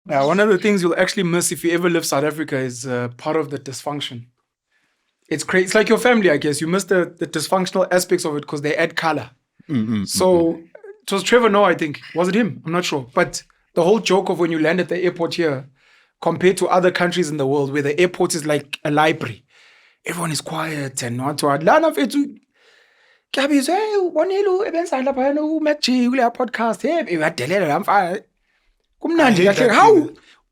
One of the things you'll actually miss if you ever leave South Africa is part of the dysfunction. It's crazy. It's like your family, I guess. You miss the dysfunctional aspects of it because they add color. So it was Trevor Noah, I think. Was it him? I'm not sure. But the whole joke of when you land at the airport here, compared to other countries in the world where the airport is like a library, everyone is quiet and not to Lana Fetu. Gabby say, one hello, events I love Machi, we have podcast. Hey, I'm fine. I hate How?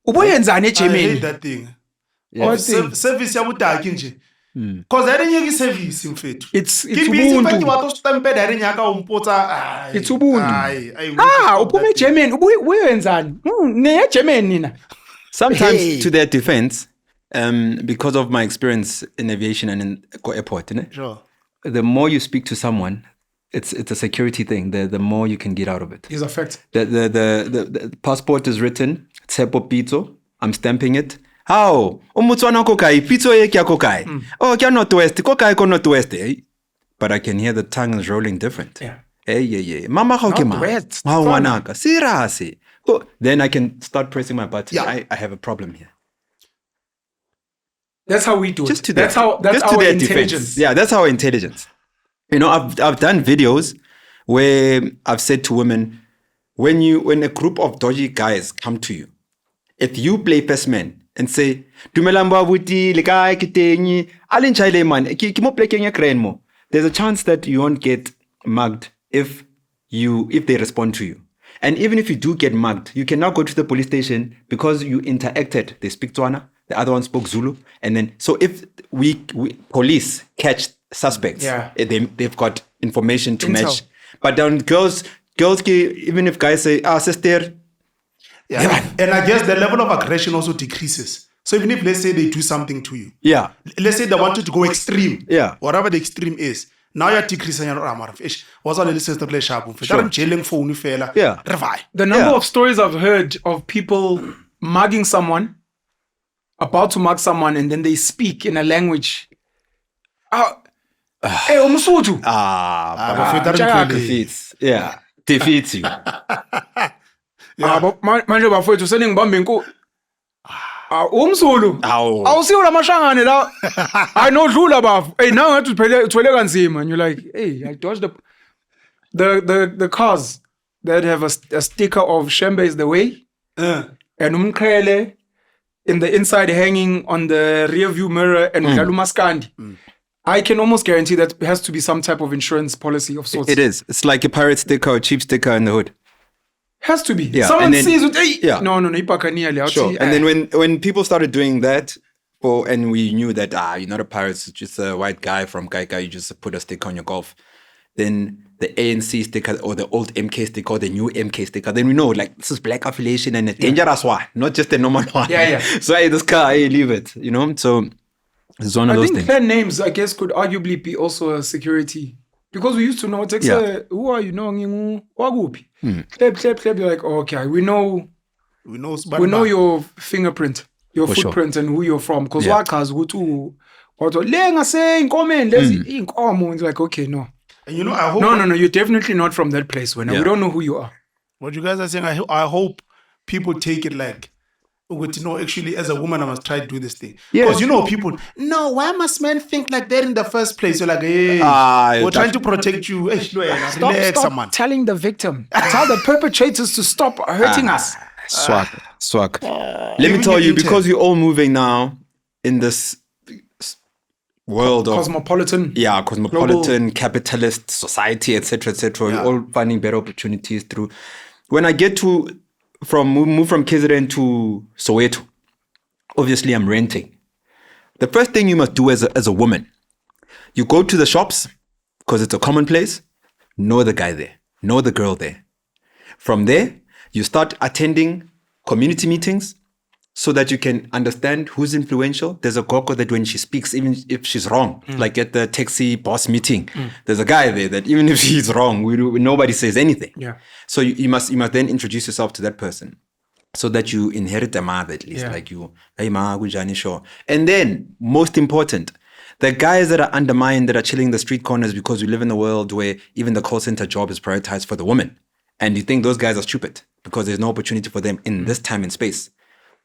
I hate that thing. What thing? Service ya butaki nje. Cause I didn't give service in fact. It's Keep busy Ubuntu. fact what to stamp I didn't yaka umpota. It's Ubuntu. Upume German. Wenzani? Ne German nina. Sometimes, to their defense, because of my experience in aviation and in airport, Sure. the more you speak to someone, it's a security thing. The more you can get out of it. Is a fact. The passport is written, Tsepo Pizzo. I'm stamping it. How? Umutswana kokai, pizzo ye kya kokai. Oh, kya northwest, kokai ko northwest. But I can hear the tongue is rolling different. Yeah. Yeah. Mama how ke ma? Northwest. How wanaka? Sirasi. Oh, then I can start pressing my button. Yeah. I have a problem here. That's how we do Just to it. That's their- just to our their intelligence. defense. Yeah, that's our intelligence. You know, I've done videos where I've said to women, when a group of dodgy guys come to you, if you play first man and say, "Dumelamba vuti lekai kitenyi alinchaile man ki mo play kenya crane mo," there's a chance that you won't get mugged if they respond to you. And even if you do get mugged, you can now go to the police station because you interacted. They speak Tswana, the other one spoke Zulu, and then so if we police catch suspects, they've got information to Intel. match. But then girls, even if guys say, sister. Yeah. And I guess the level of aggression also decreases. So even if let's say they do something to you, Yeah. let's say they wanted to go extreme, Yeah. whatever the extreme is, now you're decreasing your armor. What's all the listeners to play sharp? I'm jailing for unifela. Yeah. The number Yeah. of stories I've heard of people mugging someone, about to mug someone, and then they speak in a language. Hey, Umusutu. Defeats. Yeah. Defeats you. Manje bafowethu seningibambe inko. Umzulu. Awu. Awusiyo lamashangane la. Ayinodlula bafu. Hey, now ngathi uthwele kanzima and you're like, hey, I dodged the cars that have a sticker of Shembe is the way. And umkrele in the inside hanging on the rear view mirror and Maskandi. I can almost guarantee that has to be some type of insurance policy of sorts. It is. It's like a pirate sticker or a cheap sticker in the hood. Has to be. Yeah, Someone and then- sees it. Hey, Yeah. no, ipakania. Sure. And then when people started doing that, and we knew that you're not a pirate, it's just a white guy from Kaika, you just put a sticker on your golf. Then the ANC sticker or the old MK sticker or the new MK sticker, then we know like this is black affiliation and a dangerous one, not just a normal one. Yeah. So hey, this car, hey, leave it, you know? So it's one of I those think things. clan names, I guess, could arguably be also a security. Because we used to know, who are you? Wagupi. Klep, you're like, okay, we know your fingerprint, your For sure. footprint, and who you're from. Because Yeah. wakas gutu, lenga say inkomen, lezi inkomo. It's like, okay, no. And you know, I hope No, you're definitely not from that place. When Yeah. we don't know who you are. what you guys are saying, I hope people take it like, no, actually, as a woman, I must try to do this thing. Yeah. Because you know, people, no, why must men think like that in the first place? You're like, hey, we're trying to protect you. Hey, relax, Stop man. telling the victim. Tell the perpetrators to stop hurting us. Swag. Let Even me tell your you, intent. because we're all moving now in this world of Cosmopolitan. cosmopolitan, capitalist society, etc., etc. Yeah. We're all finding better opportunities through. When I get to move from KZN to Soweto, obviously I'm renting. The first thing you must do as a woman, you go to the shops because it's a common place. Know the guy there, know the girl there. From there, you start attending community meetings so that you can understand who's influential. There's a Goko that when she speaks, even if she's wrong, like at the taxi boss meeting, there's a guy there that even if he's wrong, nobody says anything. Yeah. So you must then introduce yourself to that person so that you inherit a mother at least, Yeah. like you. Hey, ma, Gujani, sure. And then, most important, the guys that are undermined, that are chilling the street corners because we live in a world where even the call center job is prioritized for the woman. And you think those guys are stupid because there's no opportunity for them in this time and space.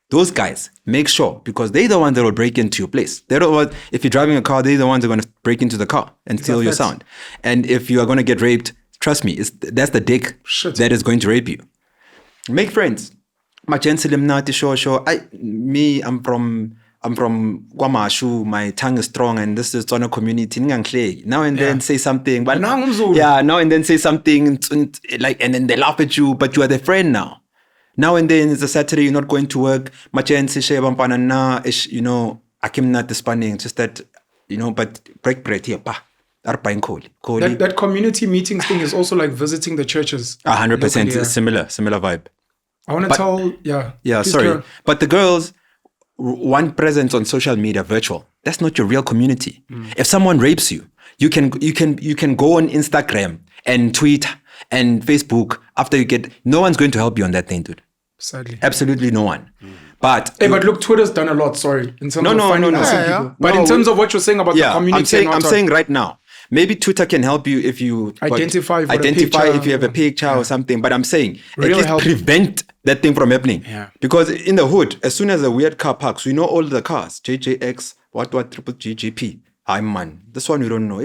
those guys, make sure, because they're the ones that will break into your place. They're the ones, if you're driving a car, they're the ones that are going to break into the car and steal your sound. And if you are going to get raped, trust me, that's the dick that is going to rape you. Make friends. I'm from Kwamashu, my tongue is strong, and this is on a community. Now and then say something, but now and then say something like, and then they laugh at you, but you are their friend now. Now and then it's a Saturday, you're not going to work. You know, I'm not disbanding, just that, you know, but break here, that community meetings thing is also like visiting the churches. 100% similar vibe. I want to tell, sorry. But the girls want presence on social media, virtual. That's not your real community. If someone rapes you, you can go on Instagram and tweet and Facebook after you get. No one's going to help you on that thing, dude. Sadly, absolutely no one. But but look, Twitter's done a lot. Sorry, in terms of finding people. But in terms of what you're saying about the community, I'm saying right now. Maybe Twitter can help you if you identify if you have a picture or something. But I'm saying at least prevent that thing from happening. Yeah. Because in the hood, as soon as a weird car parks, we know all the cars. JJX, what triple GGP. I'm man. This one we don't know.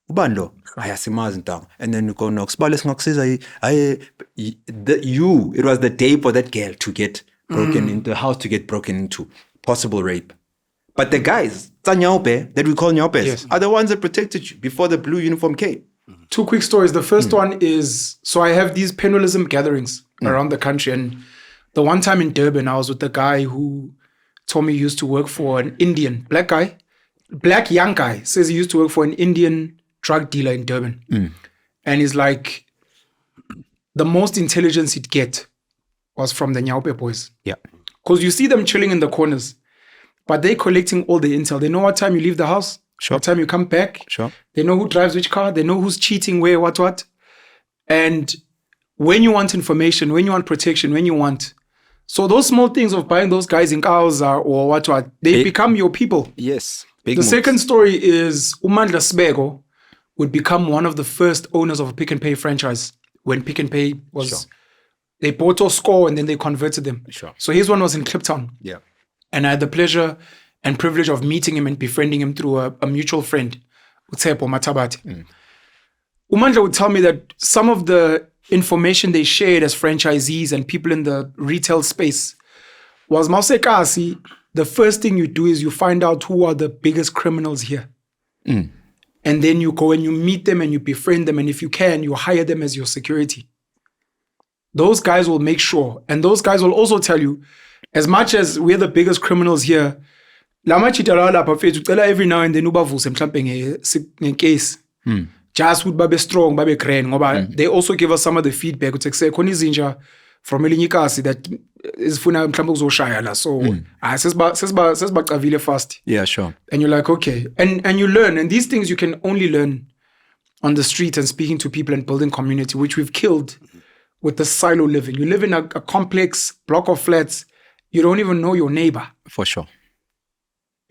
Ubando. And then you go Nox. It was the day for that girl to get broken into the house, to get broken into. Possible rape. But the guys, that we call nyaupes, are the ones that protected you before the blue uniform came. Two quick stories. The first one is, so I have these Penuelism gatherings around the country. And the one time in Durban, I was with the guy who told me he used to work for an Indian, black young guy, says he used to work for an Indian drug dealer in Durban. And he's like, the most intelligence he'd get was from the Nyaupe boys. Yeah. Because you see them chilling in the corners. But they're collecting all the intel. They know what time you leave the house, what time you come back. Sure. They know who drives which car. They know who's cheating where, what. And when you want information, when you want protection, when you want. So those small things of buying those guys in cars or what, they become your people. Yes. The second story is Nhlanhla Lux would become one of the first owners of a Pick and Pay franchise when Pick and Pay was... Sure. They bought or score and then they converted them. Sure. So his one was in Kliptown. Yeah. And I had the pleasure and privilege of meeting him and befriending him through a mutual friend, Utsepo Matabati. Nhlanhla would tell me that some of the information they shared as franchisees and people in the retail space was Mausekasi, the first thing you do is you find out who are the biggest criminals here. And then you go and you meet them and you befriend them. And if you can, you hire them as your security. Those guys will make sure. And those guys will also tell you, as much as we're the biggest criminals here, every now and then in case. Just would be strong, be grand. They also give us some of the feedback. It's like from Elinikasi that is funa mhlambe so fast. Yeah, sure. And you're like, okay. And you learn. And these things you can only learn on the street and speaking to people and building community, which we've killed with the silo living. You live in a complex block of flats. You don't even know your neighbor. For sure.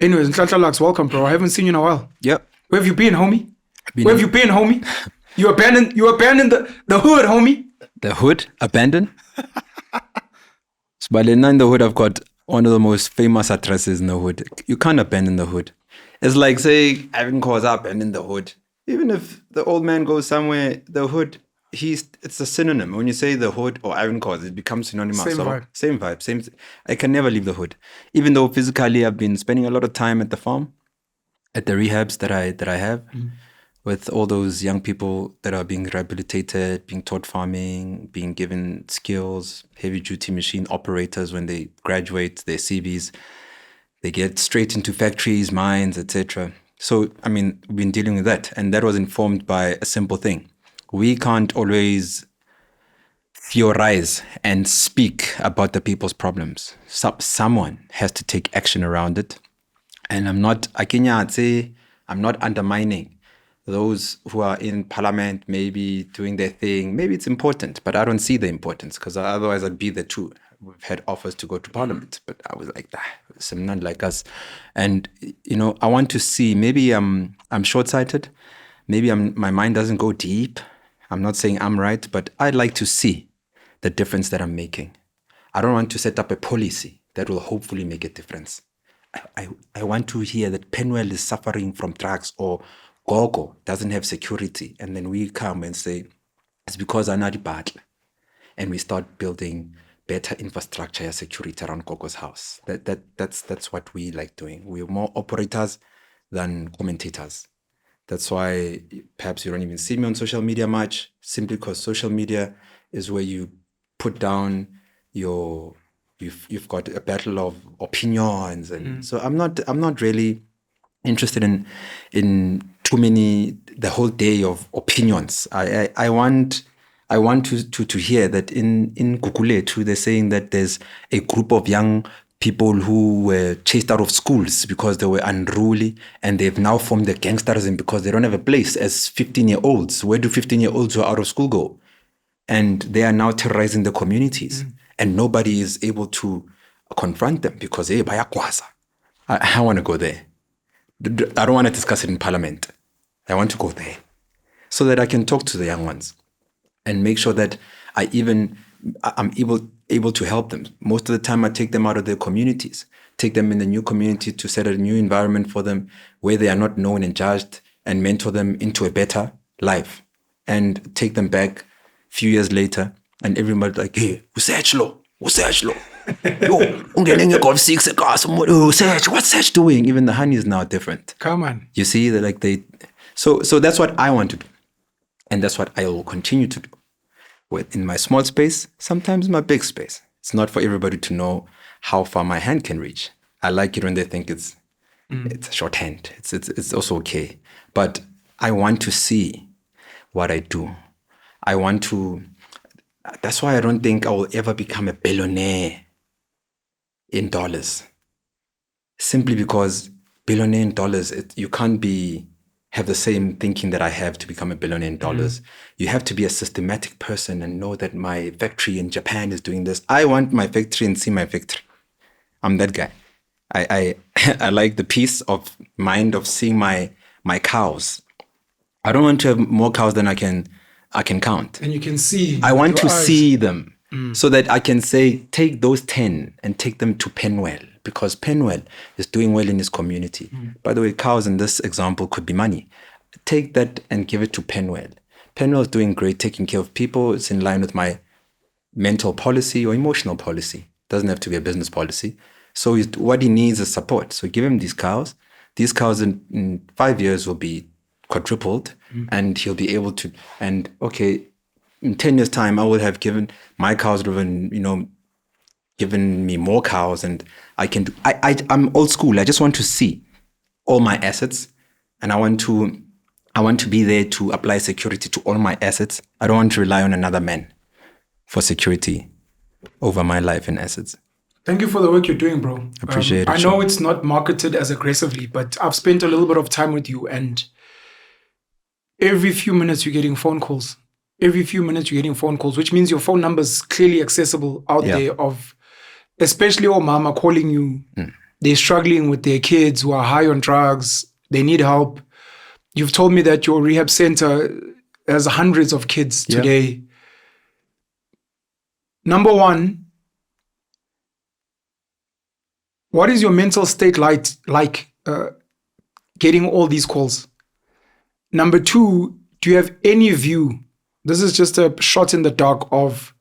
Anyways, Nhlanhla Lux, welcome, bro. I haven't seen you in a while. Yep. Where have you been, homie? Where have you been, homie? You abandoned the hood, homie. The hood? Abandoned? But in the hood, I've got one of the most famous addresses in the hood. You can't abandon the hood. It's like saying, Ivan calls up and in the hood. Even if the old man goes somewhere, the hood, it's a synonym. When you say the hood or Ivan cause, it becomes synonymous. Same vibe. I can never leave the hood. Even though physically I've been spending a lot of time at the farm, at the rehabs that I have, with all those young people that are being rehabilitated, being taught farming, being given skills, heavy duty machine operators when they graduate their CVs, they get straight into factories, mines, etc. So, I mean, we've been dealing with that. And that was informed by a simple thing. We can't always theorize and speak about the people's problems. Someone has to take action around it. And I'm not undermining those who are in parliament, maybe doing their thing. Maybe it's important, but I don't see the importance because otherwise I'd be there too. We've had offers to go to parliament, but I was like, some not like us. And, I want to see, maybe I'm short-sighted. Maybe my mind doesn't go deep. I'm not saying I'm right, but I'd like to see the difference that I'm making. I don't want to set up a policy that will hopefully make a difference. I want to hear that Penuel is suffering from drugs or Gogo doesn't have security. And then we come and say, it's because I'm not bad. And we start building better infrastructure and security around Gogo's house. That's what we like doing. We're more operators than commentators. That's why perhaps you don't even see me on social media much, simply because social media is where you put down you've got a battle of opinions, and so I'm not really interested in too many the whole day of opinions. I want to hear that in Gugulethu they're saying that there's a group of young people who were chased out of schools because they were unruly, and they've now formed the gangsterism because they don't have a place as 15-year-olds. Where do 15-year-olds who are out of school go? And they are now terrorizing the communities. And nobody is able to confront them because, hey, bayakwaza. I want to go there. I don't want to discuss it in parliament. I want to go there so that I can talk to the young ones and make sure that I'm able to help them. Most of the time, I take them out of their communities, take them in the new community to set a new environment for them where they are not known and judged, and mentor them into a better life, and take them back a few years later. And everybody's like, hey, usechlo. Yo, ungenenge golf 6 egas. What's Sech doing? Even the honey is now different. Come on. You see, so that's what I want to do. And that's what I will continue to do. In my small space, sometimes my big space. It's not for everybody to know how far my hand can reach. I like it when they think it's a shorthand. It's also okay. But I want to see what I do. That's why I don't think I will ever become a billionaire in dollars. Simply because billionaire in dollars, you can't have the same thinking that I have to become a billionaire in dollars. You have to be a systematic person and know that my factory in Japan is doing this. I want my factory and see my factory. I'm that guy. I like the peace of mind of seeing my cows. I don't want to have more cows than I can count. And you can see. I want to see them so that I can say, take those 10 and take them to Penuel, because Penuel is doing well in his community. By the way, cows in this example could be money. Take that and give it to Penuel. Penuel is doing great, taking care of people. It's in line with my mental policy or emotional policy. Doesn't have to be a business policy. So what he needs is support. So give him these cows. These cows in 5 years will be quadrupled, and he'll be able to, and okay, in 10 years time, I will have given my cows, given me more cows, and I can do, I'm old school. I just want to see all my assets, and I want to be there to apply security to all my assets. I don't want to rely on another man for security over my life and assets. Thank you for the work you're doing, bro. Appreciate it. I know it's not marketed as aggressively, but I've spent a little bit of time with you, and every few minutes you're getting phone calls. Which means your phone number is clearly accessible out there, of especially mama calling you. They're struggling with their kids who are high on drugs. They need help. You've told me that your rehab center has hundreds of kids today. Number one, what is your mental state like getting all these calls? Number two, do you have any view? This is just a shot in the dark of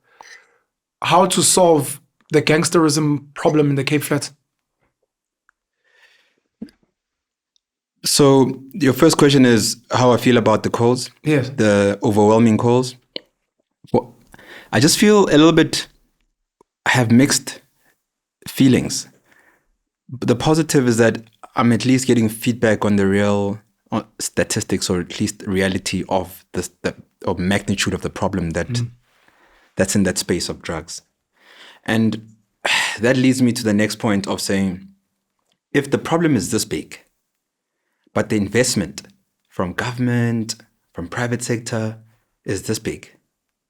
how to solve the gangsterism problem in the Cape Flats. So your first question is how I feel about the calls? Yes. The overwhelming calls? Well, I just feel a little bit, I have mixed feelings. The positive is that I'm at least getting feedback on the real statistics, or at least reality of the magnitude of the problem that's in that space of drugs. And that leads me to the next point of saying, if the problem is this big, but the investment from government, from private sector is this big,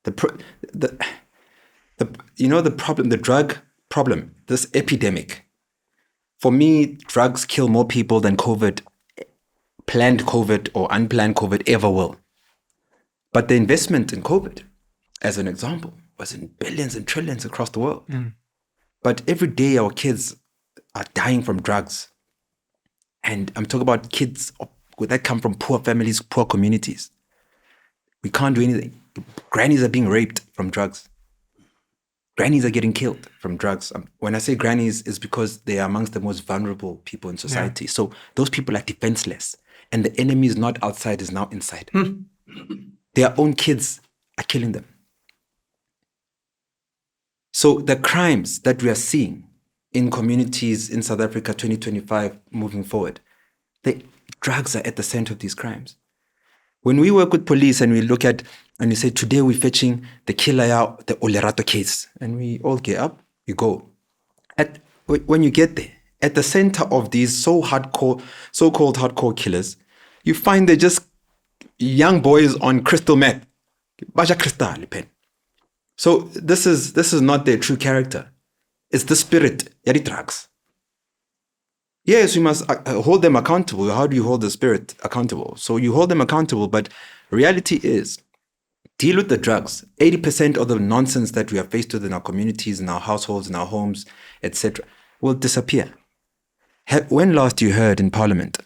the drug problem, this epidemic, for me, drugs kill more people than COVID, planned COVID or unplanned COVID ever will. But the investment in COVID, as an example, was in billions and trillions across the world. But every day our kids are dying from drugs. And I'm talking about kids that come from poor families, poor communities. We can't do anything. Grannies are being raped from drugs. Grannies are getting killed from drugs. When I say grannies, it's because they are amongst the most vulnerable people in society. Yeah. So those people are defenseless. And the enemy is not outside, is now inside. Their own kids are killing them. So the crimes that we are seeing in communities in South Africa 2025 moving forward, the drugs are at the center of these crimes. When we work with police and we look at, and we say, today we're fetching the killer out, the Olerato case, and we all get up, you go. When you get there, at the center of these so-called hardcore killers, you find they're just young boys on crystal meth. So this is not their true character. It's the spirit, yari drugs. Yes, we must hold them accountable. How do you hold the spirit accountable? So you hold them accountable, but reality is, deal with the drugs. 80% of the nonsense that we are faced with in our communities, in our households, in our homes, etc., will disappear. When last you heard in Parliament,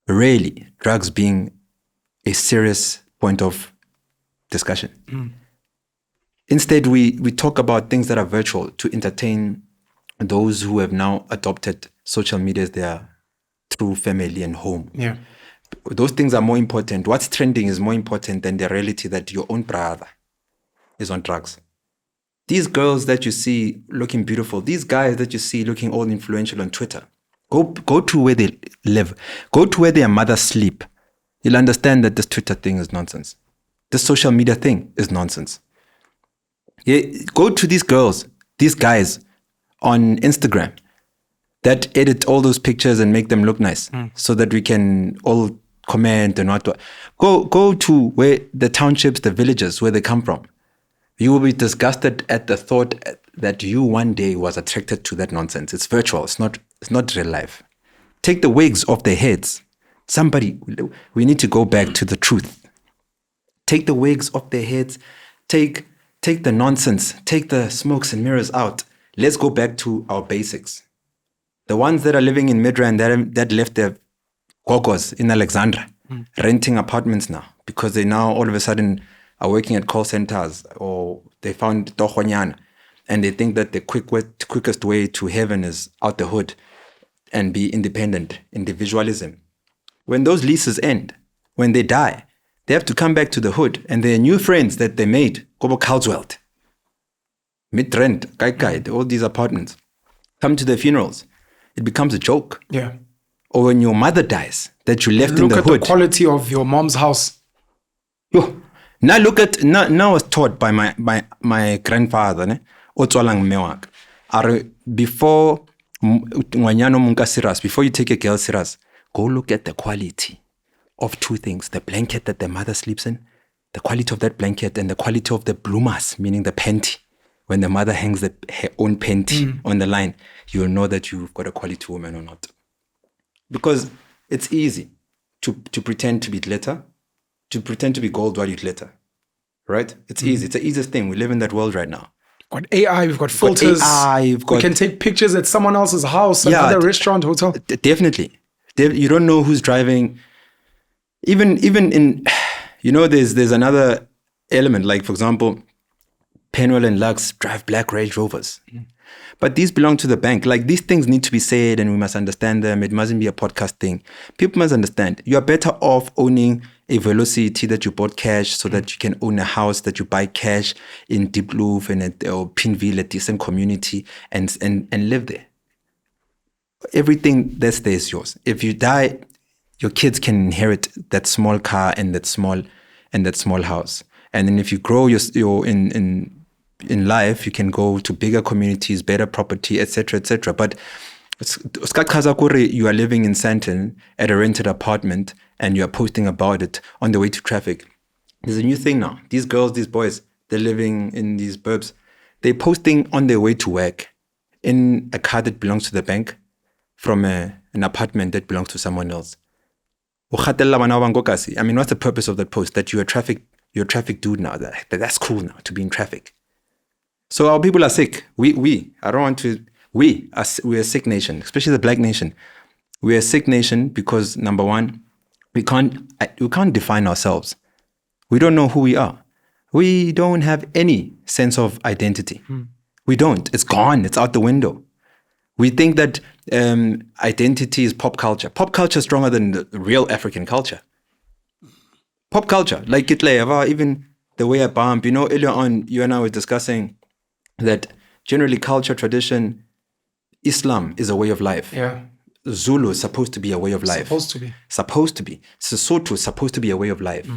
really, drugs being a serious point of discussion? Instead, we talk about things that are virtual to entertain those who have now adopted social media as their true family and home. Yeah. Those things are more important. What's trending is more important than the reality that your own brother is on drugs. These girls that you see looking beautiful, these guys that you see looking all influential on Twitter, go to where they live. Go to where their mothers sleep. You'll understand that this Twitter thing is nonsense. This social media thing is nonsense. Yeah, go to these girls, these guys on Instagram that edit all those pictures and make them look nice so that we can all comment and what. Go to where the townships, the villages, where they come from. You will be disgusted at the thought that you one day was attracted to that nonsense. It's virtual. It's not real life. Take the wigs off their heads. We need to go back to the truth. Take the wigs off their heads. Take the nonsense. Take the smokes and mirrors out. Let's go back to our basics. The ones that are living in Midrand that left their gogos in Alexandra, renting apartments now because they now all of a sudden are working at call centers, or they found Tohonyana and they think that the quickest way to heaven is out the hood and be independent, individualism. When those leases end, when they die, they have to come back to the hood, and their new friends that they made, Kobo Carlsweld, Midrand, Kaikai, all these apartments, come to their funerals. It becomes a joke. Yeah. Or when your mother dies, that you left in the hood. Look at the quality of your mom's house. Yo, now I was taught by my grandfather, ne? Otswalang mewak. Before Ngwanyano Munka Siras, before you take a girl Siras, go look at the quality of two things: the blanket that the mother sleeps in, the quality of that blanket, and the quality of the bloomers, meaning the panty. When the mother hangs her own panty on the line, you'll know that you've got a quality woman or not. Because it's easy to pretend to be glitter, to pretend to be gold while you glitter, right? It's easy. It's the easiest thing. We live in that world right now. We've got AI, we've got filters. We can take pictures at someone else's house, another restaurant, hotel. Definitely. You don't know who's driving. Even in, there's another element. Like, for example, Penuel and Lux drive black Range Rovers. But these belong to the bank. Like, these things need to be said and we must understand them. It mustn't be a podcast thing. People must understand. You are better off owning a Velocity that you bought cash so that you can own a house that you buy cash in Ndlovu or Pinville, a decent community, and live there. Everything that's there is yours. If you die, your kids can inherit that small car and that small house. And then if you grow in life, you can go to bigger communities, better property, etc., etc. But you are living in Sandton at a rented apartment and you are posting about it on the way to traffic. There's a new thing now. These girls, these boys, they're living in these burbs. They're posting on their way to work in a car that belongs to the bank from an apartment that belongs to someone else. I mean, what's the purpose of that post? That you're a traffic dude now. That's cool now to be in traffic. So our people are sick. I don't want to we're a sick nation, especially the black nation. We're a sick nation because, number one, we can't define ourselves. We don't know who we are. We don't have any sense of identity. We don't. It's gone. It's out the window. We think that identity is pop culture. Pop culture is stronger than the real African culture. Pop culture, like Hitler, even the way I bump. Earlier on, you and I were discussing that generally culture, tradition, Islam is a way of life. Yeah. Zulu is supposed to be a way of life. Supposed to be. Sesotho is supposed to be a way of life.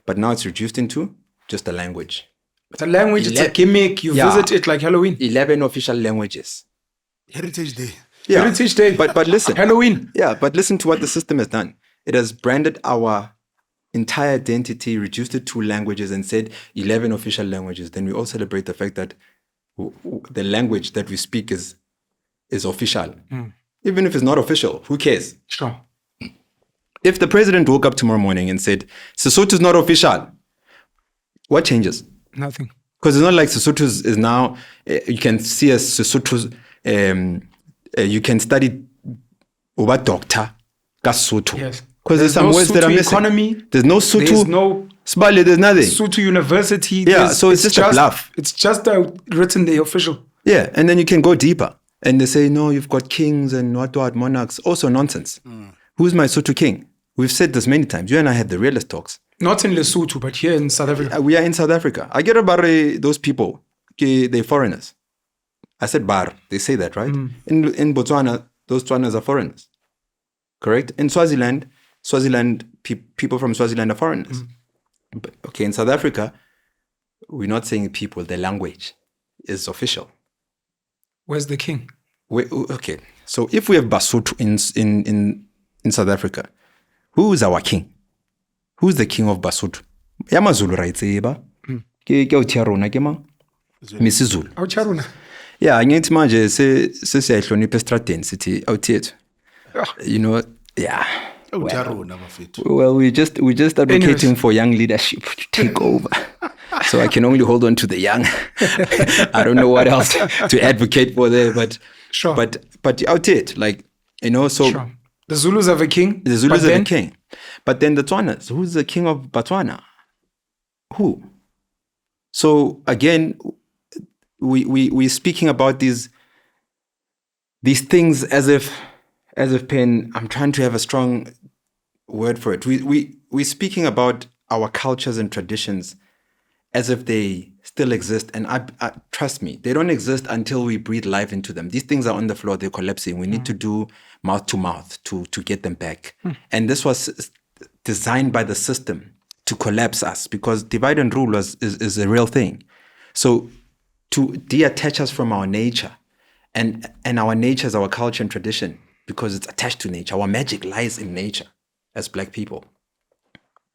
But now it's reduced into just a language. It's a language, it's a gimmick. You visit it like Halloween. 11 official languages. Heritage Day. Yeah. Heritage Day. But listen. Halloween. Yeah, but listen to what the system has done. It has branded our entire identity, reduced it to languages and said 11 official languages. Then we all celebrate the fact that the language that we speak is official. Even if it's not official, who cares? Sure. If the president woke up tomorrow morning and said, Sesotho is not official, what changes? Nothing. Because it's not like Sesotho is now, you can see as Sesotho, you can study over doctor, Sesotho. Yes. Because there's some words that are missing. Economy. There's no Sotho. There's no Spali, there's nothing. Sotho University. Yeah, so it's just a bluff. It's just written the official. Yeah, and then you can go deeper. And they say, no, you've got kings and what monarchs. Also nonsense. Who's my Sotho king? We've said this many times. You and I had the realist talks. Not in Lesotho, but here in South Africa. We are in South Africa. I get about those people. They're foreigners. I said bar. They say that, right? In Botswana, those Tswanas are foreigners. Correct? In Swaziland, people from Swaziland are foreigners. But, okay, in South Africa, we're not saying people. The language is official. Where's the king? Okay, so if we have Basotho in South Africa, who is our king? Who's the king of Basotho? Yamazulu right eba. Ke uTharuna ke mang? Mrs Zulu. Awucharuna. Yeah, ngithi manje sesiyahlonipha estradeni sithi awuthethu. Yeah. Well, we're just advocating for young leadership to take over. So I can only hold on to the young. I don't know what else to advocate for there, but sure. But out it, so sure. The Zulus have a king. The Zulus have a king. But then the Tswanas, who's the king of Botswana? Who? So again, we're speaking about these things as if Pen, I'm trying to have a strong word for it. We're speaking about our cultures and traditions as if they still exist. And I trust me, they don't exist until we breathe life into them. These things are on the floor, they're collapsing. We need to do mouth to mouth to get them back. And this was designed by the system to collapse us because divide and rule is a real thing. So to detach us from our nature and our nature is our culture and tradition because it's attached to nature. Our magic lies in nature as Black people.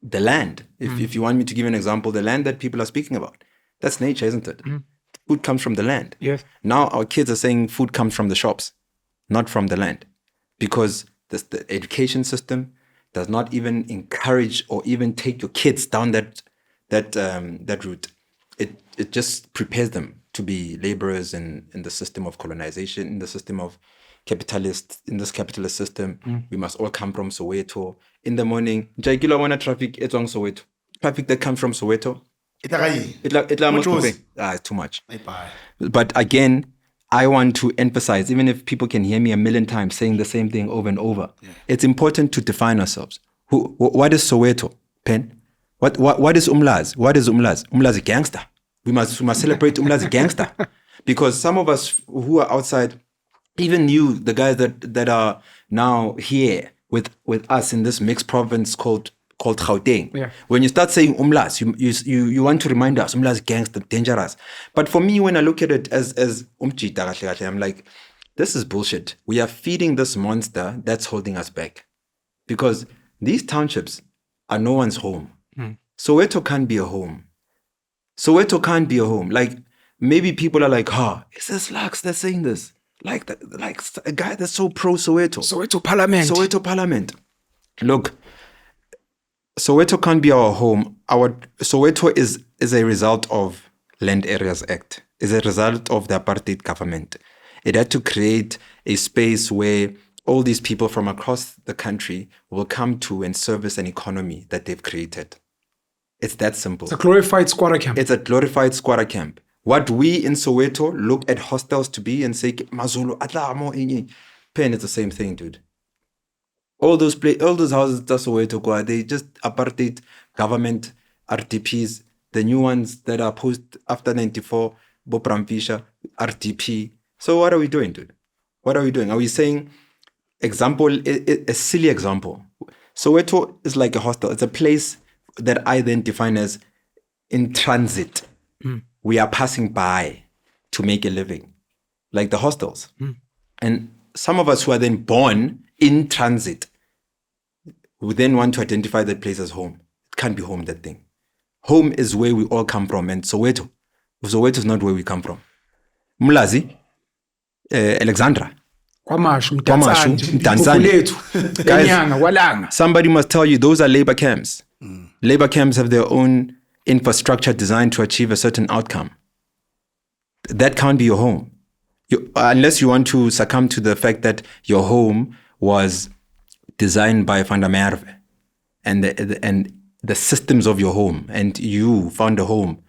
The land, if you want me to give an example, the land that people are speaking about, that's nature, isn't it? Food comes from the land. Yes. Now our kids are saying food comes from the shops, not from the land, because the education system does not even encourage or even take your kids down that route. It just prepares them to be laborers in the system of colonization, in the system of in this capitalist system. We must all come from Soweto. In the morning, traffic Soweto. Traffic that comes from Soweto. It's too much. But again, I want to emphasize, even if people can hear me a million times saying the same thing over and over, it's important to define ourselves. What is Soweto, Pen? What is Umlazi? What is Umlazi? Umlazi gangster. We must celebrate Umlazi gangster. Because some of us who are outside, even you, the guys that are now here with us in this mixed province called Gauteng. When you start saying Umlazi, you want to remind us, Umlazi gangster, dangerous. But for me, when I look at it as Umchita, I'm like, this is bullshit. We are feeding this monster that's holding us back. Because these townships are no one's home. Soweto can't be a home. Soweto can't be a home. Like, maybe people are like, is this Lux that's saying this? Like a guy that's so pro Soweto. Soweto Parliament. Look, Soweto can't be our home. Soweto is a result of Land Areas Act. Is a result of the apartheid government. It had to create a space where all these people from across the country will come to and service an economy that they've created. It's that simple. It's a glorified squatter camp. It's a glorified squatter camp. What we in Soweto look at hostels to be and say, Mazulu, Pen, it's the same thing, dude. All those houses in Soweto, they just apartheid government RDPs. The new ones that are post after 94, Boprampisha, RDP. So what are we doing, dude? What are we doing? Are we saying, a silly example. Soweto is like a hostel. It's a place that I then define as in transit. We are passing by to make a living, like the hostels. And some of us who are then born in transit, we then want to identify that place as home. It can't be home, that thing. Home is where we all come from. And Soweto is not where we come from. Mulazi, Alexandra. Kwamashu, Mdantsane. Guys, somebody must tell you those are labor camps. Labor camps have their own infrastructure designed to achieve a certain outcome. That can't be your home. Unless you want to succumb to the fact that your home was designed by Van der Merwe and the systems of your home, and you found a home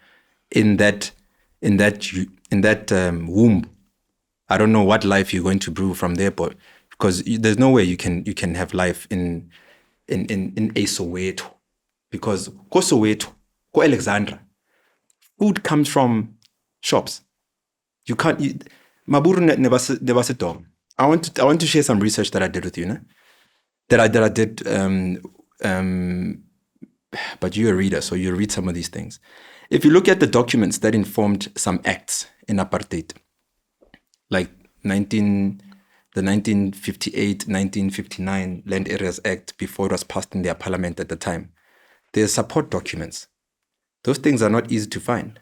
in that womb. I don't know what life you're going to brew from there, but because there's no way you can have life in a Soweto, because go Soweto, go Alexandra, food comes from shops. You can't. Maburu never sit down. I want to share some research that I did with you, né? That I did. But you're a reader, so you read some of these things. If you look at the documents that informed some acts in apartheid, like the 1958, 1959 Land Areas Act, before it was passed in their parliament at the time, there's support documents. Those things are not easy to find.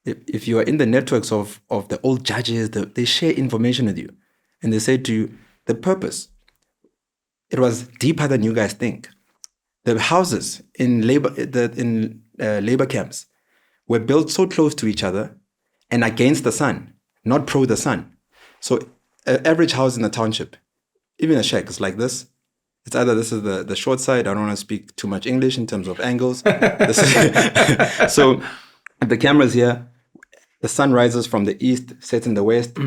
If you are in the networks of the old judges, they share information with you. And they say to you, the purpose, it was deeper than you guys think. The houses in labor camps were built so close to each other and against the sun, not pro the sun. So an average house in a township, even a shack, is like this. It's either this is the short side. I don't want to speak too much English in terms of angles. So the camera's here. The sun rises from the east, sets in the west.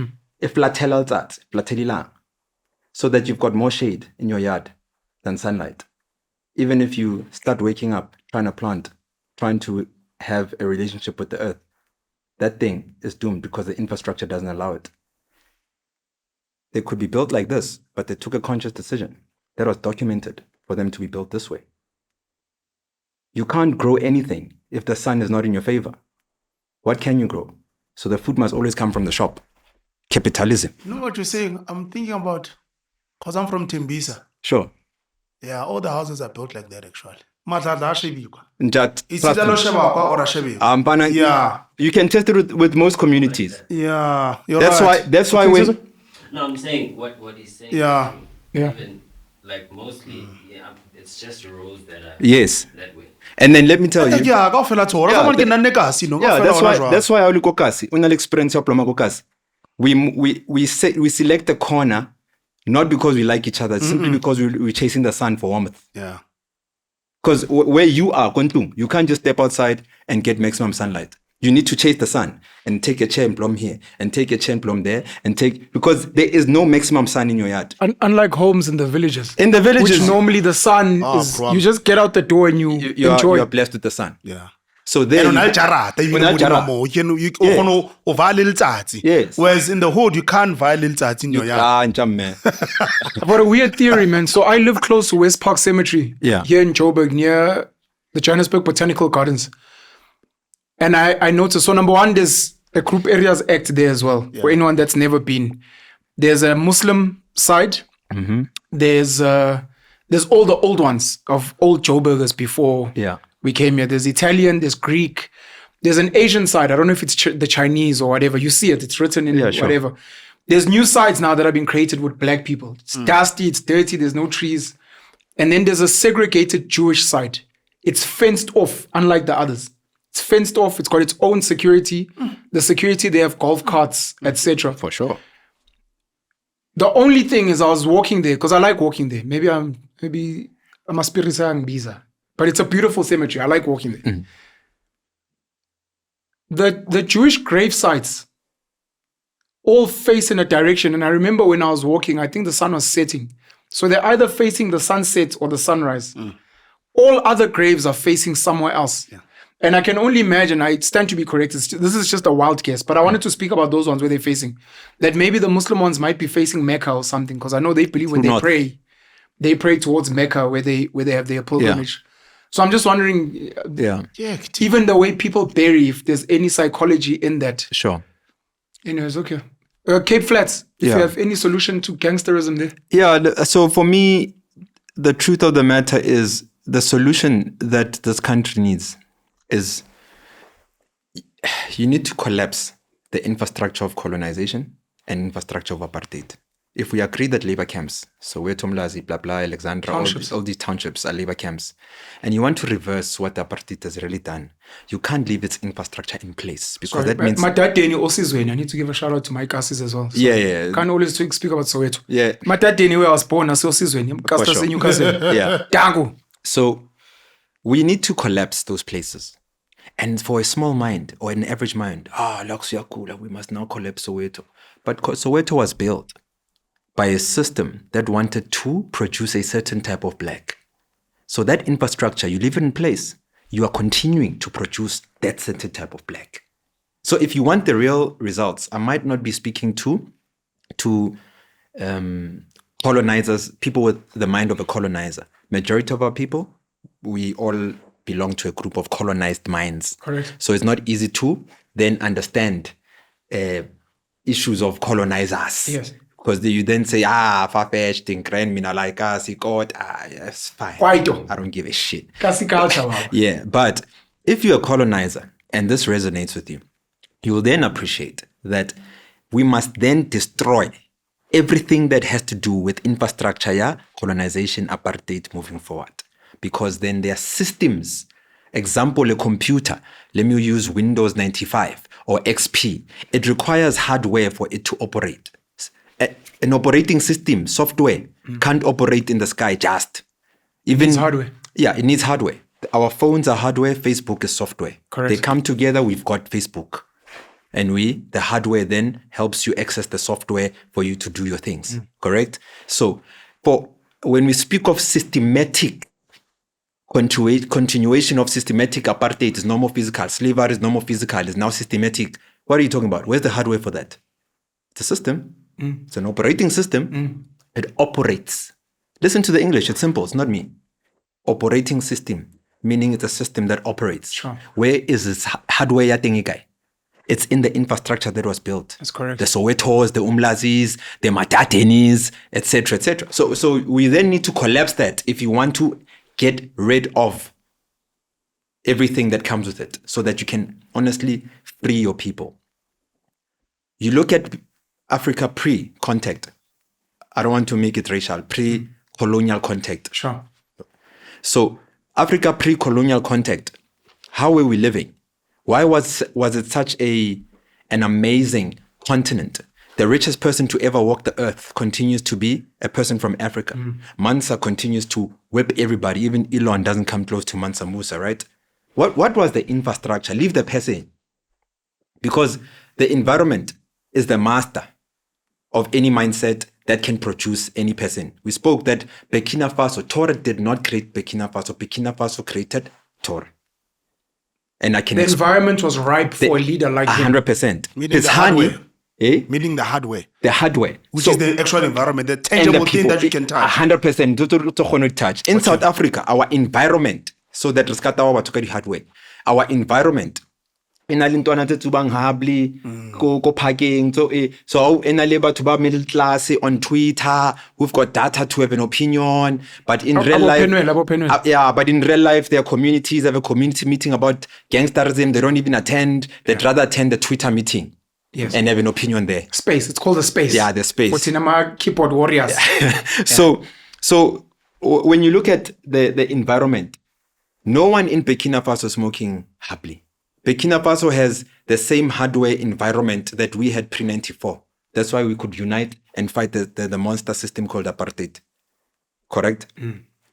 So that you've got more shade in your yard than sunlight. Even if you start waking up, trying to plant, trying to have a relationship with the earth, that thing is doomed because the infrastructure doesn't allow it. They could be built like this, but they took a conscious decision that was documented for them to be built this way. You can't grow anything if the sun is not in your favor. What can you grow? So the food must always come from the shop. Capitalism. You know what you're saying? I'm thinking about, because I'm from Tembisa. Sure. Yeah, all the houses are built like that actually. It's either or Ashebiko. Yeah. You can test it with most communities. Yeah, you're that's right. why. That's why when. No, I'm saying what he's saying. Yeah. Even, like mostly, it's just the rules that are yes. that way. And then let me tell you. Yeah, that's why I kokasi. Unal experience ya ploma kokasi. We select a corner not because we like each other, simply because we're chasing the sun for warmth. Yeah. Because where you are, Kontung, you can't just step outside and get maximum sunlight. You need to chase the sun and take a chair and plum here and take a chair and plum there because there is no maximum sun in your yard. Unlike homes in the villages. In the villages. Which normally the sun is, problem. you just get out the door and you enjoy. You are blessed with the sun. Yeah. So there. Yes. Whereas in the hood, you can't violate that in your yard. I've got a weird theory, man. So I live close to West Park Cemetery. Yeah. Here in Joburg, near the Johannesburg Botanical Gardens. And I noticed, so number one, there's a Group Areas Act there as well, for anyone that's never been. There's a Muslim side. Mm-hmm. There's all the old ones of old Joburgers before we came here. There's Italian, there's Greek. There's an Asian side. I don't know if it's the Chinese or whatever. You see it. It's written in whatever. There's new sides now that have been created with black people. It's dusty, it's dirty, there's no trees. And then there's a segregated Jewish side. It's fenced off, unlike the others. It's fenced off. It's got its own security. The security, they have golf carts, etc. For sure. The only thing is I was walking there because I like walking there. Maybe I'm a spirit biza, but it's a beautiful cemetery. I like walking there. Mm. The Jewish grave sites all face in a direction. And I remember when I was walking, I think the sun was setting. So they're either facing the sunset or the sunrise. All other graves are facing somewhere else. Yeah. And I can only imagine, I stand to be corrected. This is just a wild guess, but I wanted to speak about those ones where they're facing. That maybe the Muslim ones might be facing Mecca or something, because I know they believe when they pray towards Mecca where they have their pilgrimage. So I'm just wondering, even the way people bury, if there's any psychology in that. Sure. Anyways, okay. Cape Flats, if you have any solution to gangsterism there. Yeah, so for me, the truth of the matter is the solution that this country needs is you need to collapse the infrastructure of colonization and infrastructure of apartheid. If we agree that labor camps, so we're Tomlazi, blah, blah, Alexandra, all these townships are labor camps, and you want to reverse what the apartheid has really done, you can't leave its infrastructure in place, because that means... My dad, Danny, also is when I need to give a shout out to my cassis as well. So can't always speak about Soweto. Yeah. My dad, Danny, where I was born, I still see when Yeah. So we need to collapse those places. And for a small mind or an average mind, Lux Yakula, we must now collapse Soweto. But Soweto was built by a system that wanted to produce a certain type of black. So that infrastructure, you leave it in place, you are continuing to produce that certain type of black. So if you want the real results, I might not be speaking to colonizers, people with the mind of a colonizer. Majority of our people, we all belong to a group of colonized minds. Correct. So it's not easy to then understand issues of colonizers. Yes. Because you then say, far-fetched, think, mina like us, yes, fine. I don't give a shit. Yeah, but if you're a colonizer and this resonates with you, you will then appreciate that we must then destroy everything that has to do with infrastructure, colonization, apartheid moving forward. Because then there are systems. Example, a computer. Let me use Windows 95 or XP. It requires hardware for it to operate. An operating system, software, can't operate in the sky just. It needs hardware. Yeah, it needs hardware. Our phones are hardware, Facebook is software. Correct. They come together, we've got Facebook. And the hardware then helps you access the software for you to do your things. Correct? So when we speak of systematic continuation of systematic apartheid is normal physical, slavery is normal physical, is now systematic. What are you talking about? Where's the hardware for that? It's a system. It's an operating system. It operates. Listen to the English. It's simple. It's not me. Operating system, meaning it's a system that operates. Sure. Where is its hardware? It's in the infrastructure that was built. That's correct. The Sowetos, the Umlazis, the Matatenis, etc., etc. So we then need to collapse that if you want to get rid of everything that comes with it, so that you can honestly free your people. You look at Africa pre-contact. I don't want to make it racial. Pre-colonial contact. Sure. So Africa pre-colonial contact. How were we living? Why was it such an amazing continent? The richest person to ever walk the earth continues to be a person from Africa. Mansa continues to whip everybody. Even Elon doesn't come close to Mansa Musa, right? What was the infrastructure? Leave the person. Because the environment is the master of any mindset that can produce any person. We spoke that Burkina Faso, Torah did not create Burkina Faso. Burkina Faso created Torah. And I can the environment was ripe for a leader like him. 100%. Meaning the hardware. Meaning the hardware. The hardware. Which is the actual environment, the tangible thing that you can touch. 100%. Touch. In South Africa, our environment, so that hardware, our environment, inalintwana tse tsubang habli go parking so enale to ba middle class on Twitter, we've got data to have an opinion, but in real life but in real life their communities have a community meeting about gangsterism, they don't even attend, they'd rather attend the Twitter meeting. Yes. And have an opinion there. Space, it's called a space. Yeah, the space. For cinema keyboard warriors. So when you look at the environment, no one in Burkina Faso is smoking happily. Burkina Faso has the same hardware environment that we had pre-94. That's why we could unite and fight the monster system called apartheid. Correct?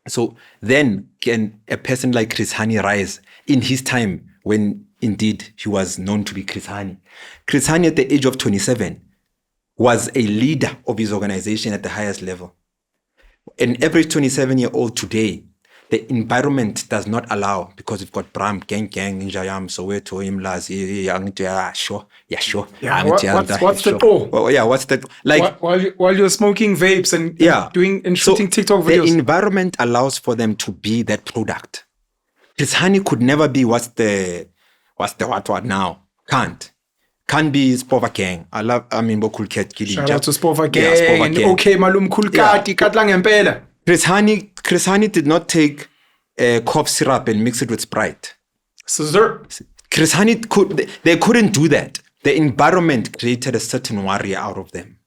So then can a person like Chris Hani rise in his time when indeed he was known to be Chris Hani? Chris Hani at the age of 27 was a leader of his organization at the highest level. An average 27-year-old today, the environment does not allow, because we've got Bram, Gang, Njayam, Soweto, Imlaz, sure. Yeah, what's the goal? Well, yeah, what's that? Like while you're smoking vapes and doing and shooting TikTok videos. The environment allows for them to be that product. Chris Hani could never be what's the what now? Can't be Spova Gang. Cool Cat Killing. Shout out to Spova Gang. And okay, Malum Cool Cat, Katlang and Pela. Chris Hani did not take cough syrup and mix it with Sprite. So, Chris Hani they couldn't do that. The environment created a certain warrior out of them.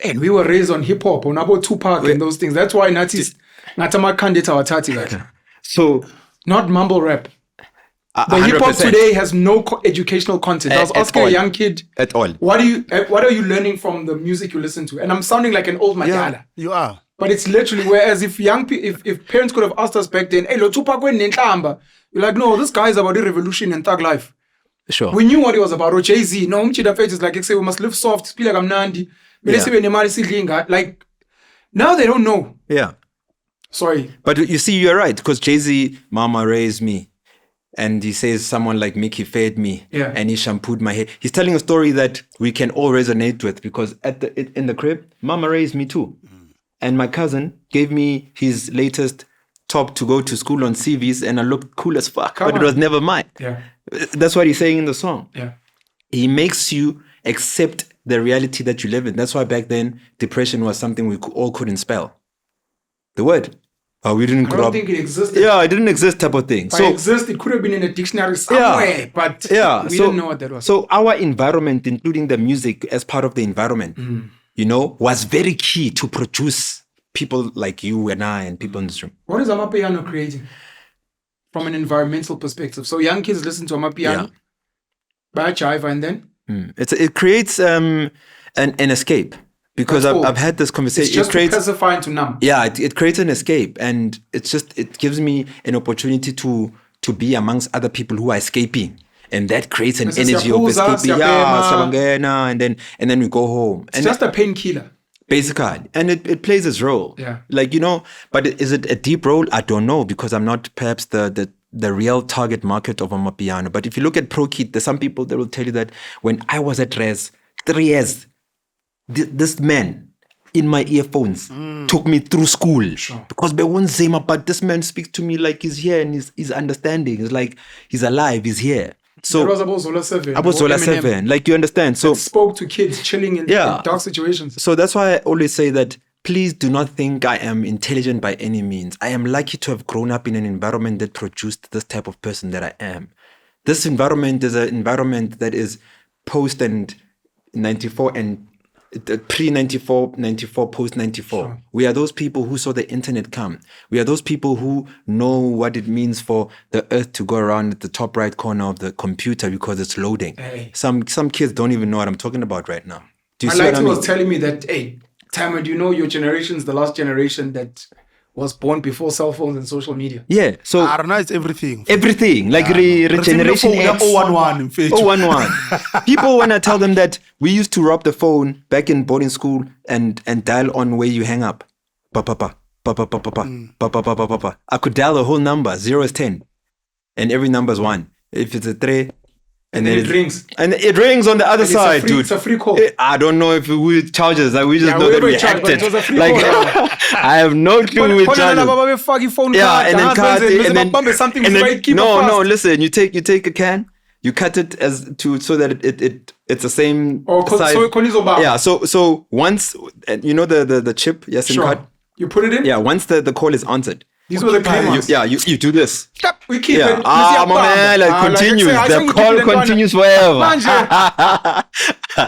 And we were raised on hip hop, on about Tupac and those things. That's why Natis Natama Kandita Watati. So not mumble rap. The hip hop today has no educational content. I was asking a young kid at all. What are you learning from the music you listen to? And I'm sounding like an old Magyala. Yeah, you are. But it's literally, whereas if parents could have asked us back then, hey, lo Tupac went Nhlanhla, you're like, no, this guy is about the revolution and thug life. Sure. We knew what he was about. Or Jay-Z, no, Mchida Fetch is like, we must live soft, speak like I'm Nandi. Like, now they don't know. Yeah. Sorry. But you see, you're right, because Jay-Z, Mama raised me. And he says someone like Mickey fed me, and he shampooed my hair. He's telling a story that we can all resonate with, because in the crib, Mama raised me too. And my cousin gave me his latest top to go to school on CVs, and I looked cool as fuck, but it was never mine. Yeah. That's what he's saying in the song. Yeah. He makes you accept the reality that you live in. That's why back then, depression was something we all couldn't spell. The word. We didn't grow up. I don't think it existed. Yeah, it didn't exist type of thing. By exist, it could have been in a dictionary somewhere, but we didn't know what that was. So our environment, including the music as part of the environment, was very key to produce people like you and I and people in this room. What is Amapiano creating from an environmental perspective? So young kids listen to Amapiano, by Jive, and then? It creates an escape. Because I've had this conversation. It's just to pacify and to numb. Yeah, it creates an escape, and it gives me an opportunity to be amongst other people who are escaping, and that creates an energy of escaping. And then we go home. It's just a painkiller, basically, and it plays its role. Yeah, but is it a deep role? I don't know, because I'm not perhaps the real target market of Amapiano. But if you look at Pro Kid, there's some people that will tell you that when I was at Res 3 years. This man in my earphones took me through school because they won't say my, but this man speaks to me like he's here and he's understanding. It's like he's alive, he's here. So it was about Zola 7. About Zola 7, like you understand. So it spoke to kids chilling in dark situations. So that's why I always say that please do not think I am intelligent by any means. I am lucky to have grown up in an environment that produced this type of person that I am. This environment is an environment that is post and 94 and pre-94, 94, post-94. Sure. We are those people who saw the internet come. We are those people who know what it means for the earth to go around at the top right corner of the computer because it's loading. Hey. Some kids don't even know what I'm talking about right now. Do you see what I mean? was telling me that, hey, Tamer, do you know your generation is the last generation that was born before cell phones and social media? Yeah. So I don't know, it's everything. Everything. Like regeneration X. 011. 011. People, when I tell them that we used to rob the phone back in boarding school and dial on where you hang up. Pa pa pa. Pa pa pa pa pa. Pa pa pa pa pa pa. I could dial the whole number. 0 is 10. And every number is 1. If it's a 3, and then it rings. And it rings on the other side, dude. It's a free call. I don't know if we charges. We just know that we hacked it. It was a free call. I have no clue with charges. And then something. No. Listen, you take a can, you cut it so that it's the same size. Yeah. So once the chip, SIM card. You put it in. Yeah. Once the call is answered. These were the clean ones. You do this. We keep it. My man, continues. The call continues forever.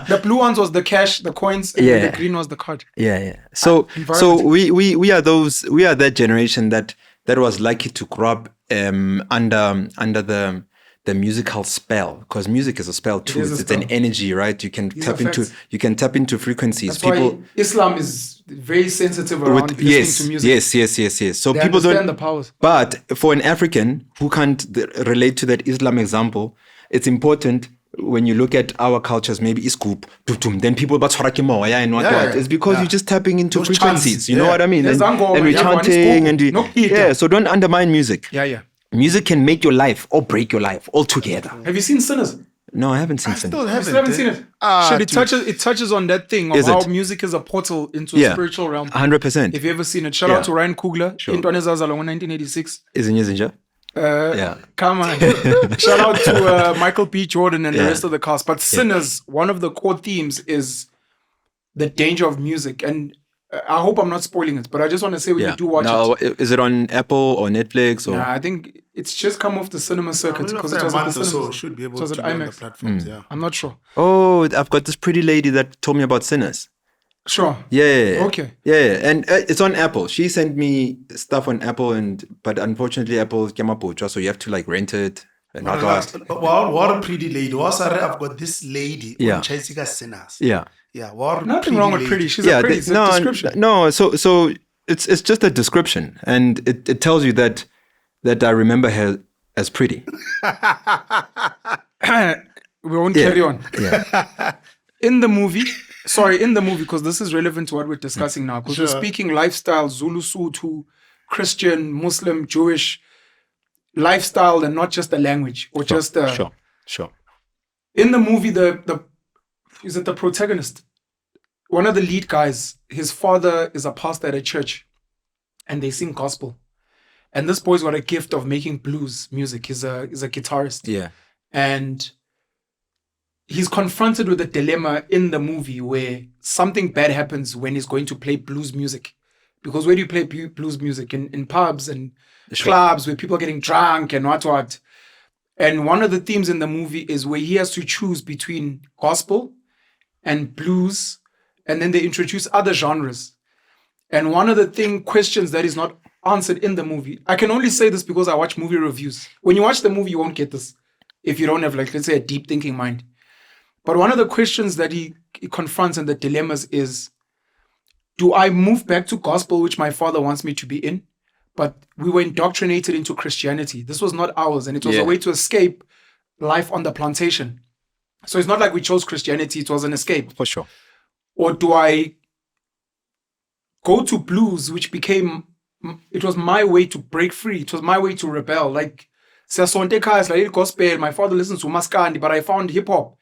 The blue ones was the cash, the coins, and the green was the card. Yeah. So we are that generation that was lucky to grow up under the musical spell, because music is a spell too. is a It's an spell. energy, right? You can tap into frequencies. That's why Islam is very sensitive around listening to music. Yes. So They people understand don't. the powers. But for an African who can't relate to that Islam example, it's important when you look at our cultures, maybe iscoop, then people but and what. It's because you're just tapping into Those frequencies. chants, You know what I mean? There's And Angoma, we're yeah, one is chanting cool. and so don't undermine music. Yeah. Music can make your life or break your life altogether. Have you seen Sinners? No, I haven't seen Still it. You still haven't seen it? Shit, dude. it touches on that thing of Is how it? music is a portal into a spiritual realm. 100%. If you ever seen it, shout out to Ryan Coogler, in 1986. Izinja? Come on. Shout out to Michael B. Jordan and the rest of the cast. But Sinners, one of the core themes is the danger of music. And I hope I'm not spoiling it, but I just want to say when you do watch it. Is it on Apple or Netflix? Or? Nah, I think it's just come off the cinema circuit because it was at the cinemas. Should be able It was to at be on the IMAX. platforms. Yeah. I'm not sure. Oh, I've got this pretty lady that told me about Sinners. Sure. Yeah. Okay. Yeah, and it's on Apple. She sent me stuff on Apple, but unfortunately, Apple is Kemaputra, so you have to like rent it. And not What a pretty lady. I've got this lady on Chasing Sinners. Yeah. Yeah. What Nothing wrong with pretty. She's a pretty. It's a description. No. So it's just a description, and it tells you that I remember her as pretty. We won't carry on. Yeah. In the movie, because this is relevant to what we're discussing now, because we're speaking lifestyle, Zulu, Sotho, Christian, Muslim, Jewish lifestyle, and not just a language or just Sure. In the movie, the protagonist, one of the lead guys, his father is a pastor at a church, and they sing gospel. And this boy's got a gift of making blues music. He's a guitarist. Yeah. And he's confronted with a dilemma in the movie where something bad happens when he's going to play blues music. Because where do you play blues music? In pubs and clubs where people are getting drunk and what. And one of the themes in the movie is where he has to choose between gospel and blues, and then they introduce other genres. And one of the questions that is not answered in the movie, I can only say this because I watch movie reviews. When you watch the movie, you won't get this if you don't have, like, let's say, a deep thinking mind. But one of the questions that he confronts and the dilemmas is, do I move back to gospel, which my father wants me to be in? But we were indoctrinated into Christianity. This was not ours, and it was a way to escape life on the plantation. So it's not like we chose Christianity, it was an escape. For sure. Or do I go to blues, which it was my way to break free. It was my way to rebel. Like, Sasonte is like gospel. My father listens to Maskandi, but I found hip hop.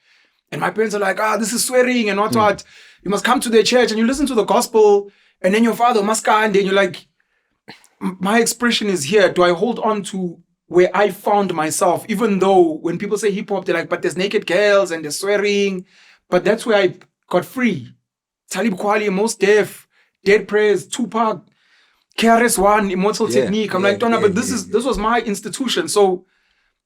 And my parents are like, this is swearing and what. You must come to the church and you listen to the gospel. And then your father, Maskandi, and you're like, my expression is here. Do I hold on to where I found myself? Even though when people say hip hop, they're like, but there's naked girls and there's swearing. But that's where I got free. Talib Kweli, Most Def, Dead Prayers, Tupac, KRS-One, Immortal Technique. I'm like, Donna, but this was my institution. So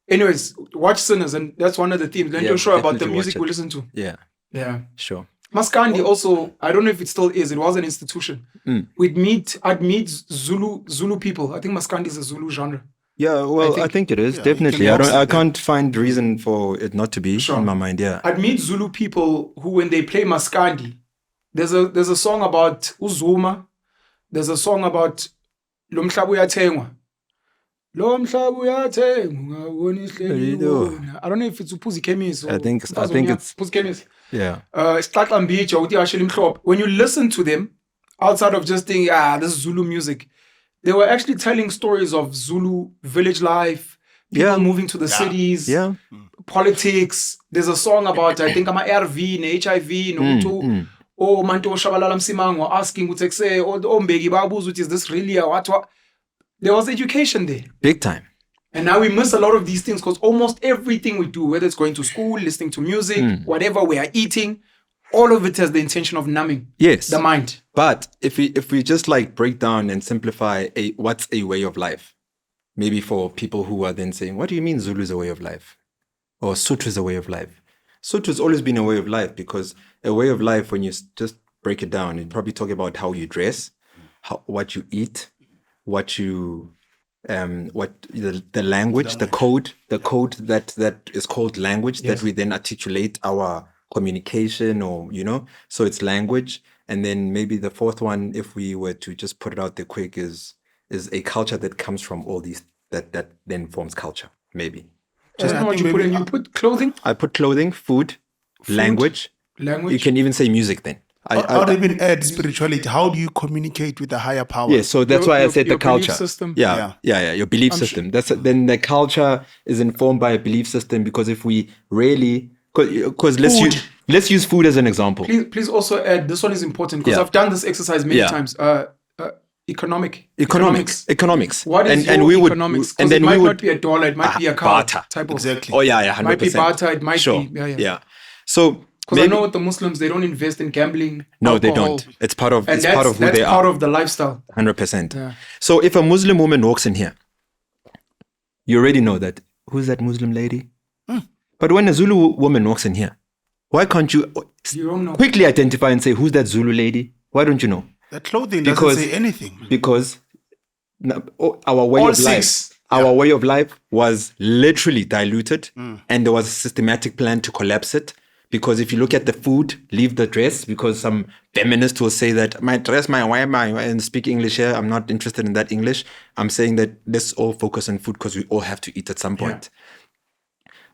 anyways, watch Sinners, and that's one of the themes. Then you're sure about the music we listen to. Yeah. Sure. Maskandi also, I don't know if it still is, it was an institution. I'd meet Zulu people. I think Maskandi is a Zulu genre. Yeah, well, I think it is, definitely. I can't find reason for it not to be in my mind, I'd meet Zulu people who, when they play Maskandi, there's a song about Uzuma, there's a song about Lo Mhlaba Uyathengwa. Lo Mhlaba Uyathengwa, ungaboni ihleli. I don't know if it's Uphuzi Chemist. I think it's Uphuzi Chemist. Yeah. When you listen to them, outside of just thinking, this is Zulu music, they were actually telling stories of Zulu village life, people moving to the cities, politics. There's a song about, I think, ARV, HIV, or Manto Shabalala Msimango asking, is this really a what? There was education there. Big time. And now we miss a lot of these things because almost everything we do, whether it's going to school, listening to music, whatever we are eating, all of it has the intention of numbing the mind. But if we just like break down and simplify what's a way of life, maybe for people who are then saying, what do you mean Zulu is a way of life? Or Sotho is a way of life? Sotho has always been a way of life, because a way of life, when you just break it down, you probably talk about how you dress, what you eat, what you the language, the code that is called language, that we then articulate our communication, or so it's language. And then maybe the fourth one, if we were to just put it out there quick, is a culture that comes from all these, that then forms culture, maybe. Just know what you put in. You put clothing. I put clothing, food, language. You can even say music then. I would even add spirituality. How do you communicate with a higher power? Yeah, so that's why I said the culture. Belief system. Yeah, your belief system. Then the culture is informed by a belief system, because if we really, because let's use food as an example. Please also add, this one is important, because I've done this exercise many times. Economics. What is your economics? Because it might not be a dollar, it might be a car barter. type of. Exactly. Oh yeah, 100%. It might be barter, it might be. Yeah. So because I know with the Muslims, they don't invest in gambling. No, alcohol, they don't. It's part of who they are. That's part of the lifestyle. 100%. Yeah. So if a Muslim woman walks in here, you already know that. Who's that Muslim lady? But when a Zulu woman walks in here, why can't you don't know. quickly identify and say, who's that Zulu lady? Why don't you know? The clothing doesn't say anything. Because our way of life was literally diluted, and there was a systematic plan to collapse it. Because if you look at the food, leave the dress, because some feminist will say that my dress, and speak English here, I'm not interested in that English. I'm saying that let's all focus on food, because we all have to eat at some point. Yeah.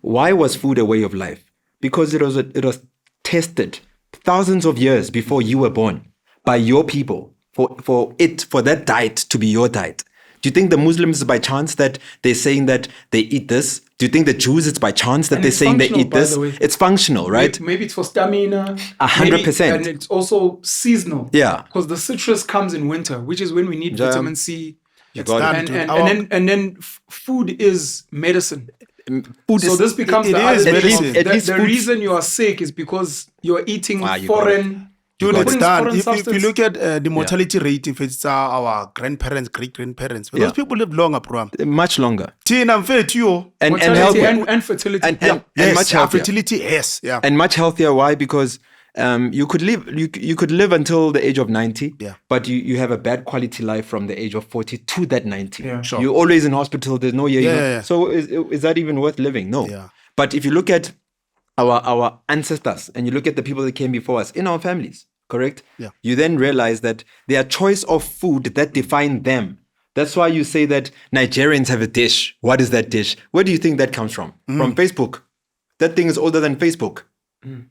Why was food a way of life? Because it was tested thousands of years before you were born by your people for that diet to be your diet. Do you think the Muslims, by chance, that they're saying that they eat this? Do you think the Jews, it's by chance that they're saying they eat this? It's functional, right? Maybe it's for stamina. 100%. And it's also seasonal. Yeah. Because the citrus comes in winter, which is when we need vitamin C. And then food is medicine. So this becomes the reason you are sick is because you're eating foreign. Dude, it's done. If you look at the mortality rate, if it's our grandparents, great-grandparents, those people live longer, bro. Much longer. And fertility. And much healthier. Fertility, yes. Yeah. And much healthier. Why? Because you could live until the age of 90, but you have a bad quality life from the age of 40 to that 90. Yeah, sure. You're always in hospital. There's no year. So is that even worth living? No. Yeah. But if you look at our ancestors, and you look at the people that came before us in our families, correct? Yeah. You then realize that their choice of food that defined them. That's why you say that Nigerians have a dish. What is that dish? Where do you think that comes from? From Facebook. That thing is older than Facebook.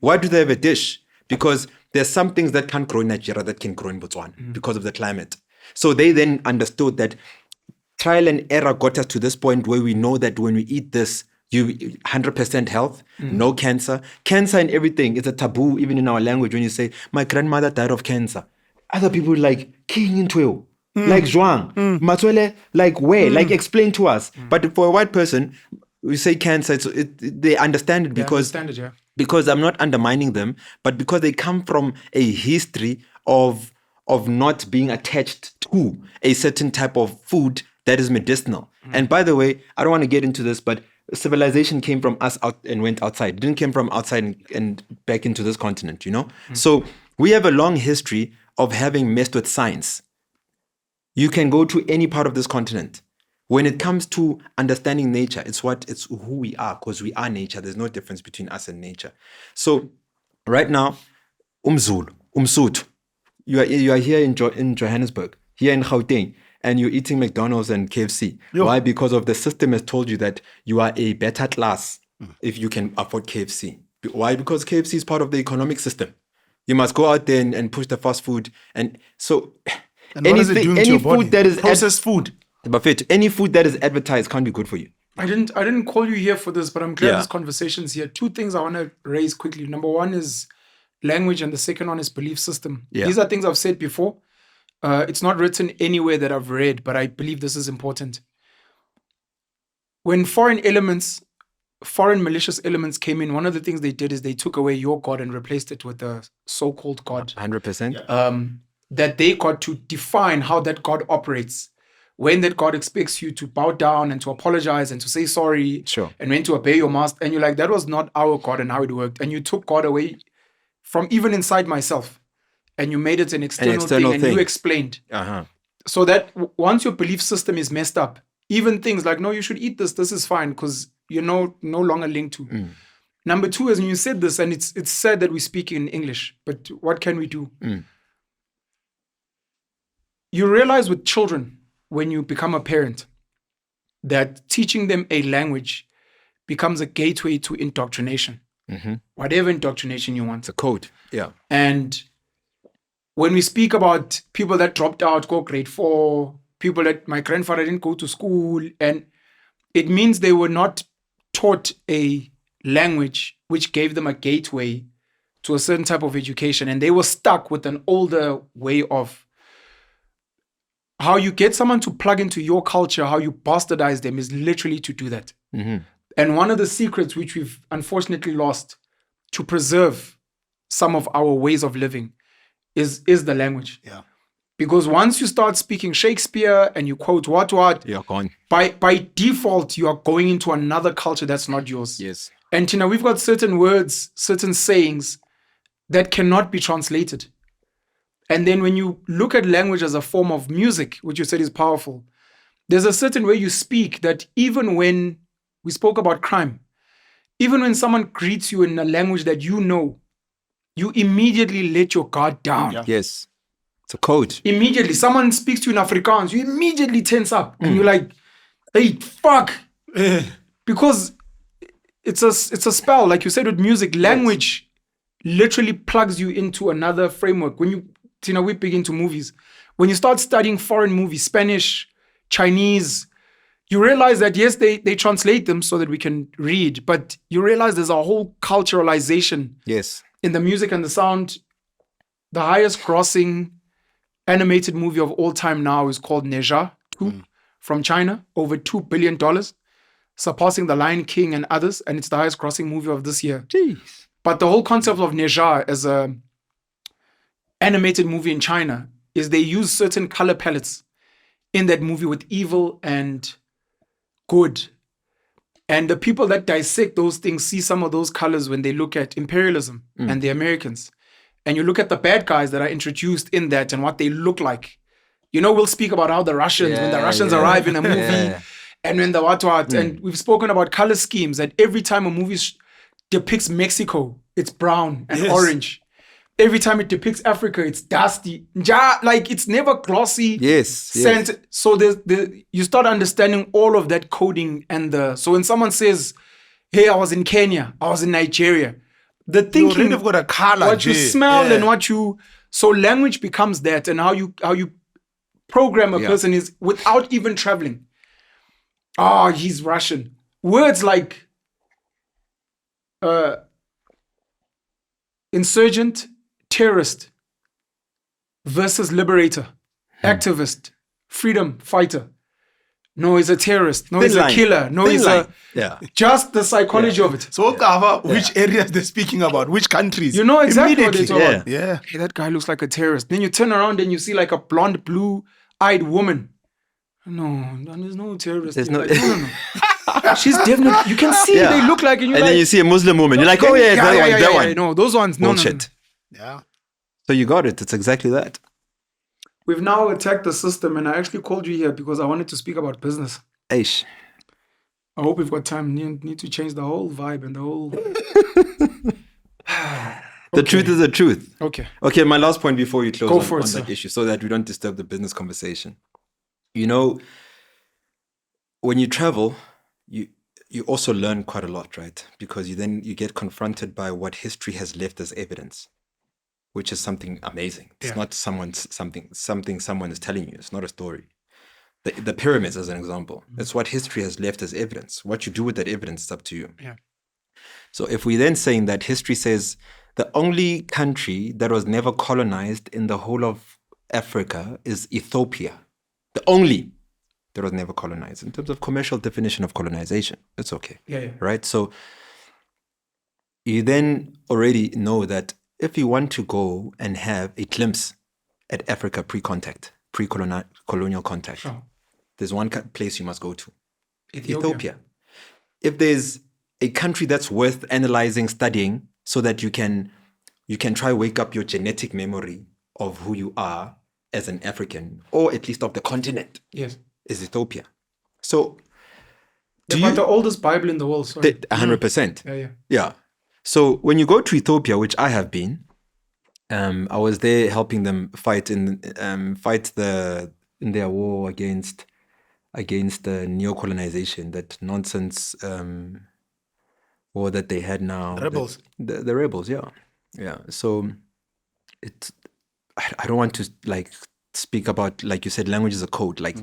Why do they have a dish? Because there's some things that can't grow in Nigeria that can grow in Botswana because of the climate. So they then understood that trial and error got us to this point where we know that when we eat this, you 100% health, no cancer. Cancer and everything is a taboo, even in our language. When you say, my grandmother died of cancer, other people like, king into you, like Zhuang, Matwele, like where, like explain to us. But for a white person, we say cancer, they understand it because I'm not undermining them, but because they come from a history of not being attached to a certain type of food that is medicinal. And by the way, I don't want to get into this, but civilization came from us out and went outside. It didn't come from outside and back into this continent, So we have a long history of having messed with science. You can go to any part of this continent. When it comes to understanding nature, it's who we are, because we are nature. There's no difference between us and nature. So right now, Umsuthu, you are here in Johannesburg, here in Gauteng, and you're eating McDonald's and KFC. Why? Because of the system has told you that you are a better class if you can afford KFC. Why? Because KFC is part of the economic system. You must go out there and push the fast food. And so what is it doing to your body? Processed food. Buffet, any food that is advertised can't be good for you. I didn't call you here for this, but I'm glad this conversation's here. Two things I want to raise quickly. Number one is language, and the second one is belief system. These are things I've said before. It's not written anywhere that I've read, but I believe this is important. When foreign malicious elements came in, one of the things they did is they took away your God and replaced it with a so-called God. 100%. That they got to define how that God operates. When that God expects you to bow down and to apologize and to say sorry, and when to obey your master. And you're like, that was not our God and how it worked. And you took God away from even inside myself. And you made it an external thing. And you explained. So that once your belief system is messed up, Even things like, no, you should eat this. This is fine because you're no longer linked to. Number two is when you said this, and it's said that we speak in English, but what can we do? You realize with children, when you become a parent, that teaching them a language becomes a gateway to indoctrination. Whatever indoctrination you want. It's a code. Yeah. And when we speak about people that dropped out, go grade 4, people that my grandfather didn't go to school, and it means they were not taught a language which gave them a gateway to a certain type of education, and they were stuck with an older way of how you get someone to plug into your culture, how you bastardize them is literally to do that. And one of the secrets which we've unfortunately lost to preserve some of our ways of living is the language. Yeah. Because once you start speaking Shakespeare and you quote what, You're gone. by default, you are going into another culture that's not yours. Yes. And Tina, we've got certain words, certain sayings that cannot be translated. And then when you look at language as a form of music, which you said is powerful, there's a certain way you speak that even when we spoke about crime, even when someone greets you in a language that you know, you immediately let your guard down. Yeah. Yes. It's a code. Immediately. Someone speaks to you in Afrikaans, you immediately tense up. And you're like, hey, fuck. Because it's a spell. Like you said with music, language literally plugs you into another framework. When we big into movies. When you start studying foreign movies, Spanish, Chinese, you realize that, yes, they translate them so that we can read, but you realize there's a whole culturalization in the music and the sound. The highest grossing animated movie of all time now is called Neja from China, over $2 billion, surpassing The Lion King and others, and it's the highest grossing movie of this year. Jeez. But the whole concept of Neja as a animated movie in China is they use certain color palettes in that movie with evil and good. And the people that dissect those things see some of those colors when they look at imperialism and the Americans. And you look at the bad guys that are introduced in that and what they look like. You know, we'll speak about how the Russians, when the Russians arrive in a movie and when the what. And we've spoken about color schemes, that every time a movie depicts Mexico, it's brown and orange. Every time it depicts Africa, it's dusty. Like, it's never glossy. Yes. So you start understanding all of that coding. So when someone says, hey, I was in Kenya, I was in Nigeria, the thinking, you've got a color, what you smell and what you... So language becomes that, and how you program a person is without even traveling. Oh, he's Russian. Words like insurgent, terrorist versus liberator, activist, freedom fighter. No, he's a terrorist. No, he's a killer. No, he's just the psychology of it. So which areas they're speaking about, which countries. You know exactly what they're talking about. Yeah. Hey, that guy looks like a terrorist. Then you turn around and you see like a blonde, blue-eyed woman. No, there's no terrorist. There's no. She's definitely, you can see they look like, and then you see a Muslim woman. You're like, oh yeah, that one. No, those ones, no. Bullshit. Yeah. So you got it. It's exactly that. We've now attacked the system, and I actually called you here because I wanted to speak about business. Aish. I hope we've got time. Need to change the whole vibe and the whole... The truth is the truth. Okay, my last point before you close on that sir. issue, so that we don't disturb the business conversation. You know, when you travel, you also learn quite a lot, right? Because you get confronted by what history has left as evidence, which is something amazing. It's not something someone is telling you. It's not a story. The pyramids, as an example, it's what history has left as evidence. What you do with that evidence is up to you. Yeah. So if we then saying that history says the only country that was never colonized in the whole of Africa is Ethiopia, the only that was never colonized in terms of commercial definition of colonization, it's okay. Right? So you then already know that if you want to go and have a glimpse at Africa pre-colonial contact, there's one place you must go to. Ethiopia. If there's a country that's worth analyzing, studying, so that you can try wake up your genetic memory of who you are as an African, or at least of the continent, is Ethiopia. So, But the oldest Bible in the world, sorry. 100%. Yeah. Yeah. So when you go to Ethiopia, which I have been, I was there helping them fight in their war against the neo-colonization, that nonsense war that they had now. Rebels. The rebels, yeah. So I don't want to like speak about, like you said, language is a code, like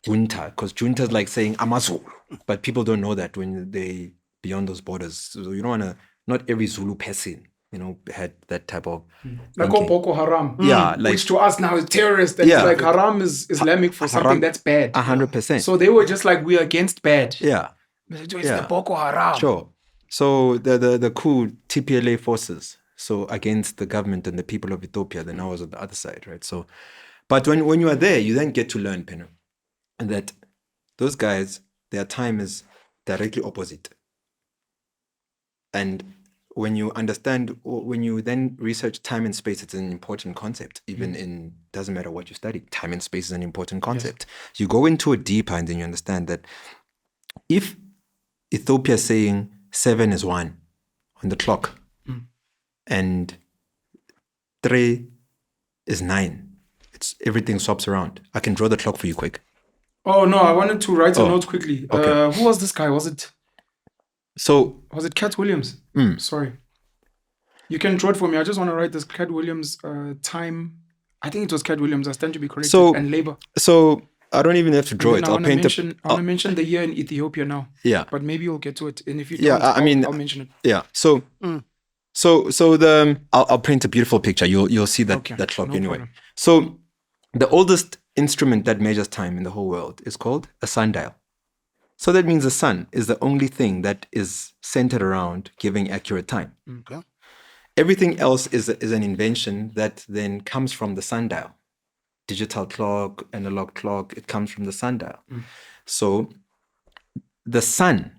junta, because junta is like saying Amazulu, but people don't know that when they beyond those borders. So you don't want to. Not every Zulu person, had that type of like Boko Haram. Yeah, like, which to us now is terrorist. And like haram is Islamic for something that's bad. 100%. So they were just like, we're against bad. Yeah. It's the Boko Haram. Sure. So the coup TPLA forces, so against the government and the people of Ethiopia, then I was on the other side, right? So, but when you are there, you then get to learn, Penuel, and that those guys, their time is directly opposite. And when you then research time and space, it's an important concept. Even doesn't matter what you study, time and space is an important concept. Yes. You go into it deeper and then you understand that if Ethiopia is saying 7 is 1 on the clock and 3 is 9, everything swaps around. I can draw the clock for you quick. Oh no, I wanted to write a note quickly. Okay. Who was this guy? Was it Cat Williams? Sorry. You can draw it for me. I just want to write this Cat Williams time. I think it was Cat Williams. I stand to be corrected. And labor. So I don't even have to draw it. I want to mention the year in Ethiopia now. Yeah. But maybe you'll get to it. And if you don't, I'll mention it. Yeah. So I'll paint a beautiful picture. You'll see that clock anyway. Problem. So the oldest instrument that measures time in the whole world is called a sundial. So that means the sun is the only thing that is centered around giving accurate time. Okay. Everything else is an invention that then comes from the sundial. Digital clock, analog clock, it comes from the sundial. So the sun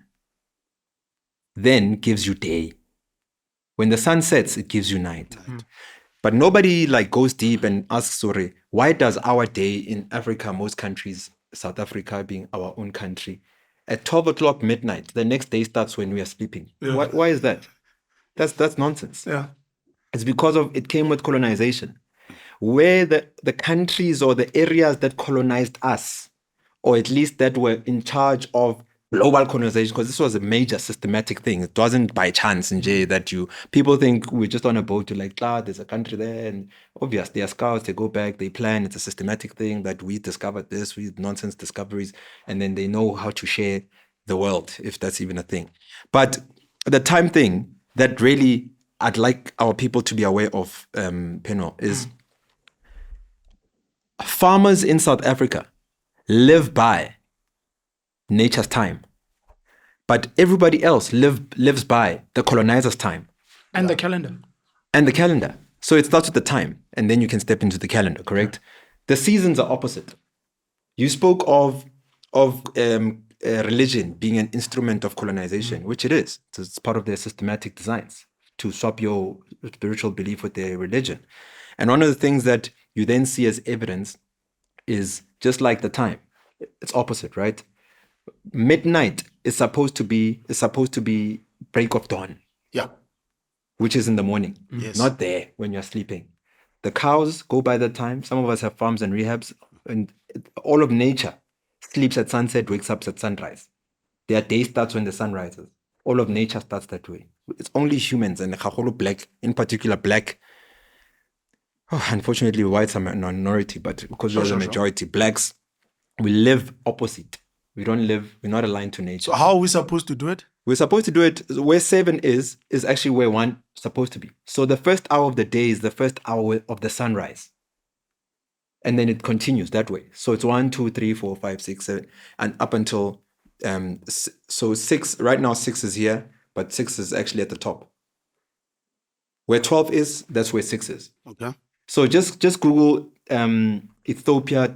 then gives you day. When the sun sets, it gives you night. But nobody goes deep and asks, why does our day in Africa, most countries, South Africa being our own country, at 12 o'clock midnight, the next day starts when we are sleeping? Yeah. Why is that? That's nonsense. Yeah. It's because it came with colonization, where the countries or the areas that colonized us, or at least that were in charge of global colonization, because this was a major systematic thing. It wasn't by chance in J that people think we're just on a boat to there's a country there, and obviously they are scouts, they go back, they plan. It's a systematic thing that we discovered this, we nonsense discoveries, and then they know how to share the world, if that's even a thing. But the time thing that really I'd like our people to be aware of, Penuel, is farmers in South Africa live by nature's time, but everybody else lives by the colonizer's time and the calendar. So it starts with the time, and then you can step into the calendar. Correct? The seasons are opposite. You spoke of religion being an instrument of colonization, which it is. It's part of their systematic designs to swap your spiritual belief with their religion. And one of the things that you then see as evidence is just like the time. It's opposite, right? Midnight is supposed to be break of dawn. Yeah. Which is in the morning. Yes. Not there when you're sleeping. The cows go by that time. Some of us have farms and rehabs, and all of nature sleeps at sunset, wakes up at sunrise. Their day starts when the sun rises. All of nature starts that way. It's only humans, and Khaholo black, in particular black. Unfortunately, whites are a minority, but because we're the majority, blacks, we live opposite. We're not aligned to nature. So how are we supposed to do it? We're supposed to do it where 7 is actually where 1 is supposed to be. So the first hour of the day is the first hour of the sunrise. And then it continues that way. So it's 1, 2, 3, 4, 5, 6, 7, and up until, so 6, right now 6 is here, but 6 is actually at the top. Where 12 is, that's where 6 is. Okay. So just Google Ethiopia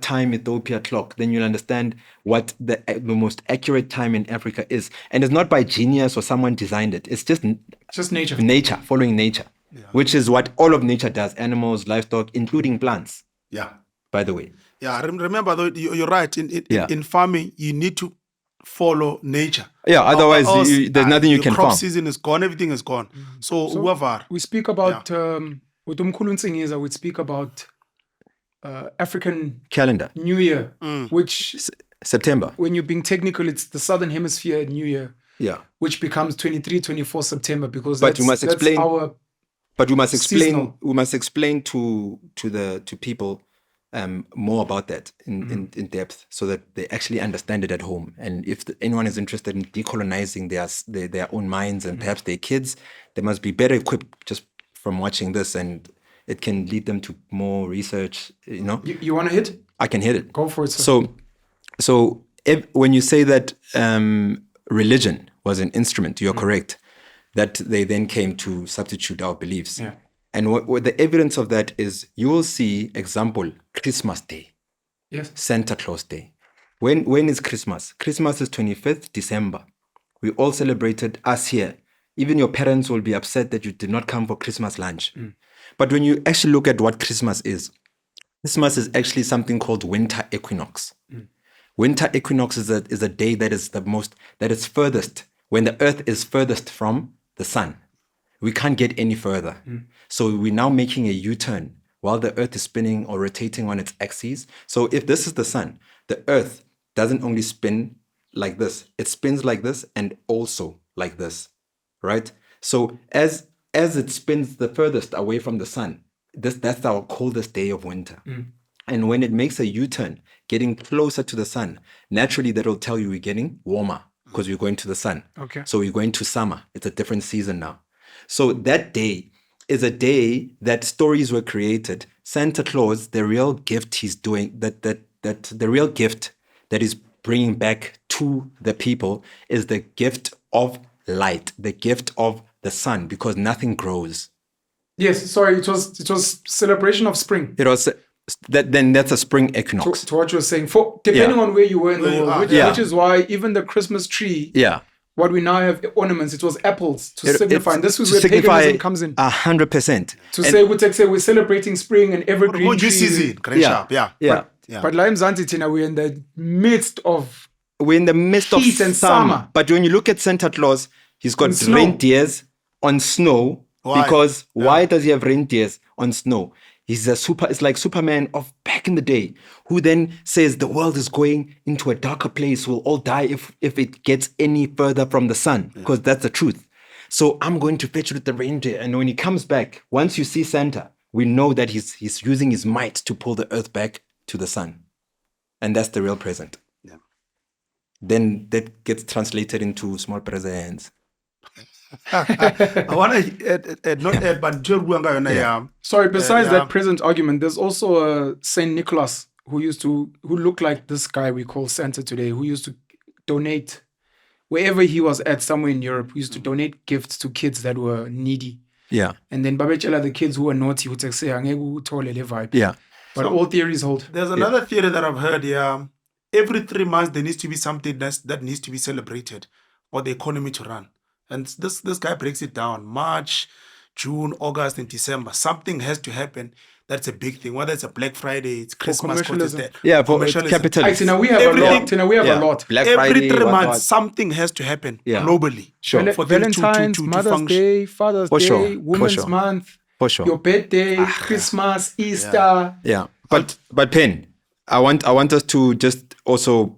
clock, then you'll understand what the most accurate time in Africa is. And it's not by genius or someone designed it. It's just nature. Nature, following nature, which is what all of nature does, animals, livestock, including plants. Yeah. By the way. Yeah, remember though, you're right. In farming, you need to follow nature. Yeah, otherwise there's nothing you can crop farm. season is gone, everything is gone. So whoever We speak about with we'd speak about African Calendar. New Year, which September. when you're being technical, it's the Southern Hemisphere New Year. Yeah. Which becomes 23, 24 September because But you must explain. Our But we must explain. seasonal. We must explain to people more about that in depth, so that they actually understand it at home. And if anyone is interested in decolonizing their own minds and perhaps their kids, they must be better equipped just from watching this, and it can lead them to more research. You want to hit? I can hit it. Go for it. Sir. So when you say that religion was an instrument, you're correct. That they then came to substitute our beliefs. Yeah. And what the evidence of that is, you will see, example, Christmas Day, Yes. Santa Claus Day. When is Christmas? Christmas is 25th December. We all celebrated, us here. Even your parents will be upset that you did not come for Christmas lunch. But when you actually look at what Christmas is actually something called winter equinox. Winter equinox is a day that is furthest, when the earth is furthest from the sun. We can't get any further. So we're now making a U-turn while the earth is spinning or rotating on its axis. So if this is the sun, the earth doesn't only spin like this, it spins like this and also like this, right? So as it spins the furthest away from the sun, that's our coldest day of winter. And when it makes a U-turn, getting closer to the sun, naturally that will tell you we're getting warmer because we're going to the sun. Okay. So we're going to summer. It's a different season now. So that day is a day that stories were created. Santa Claus, the real gift he's doing, that the real gift that he's bringing back to the people is the gift of light, the gift of the sun, because nothing grows. Yes. Sorry. It was celebration of spring. It was that's a spring equinox. To what you were saying, depending on where you were in the world, which is why even the Christmas tree. Yeah. What we now have ornaments, it was apples to signify. And this is to where paganism comes in. 100%. To say we're celebrating spring and evergreen trees. season, But Lime Zanzitina, we're in the midst of heat and summer. But when you look at Santa Claus, he's got reindeers on snow. Why? Because why does he have reindeers on snow? It's like Superman of back in the day, who then says the world is going into a darker place. We'll all die if it gets any further from the sun, because that's the truth. So I'm going to fetch with the reindeer. And when he comes back, once you see Santa, we know that he's using his might to pull the earth back to the sun. And that's the real present. Yeah. Then that gets translated into small presents. I want to not add, but sorry. Besides that present argument, there's also a Saint Nicholas who looked like this guy we call Santa today, who used to donate wherever he was at, somewhere in Europe. He used to donate gifts to kids that were needy. Yeah. And then babechela the kids who were naughty would say, vibe. Yeah. But all theories hold. There's another theory that I've heard. Yeah, every 3 months there needs to be something that needs to be celebrated for the economy to run. And this guy breaks it down. March, June, August, and December. Something has to happen. That's a big thing. Whether it's a Black Friday, it's Christmas, commercialism. For capitalism. Now we have a lot. Black Every Friday, 3 months, something has to happen globally. Sure. For Valentine's, Mother's Day, Father's Day, Women's Month, for sure. Your birthday, Christmas, Easter. Yeah. But Pen, I want us to just also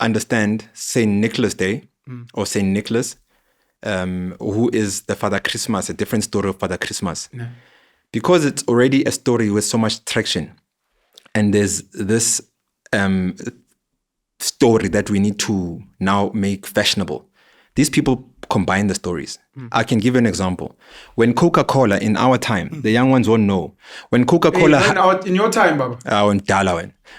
understand Saint Nicholas Day or Saint Nicholas. Who is the Father Christmas, a different story of Father Christmas. Yeah. Because it's already a story with so much traction. And there's this story that we need to now make fashionable. These people combine the stories. I can give you an example. When Coca-Cola, in our time, the young ones won't know. When Coca-Cola... in your time, Baba.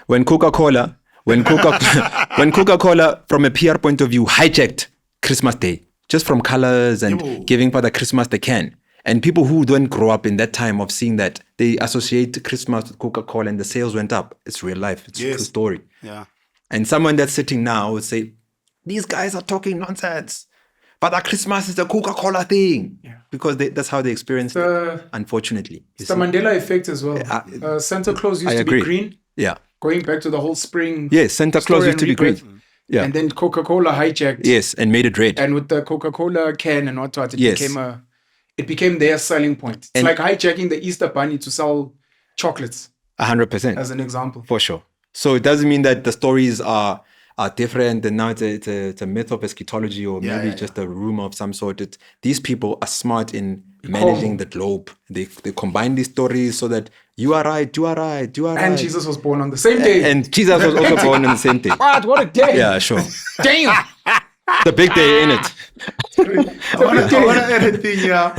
When Coca-Cola, when Coca-Cola, from a PR point of view, hijacked Christmas Day, just from colors and giving Father Christmas they can. And people who don't grow up in that time of seeing that, they associate Christmas with Coca-Cola and the sales went up. It's real life. It's a true story. Yeah. And someone that's sitting now would say, these guys are talking nonsense. Father Christmas is a Coca-Cola thing. Yeah. Because that's how they experience it, unfortunately. It's the Mandela effect as well. Santa Claus used to be green. Yeah. Going back to the whole spring. Yes, Santa Claus used to be green. Yeah. And then Coca-Cola hijacked. Yes, and made it red. And with the Coca-Cola can and what, it Yes. became their selling point. It's And- like hijacking the Easter Bunny to sell chocolates, 100%. as an example. For sure. So it doesn't mean that the stories are different and now it's a myth of eschatology or maybe just a rumor of some sort. These people are smart in managing the globe. They combine these stories so that you are right. And Jesus was born on the same day. And Jesus was also born on the same day. What a day. Yeah, sure. Damn. The big day in it. I want to add a thing here.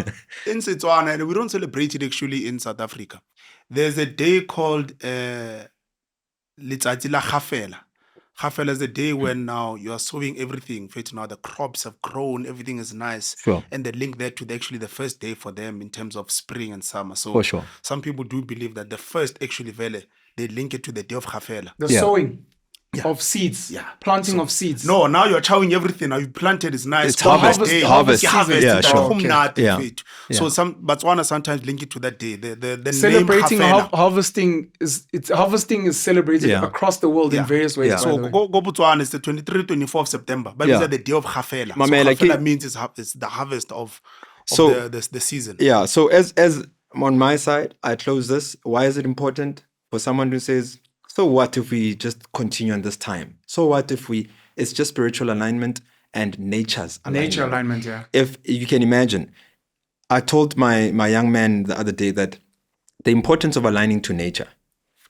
In Setswana, and we don't celebrate it actually in South Africa. There's a day called Letsatsi la Khafela. Khafela is the day when now you are sowing everything. Now the crops have grown, everything is nice. Sure. And they link that to actually the first day for them in terms of spring and summer. So For sure. some people do believe that the first actually vele, they link it to the day of Khafela. The Yeah. sowing of seeds. Yeah. Planting of seeds. No, now you're chowing everything. Now you planted is nice. It's harvest. Day, Harvest. harvest. Yeah, sure. Okay. Yeah. So some Botswana sometimes link it to that day. The Celebrating name Khafela. harvesting is celebrated Yeah. across the world in various ways. Yeah. by So the way. go Botswana is the 23-24 of September. But Yeah. it's the day of Khafela. So Mame, like Khafela it- means it's the harvest of So- the season. Yeah. So as on my side, I close this. Why is it important for someone who says, so what if we just continue on this time? So what if it's just spiritual alignment and nature's alignment? Nature alignment, yeah. If you can imagine, I told my young man the other day that the importance of aligning to nature,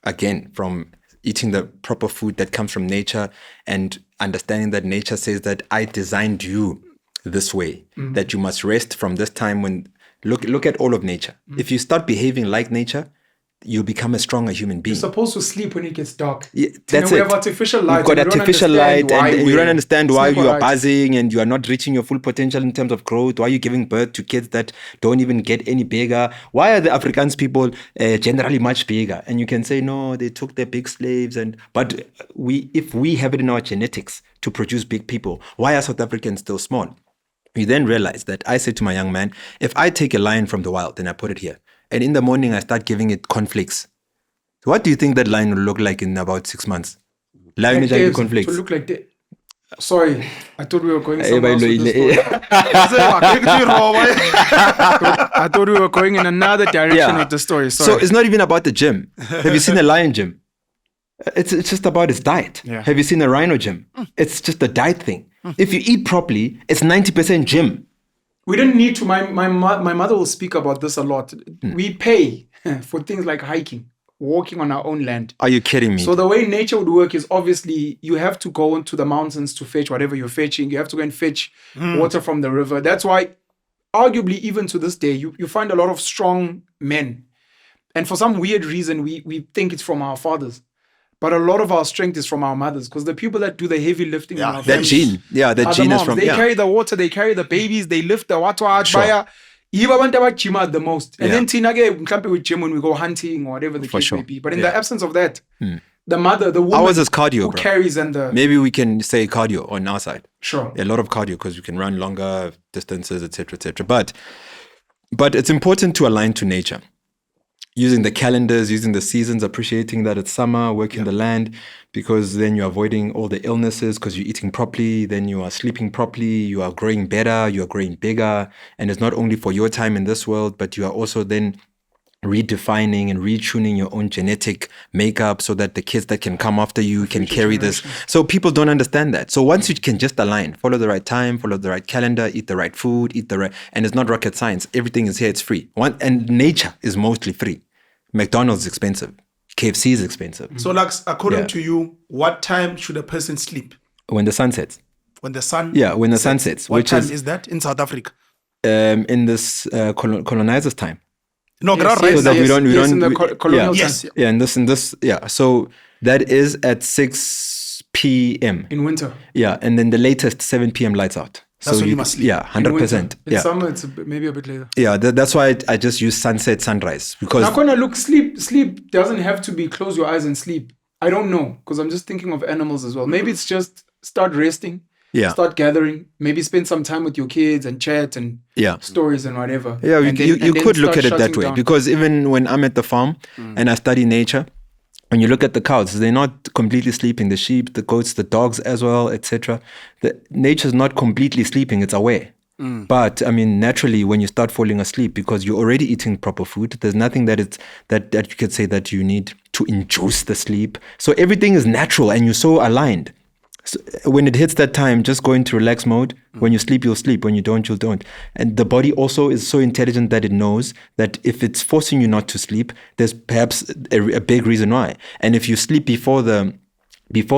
again, from eating the proper food that comes from nature and understanding that nature says that I designed you this way, that you must rest from this time when, look at all of nature. If you start behaving like nature, you become a stronger human being. You're supposed to sleep when it gets dark. Yeah, You that's know, we it. have artificial light. You've got and we don't artificial understand light why and you don't understand why it's you not are right. buzzing and you are not reaching your full potential in terms of growth. Why are you giving birth to kids that don't even get any bigger? Why are the Afrikaans people generally much bigger? And you can say, no, they took their big slaves. But if we have it in our genetics to produce big people, why are South Africans still small? You then realize that I said to my young man, if I take a lion from the wild and I put it here, and in the morning I start giving it cornflakes, what do you think that lion will look like in about 6 months? Lion Like is Dave's, cornflakes. to look like that. Sorry, I thought we were going somewhere else with this story. I thought we were going in another direction Yeah. with the story. Sorry. So it's not even about the gym. Have you seen a lion gym? It's just about its diet. Yeah. Have you seen a rhino gym? It's just a diet thing. If you eat properly, it's 90% gym. we didn't need to. My mother will speak about this a lot. We pay for things like hiking, walking on our own land. Are you kidding me? So the way nature would work is obviously you have to go into the mountains to fetch whatever you're fetching. You have to go and fetch water from the river. That's why, arguably, even to this day, you find a lot of strong men. And for some weird reason, we think it's from our fathers. But a lot of our strength is from our mothers because the people that do the heavy lifting in our that families gene. Yeah, that are the gene is moms. from... They yeah. carry the water, they carry the babies, they lift the watwa Sure. baya. Yiba abantu abajima the most. And Yeah. then Tina mhlampe with gym when we go hunting or whatever the For case sure. may be. But in Yeah. the absence of that, the mother, the woman Ours is cardio, who bro. carries and the Maybe we can say cardio on our side. sure. A lot of cardio because you can run longer distances, etc., etc. But it's important to align to nature. Using the calendars, using the seasons, appreciating that it's summer, working the land, because then you're avoiding all the illnesses because you're eating properly, then you are sleeping properly, you are growing better, you are growing bigger. And it's not only for your time in this world, but you are also then redefining and retuning your own genetic makeup so that the kids that can come after you can carry this. So people don't understand that. So once you can just align, follow the right time, follow the right calendar, eat the right food, and it's not rocket science. Everything is here, it's free. And nature is mostly free. McDonald's is expensive. KFC is expensive. So, Lux, according Yeah. to you, what time should a person sleep? When the sun sets. When the sun Yeah, when the sun sets. What Which time is is that in South Africa? in this colonizers' time. No, Yes, right yes, So that now. we don't in the colonial yeah. times. Yes. Yeah, in this, yeah. So that is at 6 p.m. In winter. Yeah, and then the latest 7 p.m. lights out. That's when you must sleep. Yeah, In 100%. winter. In Yeah, summer, it's maybe a bit later. yeah. That's why I just use sunset, sunrise because Now, Kona, look, sleep doesn't have to be close your eyes and sleep. I don't know because I'm just thinking of animals as well. Maybe it's just start resting, yeah, start gathering, maybe spend some time with your kids and chat and yeah. stories and whatever. Yeah, And you then could look start at it that shutting way down. because even when I'm at the farm and I study nature, when you look at the cows, they're not completely sleeping. The sheep, the goats, the dogs as well, etc. The nature's not completely sleeping; it's aware. But I mean, naturally, when you start falling asleep, because you're already eating proper food, there's nothing that you could say that you need to induce the sleep. So everything is natural, and you're so aligned. So when it hits that time, just go into relax mode. When you sleep, you'll sleep. When you don't, you'll don't. And the body also is so intelligent that it knows that if it's forcing you not to sleep, there's perhaps a big reason why. And if you sleep before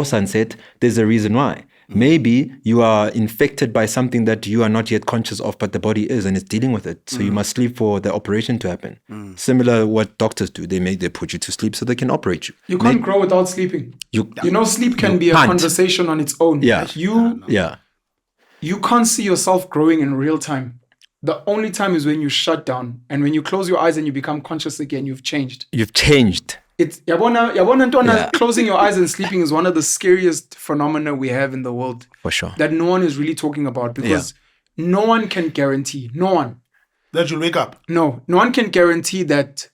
sunset, there's a reason why. Maybe you are infected by something that you are not yet conscious of, but the body is, and it's dealing with it. So you must sleep for the operation to happen. Similar what doctors do. They put you to sleep so they can operate you. You can't grow without sleeping. You know, sleep can be a conversation on its own. Yeah. Like you can't see yourself growing in real time. The only time is when you shut down. And when you close your eyes and you become conscious again, you've changed. You've changed. It's Ntwana, closing your eyes and sleeping is one of the scariest phenomena we have in the world. For sure. That no one is really talking about, because no one can guarantee, that you'll wake up. No one can guarantee that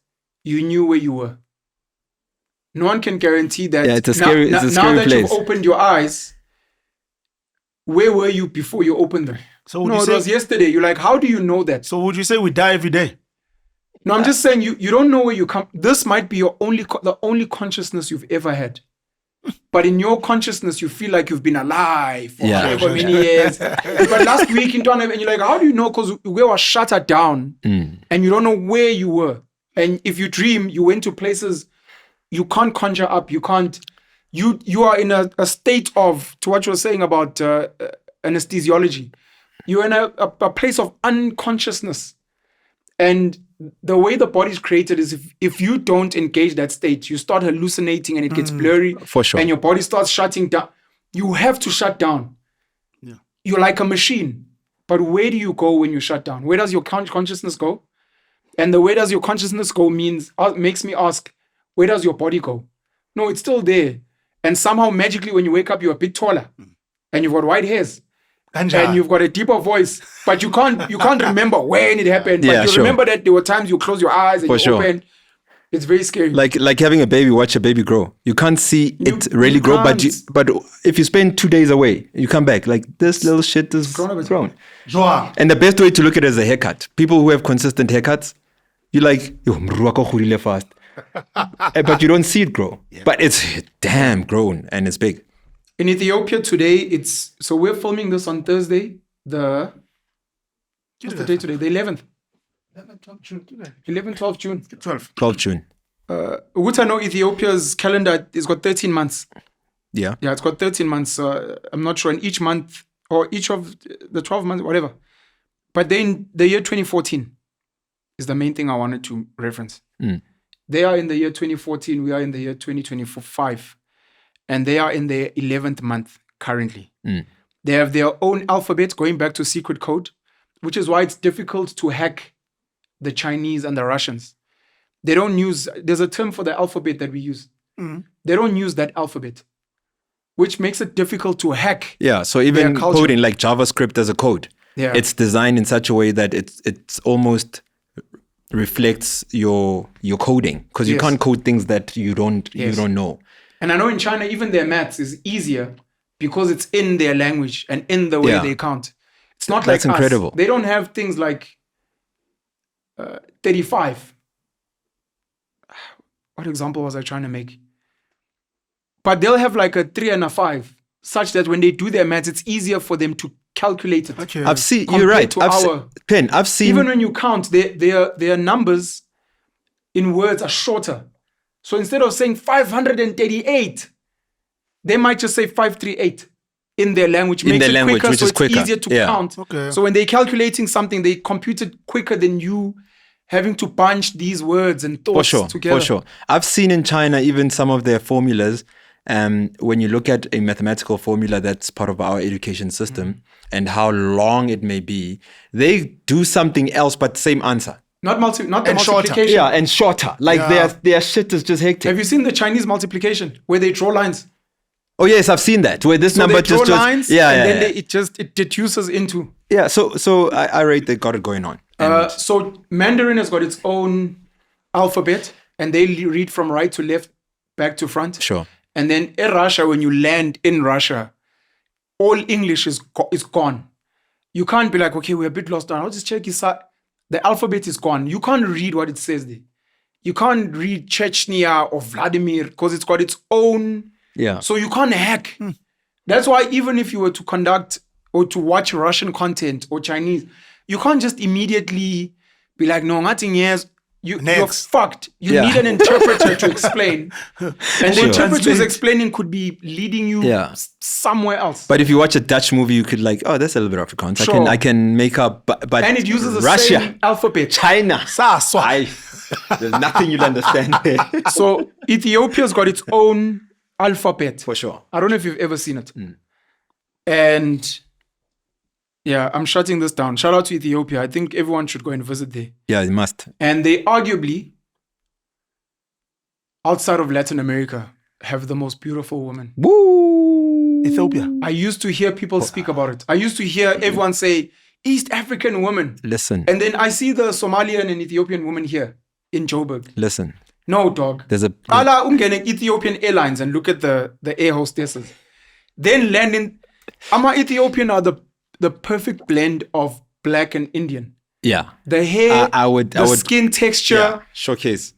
you knew where you were. No one can guarantee that. Yeah, it's a scary now that place. You've opened your eyes, where were you before you opened them? So it was yesterday. You're like, how do you know that? So would you say we die every day? No, I'm just saying you don't know where you come. This might be your the only consciousness you've ever had. But in your consciousness, you feel like you've been alive for many years. But last week, and you're like, how do you know? Because we were shut down and you don't know where you were. And if you dream, you went to places you can't conjure up. You can't. You are in a state of, to what you were saying about anesthesiology. You're in a place of unconsciousness. And the way the body's created is if you don't engage that state, you start hallucinating and it gets blurry. For sure. And your body starts shutting down. You have to shut down. Yeah. You're like a machine. But where do you go when you shut down? Where does your consciousness go? And the where does your consciousness go makes me ask, where does your body go? No, it's still there. And somehow magically when you wake up, you're a bit taller. And you've got white hairs. And you've got a deeper voice, but you can't remember when it happened. But you remember that there were times you close your eyes and you open. It's very scary. Like having a baby, watch a baby grow. You can't see it really grow, but if you spend 2 days away, you come back like this little shit is grown. And the best way to look at it is a haircut. People who have consistent haircuts, you're like, yo, fast. But you don't see it grow. Yeah. But it's damn grown and it's big. In Ethiopia today, so we're filming this on Thursday, what's the day today? The 11th. 12 June. 12 June. I know Ethiopia's calendar has got 13 months. Yeah. Yeah, it's got 13 months. I'm not sure in each month or each of the 12 months, whatever. But then the year 2014 is the main thing I wanted to reference. They are in the year 2014. We are in the year 2025. And they are in their 11th month currently. They have their own alphabet going back to secret code, which is why it's difficult to hack the Chinese and the Russians. There's a term for the alphabet that we use. They don't use that alphabet, which makes it difficult to hack. Yeah, so even coding like JavaScript as a code, it's designed in such a way that it's almost reflects your coding, because you can't code things that you don't know. And I know in China, even their maths is easier because it's in their language and in the way they count. It's not like incredible. Us. They don't have things like 35. What example was I trying to make? But they'll have like a 3 and a 5, such that when they do their maths, it's easier for them to calculate it. Okay. I've seen, you're right. I've seen. Even when you count, their numbers in words are shorter. So instead of saying 538, they might just say 538 in their language. Makes it quicker, so it's easier to count. Okay. So when they're calculating something, they compute it quicker than you having to bunch these words and thoughts together. For sure. I've seen in China even some of their formulas. When you look at a mathematical formula that's part of our education system and how long it may be, they do something else but same answer. Not the multiplication. Shorter. Yeah, and shorter. Like their shit is just hectic. Have you seen the Chinese multiplication where they draw lines? Oh yes, I've seen that. Where this number they draw lines, then it deduces into. Yeah, so I rate they got it going on. So Mandarin has got its own alphabet, and they read from right to left back to front. Sure. And then in Russia, when you land in Russia, all English is gone. You can't be like, okay, we're a bit lost now. I'll just check his side. The alphabet is gone. You can't read what it says there. You can't read Chechnya or Vladimir because it's got its own. Yeah. So you can't hack. That's why even if you were to conduct or to watch Russian content or Chinese, you can't just immediately be like, no, nothing yes. You're fucked. You need an interpreter to explain. And the interpreter who's explaining could be leading you somewhere else. But if you watch a Dutch movie, you could like, oh, that's a little bit Afrikaans. Sure. I can make up. But and it uses the Russia, same alphabet. China, there's nothing you'll understand there. So Ethiopia's got its own alphabet. For sure. I don't know if you've ever seen it. And yeah, I'm shutting this down. Shout out to Ethiopia. I think everyone should go and visit there. Yeah, you must. And they arguably, outside of Latin America, have the most beautiful women. Woo! Ethiopia. I used to hear people speak about it. I used to hear everyone say, East African women. Listen. And then I see the Somalian and Ethiopian women here in Joburg. Listen. No, dog. There's a... Ala ungene Ethiopian Airlines and look at the air hostesses. Then landing... Ama Ethiopian are the perfect blend of black and Indian. Yeah. The hair, I would skin texture. Yeah, showcase.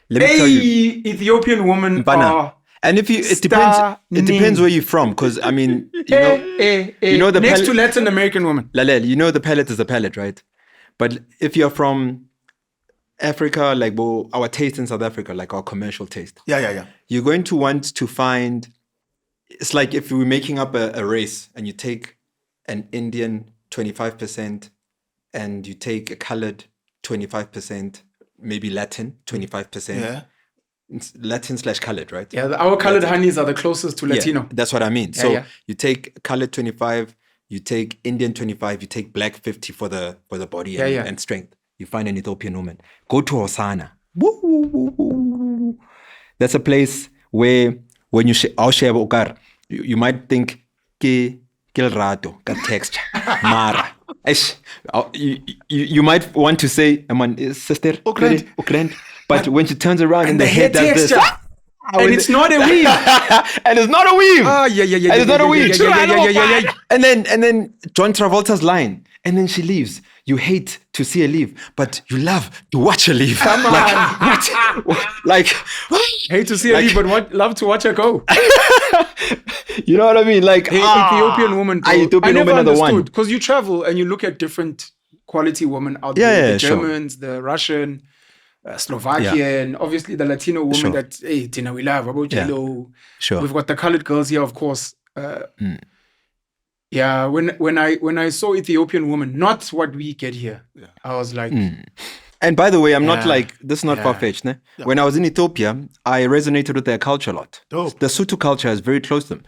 Let me tell you. Ethiopian women are... And if you, it depends where you're from, because I mean, you know the next to Latin American women. Lalel, you know the palate is the palate, right? But if you're from Africa, like our taste in South Africa, like our commercial taste, you're going to want to find. It's like if we're making up a race, and you take an Indian 25%, and you take a colored 25%, maybe Latin 25%. Yeah. Latin/colored, right? Yeah, our colored honeys are the closest to Latino. Yeah, that's what I mean. So you take colored 25, you take Indian 25, you take black 50 for the body and strength. You find an Ethiopian woman. Go to Hosanna. That's a place where when you you might think ke rato, ka texture, mara. You might want to say, sister, but when she turns around and the head does this. And it's not a weave. And it's not a weave. Oh, yeah. And it's not a weave. Yeah. And then John Travolta's line. And then she leaves. You hate to see her leave, but you love to watch her leave. Come on. Like, hate to see her leave, but love to watch her go. You know what I mean? Like, Ethiopian woman. Ethiopian I never woman are the one. understood. Because you travel and you look at different quality women out there. The Germans, the Russian, Slovakian, obviously the Latino woman that, hey, Tina, we love. Sure. We've got the colored girls here, of course. Yeah, when I saw Ethiopian woman, not what we get here, I was like... And by the way, I'm not like, this is not far-fetched. Ne? Yeah. When I was in Ethiopia, I resonated with their culture a lot. Dope. The Sotho culture is very close to them.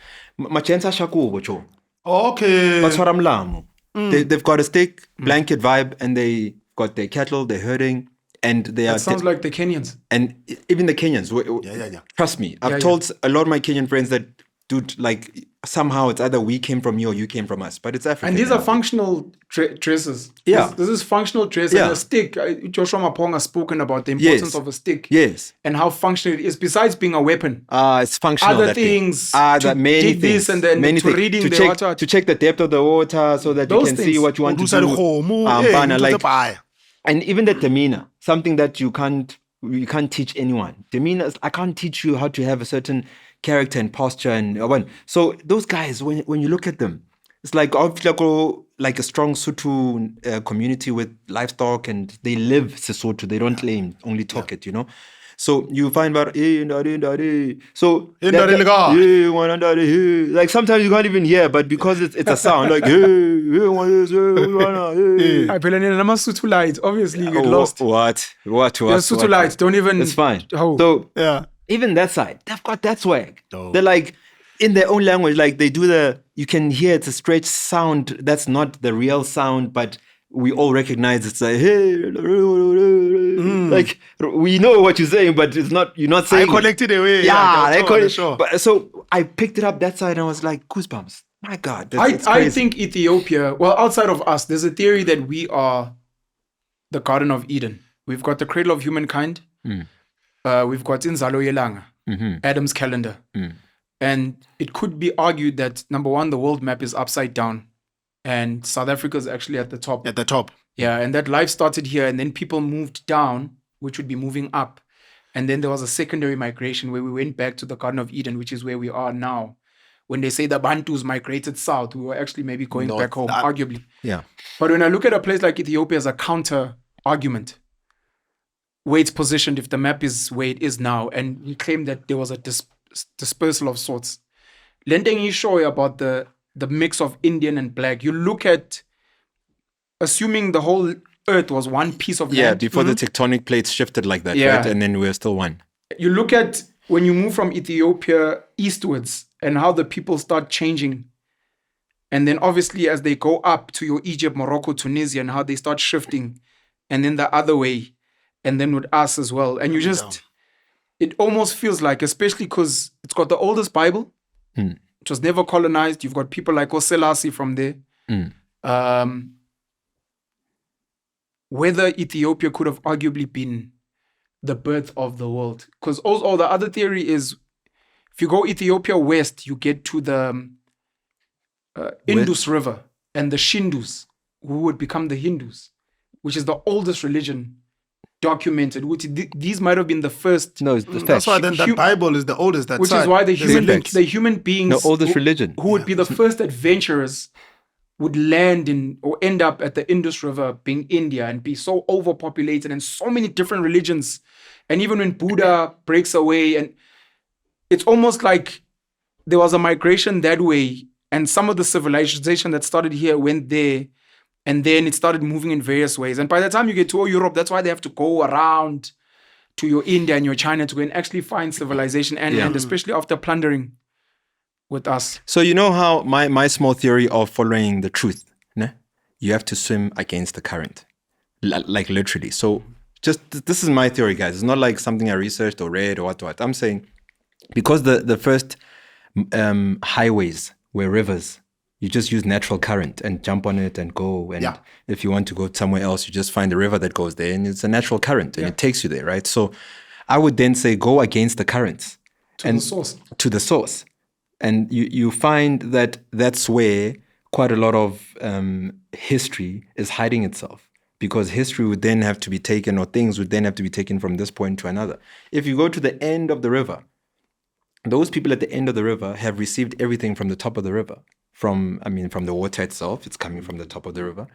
Okay. That's what I'm lamu. They've got a stick, blanket vibe, and they got their cattle, they're herding, and they that sounds like the Kenyans. And even the Kenyans. Trust me, I've told a lot of my Kenyan friends that, dude, like, somehow it's either we came from you or you came from us, but it's African. And these are functional dresses. Yeah. This is functional dress and a stick. Joshua Mapong has spoken about the importance of a stick. Yes. And how functional it is, besides being a weapon. It's functional. Other things. Many things. This and then to reading the water. To check the depth of the water so that you can see what you want to do. And even the demeanor, something that you can't teach anyone. Demeanor, I can't teach you how to have a certain character and posture and so those guys, when you look at them, it's like a strong Sotho community with livestock, and they live Sesotho. They don't only talk it, you know. So you find about so like sometimes you can't even hear, but because it's a sound like Sotho lights. Obviously you get lost. What? Sotho lights don't even. It's fine. So even that side, they've got that swag. They're like, in their own language, like they do you can hear it's a stretched sound. That's not the real sound, but we all recognize it's like, hey, like we know what you're saying, but it's not, you're not saying. I connected away. Sure. But so I picked it up that side and I was like, goosebumps. My God. I think Ethiopia, well, outside of us, there's a theory that we are the Garden of Eden. We've got the cradle of humankind. We've got Inzalo Yelanga. Adam's calendar. And it could be argued that, number one, the world map is upside down and South Africa is actually at the top. At the top. Yeah, and that life started here and then people moved down, which would be moving up. And then there was a secondary migration where we went back to the Garden of Eden, which is where we are now. When they say the Bantus migrated south, we were actually maybe going back home, arguably. Yeah. But when I look at a place like Ethiopia as a counter argument, where it's positioned, if the map is where it is now, and you claim that there was a dispersal of sorts. Lending you show about the mix of Indian and black, you look at, assuming the whole earth was one piece of land. Yeah, before the tectonic plates shifted like that, right? And then we're still one. You look at when you move from Ethiopia eastwards and how the people start changing. And then obviously as they go up to your Egypt, Morocco, Tunisia, and how they start shifting. And then the other way. And then with us as well. And you just, it almost feels like, especially because it's got the oldest Bible, which was never colonized. You've got people like Selassie from there. Whether Ethiopia could have arguably been the birth of the world. Because also the other theory is, if you go Ethiopia west, you get to the Indus River and the Shindus, who would become the Hindus, which is the oldest religion documented. Which these might have been the first. No, it's the that's why then that Bible is the oldest. That which side. is why the human beings, the oldest religion, who would be the first adventurers, would land in or end up at the Indus River, being India, and be so overpopulated and so many different religions. And even when Buddha breaks away, and it's almost like there was a migration that way, and some of the civilization that started here went there, and then it started moving in various ways. And by the time you get to Europe, that's why they have to go around to your India and your China to go and actually find civilization, and especially after plundering with us. So you know how my small theory of following the truth, né? You have to swim against the current, like literally. So just this is my theory, guys. It's not like something I researched or read or what. I'm saying because the first highways were rivers. You just use natural current and jump on it and go. And if you want to go somewhere else, you just find a river that goes there, and it's a natural current and it takes you there, right? So I would then say go against the currents to the source. And you find that that's where quite a lot of history is hiding itself, because history would then have to be taken, or things would then have to be taken from this point to another. If you go to the end of the river, those people at the end of the river have received everything from the top of the river. From the water itself, it's coming from the top of the river,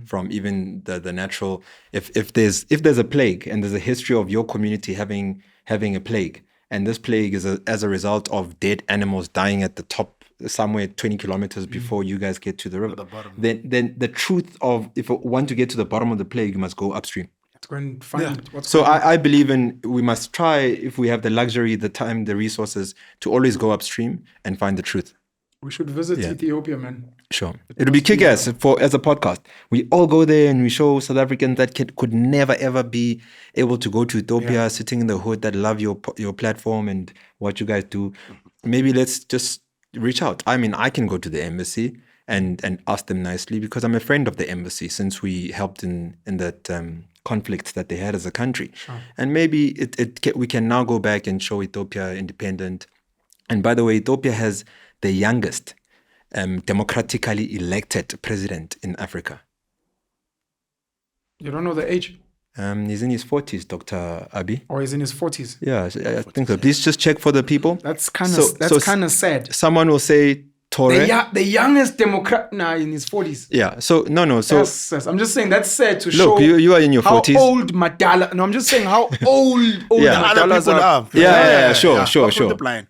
from even the natural. If there's a plague and there's a history of your community having a plague, and this plague is as a result of dead animals dying at the top, somewhere 20 kilometers before you guys get to the river, then the truth of, if you want to get to the bottom of the plague, you must go upstream. To go and find what's so I believe we must try, if we have the luxury, the time, the resources, to always go upstream and find the truth. We should visit Ethiopia, man. Sure. It'll be kick-ass as a podcast. We all go there and we show South Africans that could never, ever be able to go to Ethiopia, sitting in the hood, that love your platform and what you guys do. Maybe let's just reach out. I mean, I can go to the embassy and ask them nicely, because I'm a friend of the embassy since we helped in that conflict that they had as a country. Sure. And maybe we can now go back and show Ethiopia independent. And by the way, Ethiopia has the youngest democratically elected president in Africa. You don't know the age? He's in his 40s, Dr. Abiy. Or he's in his 40s? Yeah, I think so. Please just check for the people. That's kind of sad. Someone will say Tore. The youngest Democrat now in his 40s. Yeah, so no. So yes, I'm just saying that's sad to show. Look, you are in your 40s. How old Madala? No, I'm just saying how old Madalas are. Yeah, sure.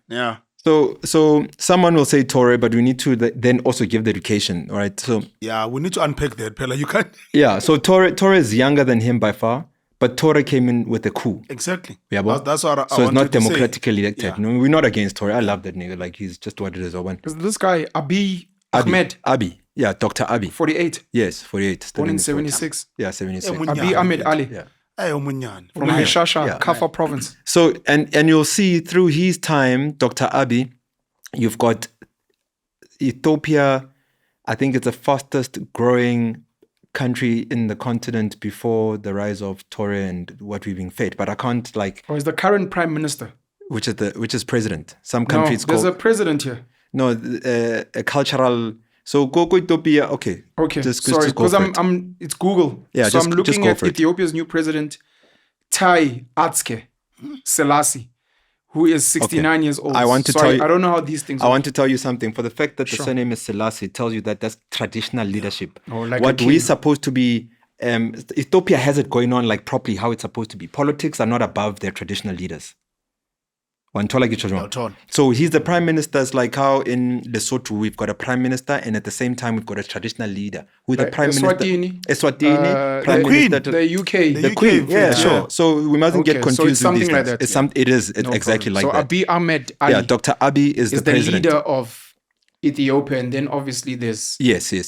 Yeah. So someone will say Tore, but we need to then also give the education, right? So we need to unpack that, Pella. You can't. Yeah, so Tore is younger than him by far, but Tore came in with a coup. Exactly. Yeah, that's what I so it's not democratically say. elected. Yeah. No, we're not against Tore. I love that nigga. Like, he's just what it is. Because this guy Abiy Ahmed. Abiy. Yeah, Dr. Abiy. 48. Yes, 48. Born in 76. Yeah, 76. Abiy Ahmed Ali. Yeah. From Mishasha, Kaffa province. So, and you'll see through his time, Dr. Abiy, you've got Ethiopia. I think it's the fastest growing country in the continent before the rise of Tore and what we've been fed. But I can't Or is the current prime minister. which is president. Some No, countries there's call a president here. no a cultural. So go Ethiopia. Okay. Okay, Just sorry, go because for it. it's Google. Yeah, so just- I'm just looking go at for it. Ethiopia's new president, Tai Atske Selassie, who is 69 years old. I want to Sorry, tell you- I don't know how these things I work. want to tell you something. For the fact that the Sure. surname is Selassie tells you that that's traditional leadership. Oh, like what a we're king. supposed to be, Ethiopia has it going on like properly how it's supposed to be. Politics are not above their traditional leaders. So he's the prime minister. It's like how in Lesotho we've got a prime minister, and at the same time we've got a traditional leader who's the Right, prime Eswatini. minister. Eswatini, prime the Queen, minister. The UK. The the Queen, UK, yeah, yeah. sure. So we mustn't get Okay, confused so it's with these something like things. that, It's yeah. it is. It's No exactly problem. like that. So Abiy Ahmed Ali Yeah, Dr. Abiy is the is the president. leader of Ethiopia, and then obviously there's Yes. Prime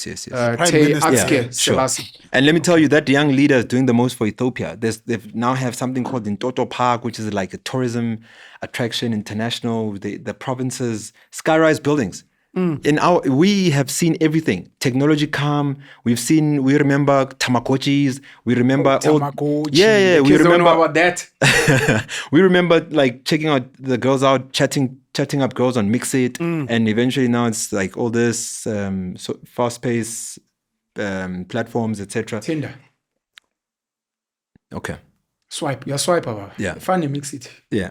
Tai Minister. Atske Yeah, sure. Selassie. And let me tell you, that young leader is doing the most for Ethiopia. They've now have something called Ndlovu Park, which is like a tourism attraction, international. The provinces, skyrise buildings. We have seen everything. Technology come. We remember Tamagotchis. We remember Tamagotchi. Yeah. The We kids don't know remember about that. we remember like checking out the girls out, chatting up girls on Mixit, and eventually now it's like all this fast-paced platforms, etc. Tinder. Okay. Swipe. You're swipe over. Yeah. Funny mix it. Yeah.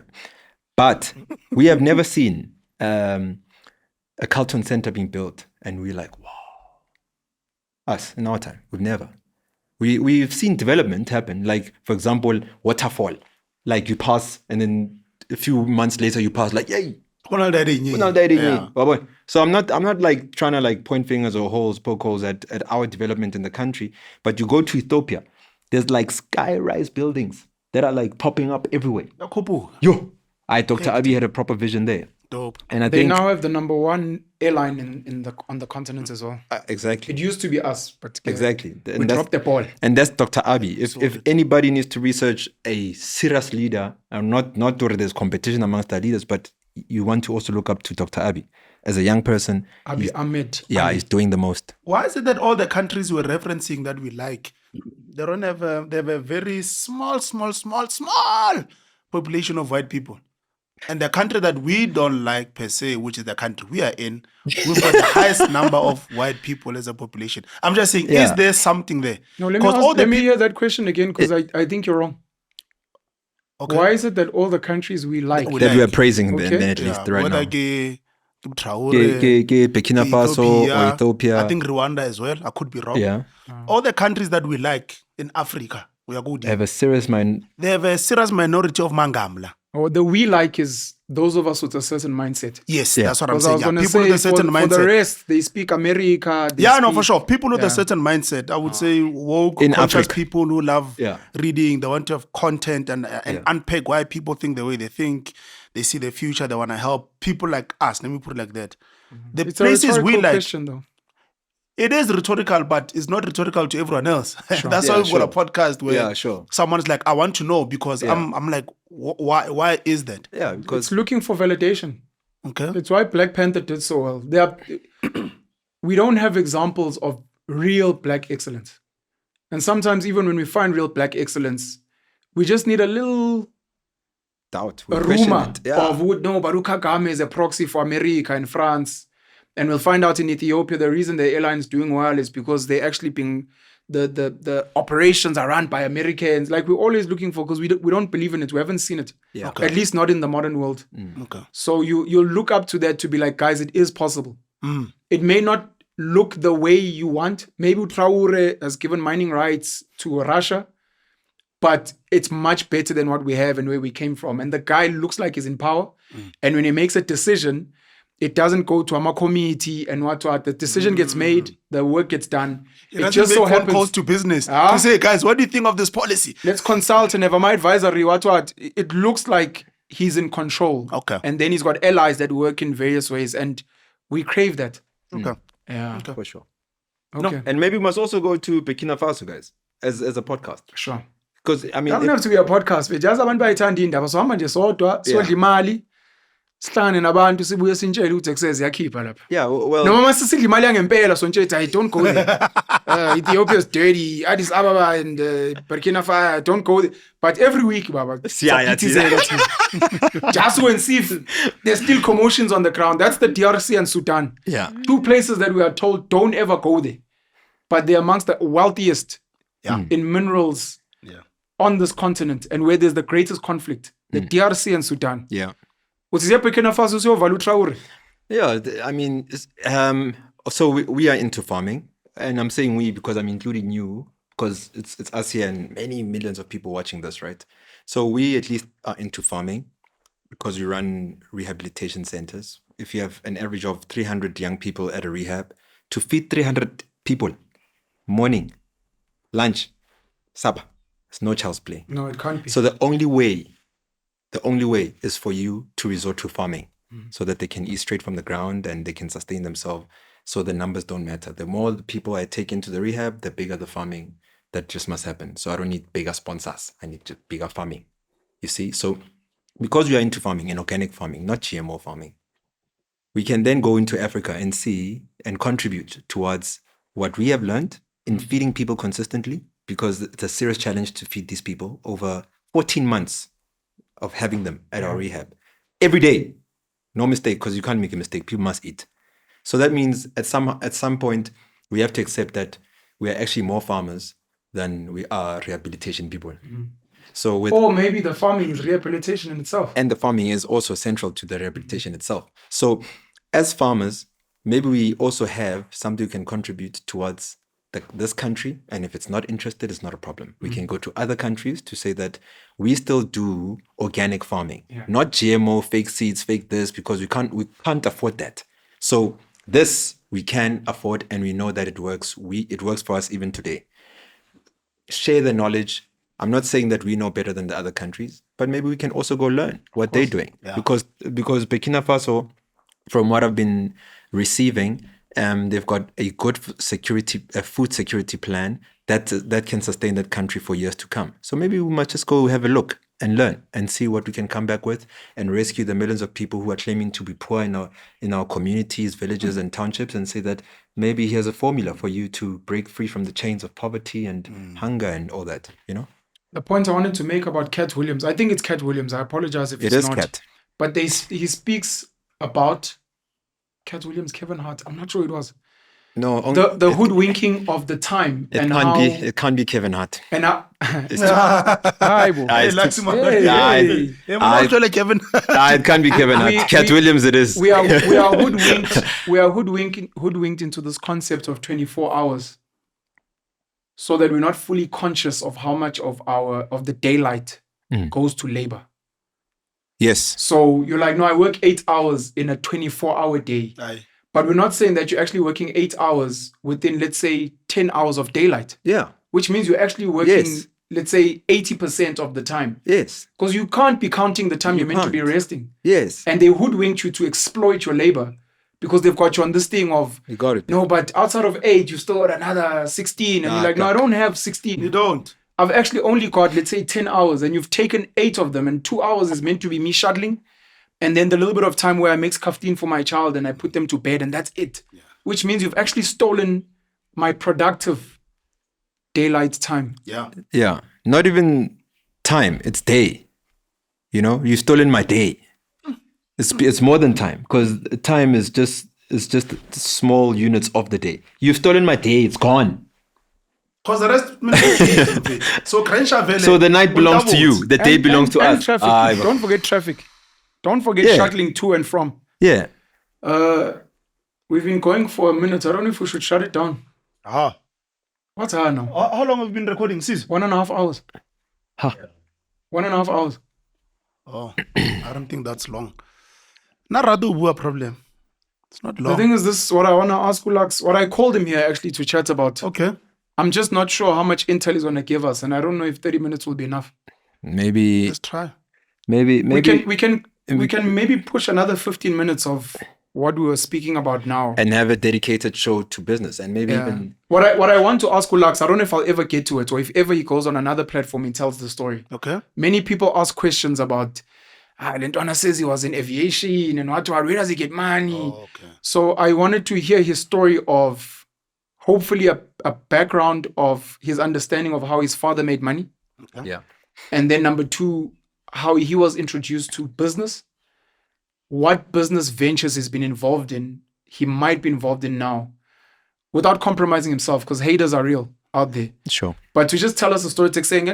But we have never seen a Carlton Center being built, and we're like, wow. Us in our time, we've never. We've seen development happen, like for example, waterfall. Like you pass, and then a few months later you pass, like yay. Yeah. So I'm not like trying to like point fingers or poke holes at our development in the country. But you go to Ethiopia, there's like sky-rise buildings that are like popping up everywhere. Yo, Dr. Abiy had a proper vision there. Dope. And I They think now have the number one airline on the continent as well. exactly. It used to be us, but Exactly. we dropped the ball. And that's Dr. Abiy. If anybody needs to research a serious leader, and not where there's competition amongst the leaders, but you want to also look up to Dr. Abiy. As a young person, Abiy Ahmed. yeah, he's doing the most. Why is it that all the countries we're referencing that we like, they don't have they have a very small population of white people? And the country that we don't like per se, which is the country we are in, we've got the highest number of white people as a population. I'm just saying, Yeah. is there something there? No, let 'Cause all the me hear that question again, because I think you're wrong. Okay. Why is it that all the countries we like, We That we are like- praising Okay. then at least right whether now. Traore, Burkina Faso or Ethiopia. I think Rwanda as well. I could be wrong. Yeah. All the countries that we like in Africa, we are good. Have a serious mind. They have a serious minority of Mangamla. or the we like is those of us with a certain mindset? Yes, Yeah. that's what I'm Because I saying. was Yeah, going to people with a say, certain for mindset. the rest, they speak America. They Yeah, no, speak- for sure. People with Yeah. a certain mindset. I would say woke, In conscious Africa. people who love Yeah. reading. They want to have content and unpack why people think the way they think. They see the future. They want to help people like us. Let me put it like that. The It's a places we rhetorical like. question, though. It is rhetorical, but it's not rhetorical to everyone else. That's Yeah, why we've sure. got a podcast where Yeah, sure. someone's like, I want to know because Yeah. I'm like, why is that? Yeah, It's because looking for validation. Okay. It's why Black Panther did so well. We don't have examples of real Black excellence. And sometimes even when we find real Black excellence, we just need a little doubt. a We question rumor it. Yeah. of Baru Kagame is a proxy for America and France. And we'll find out in Ethiopia the reason the airline's doing well is because they actually being the operations are run by Americans. Like we're always looking for, because we don't believe in it. We haven't seen it. Yeah. Okay. At least not in the modern world. Okay. So you look up to that to be like, guys, it is possible. Mm. It may not look the way you want. Maybe Traore has given mining rights to Russia, but it's much better than what we have and where we came from. And the guy looks like he's in power. And when he makes a decision, it doesn't go to a committee and what. The decision gets made, the work gets done. It just so phone calls happens. to business Ah. to say, guys, what do you think of this policy? Let's consult and have my advisory. What. It looks like he's in control. Okay. And then he's got allies that work in various ways. And we crave that. Okay. Yeah. For sure. Okay. And maybe we must also go to Burkina Faso, guys, as a podcast. Sure. Because, I mean, Doesn't have to be a podcast. We just abantu bayithanda indaba. So hamba nje sodwa, sodla imali. sihlangane nabantu sibuye sintshele ukuthi exercise yakhipha lapha. Yeah, well, Noma mase sidla imali yangempela sontshele I don't go there. Ethiopia is dirty. Addis Ababa and Burkina Faso, don't go there. But every week, Baba, Siyaya thina. just go and see if there's still commotions on the ground. That's the DRC and Sudan. Yeah. 2 places that we are told don't ever go there. But they're amongst the wealthiest in minerals on this continent and where there's the greatest conflict. The DRC and Sudan. Yeah. What's the Burkina Faso so Valu Traore? Yeah, I mean, so we are into farming, and I'm saying we because I'm including you because it's us here and many millions of people watching this, right? So we at least are into farming because we run rehabilitation centers. If you have an average of 300 young people at a rehab, to feed 300 people, morning, lunch, supper, it's no child's play. No, it can't be. So the only way is for you to resort to farming so that they can eat straight from the ground and they can sustain themselves. So the numbers don't matter. The more people I take into the rehab, the bigger the farming. That just must happen. So I don't need bigger sponsors. I need bigger farming. You see? So because we are into farming and organic farming, not GMO farming, we can then go into Africa and see and contribute towards what we have learned in feeding people consistently, because it's a serious challenge to feed these people over 14 months of having them at our rehab every day. No mistake, because you can't make a mistake. People must eat. So that means at some point we have to accept that we are actually more farmers than we are rehabilitation people. So or maybe the farming is rehabilitation in itself. And the farming is also central to the rehabilitation itself. So as farmers, maybe we also have something we can contribute towards this country. And if it's not interested, it's not a problem. We can go to other countries to say that we still do organic farming, not GMO, fake seeds, fake this, because we can't afford that. So this we can afford, and we know that it works. It works for us even today. Share the knowledge. I'm not saying that we know better than the other countries, but maybe we can also go learn what they're doing. Yeah. Because Burkina Faso, from what I've been receiving, they've got a good food security plan that can sustain that country for years to come. So maybe we must just go have a look and learn and see what we can come back with and rescue the millions of people who are claiming to be poor in our communities, villages, and townships, and say that maybe here's a formula for you to break free from the chains of poverty and hunger and all that, you know? The point I wanted to make about Cat Williams, I think it's Cat Williams. I apologize if it's not. It is Cat. But he speaks about Cat Williams, Kevin Hart. I'm not sure it was. No, the hoodwinking of the time. It can't be Kevin Hart. And it can't be Kevin Hart. Cat Williams, it is. We are hoodwinked. We are hoodwinked into this concept of 24 hours, so that we're not fully conscious of how much of the daylight goes to labor. Yes. So you're like, no, I work 8 hours in a 24-hour day. Aye. But we're not saying that you're actually working 8 hours within, let's say, 10 hours of daylight. Yeah. Which means you're actually working, let's say, 80% of the time. Yes. Because you can't be counting the time you're meant to be resting. Yes. And they hoodwinked you to exploit your labor because they've got you on this thing of, you got it. No, but outside of 8, you still got another 16. And you're like, no, I don't have 16. You don't. I've actually only got, let's say, 10 hours, and you've taken 8 of them, and 2 hours is meant to be me shuttling. And then the little bit of time where I make kaftin for my child and I put them to bed, and that's it. Yeah. Which means you've actually stolen my productive daylight time. Yeah. Yeah. Not even time, it's day. You know, you've stolen my day. It's more than time, because time is just small units of the day. You've stolen my day, it's gone. Because the rest, so the night belongs to you, the day belongs to us. Traffic. Don't forget traffic. Don't forget shuttling to and from. Yeah. We've been going for a minute. I don't know if we should shut it down. What's now? How long have we been recording, sis? 1.5 hours. 1.5 hours. Oh, I don't think that's long. Naradu problem. It's not long. The thing is, this is what I want to ask Lux. What I called him here actually to chat about. Okay. I'm just not sure how much intel he's going to give us, and I don't know if 30 minutes will be enough. Maybe. Let's try. Maybe we can maybe push another 15 minutes of what we were speaking about now, and have a dedicated show to business, and maybe even what I want to ask Lux. I don't know if I'll ever get to it, or if ever he goes on another platform and tells the story. Okay. Many people ask questions about Lentwana says he was in aviation and what, where does he get money? Oh, okay. So I wanted to hear his story of hopefully a background of his understanding of how his father made money. Okay. Yeah. And then number two, how he was introduced to business, what business ventures he's been involved in, he might be involved in now, without compromising himself, because haters are real out there. Sure. But to just tell us a story, it's like saying,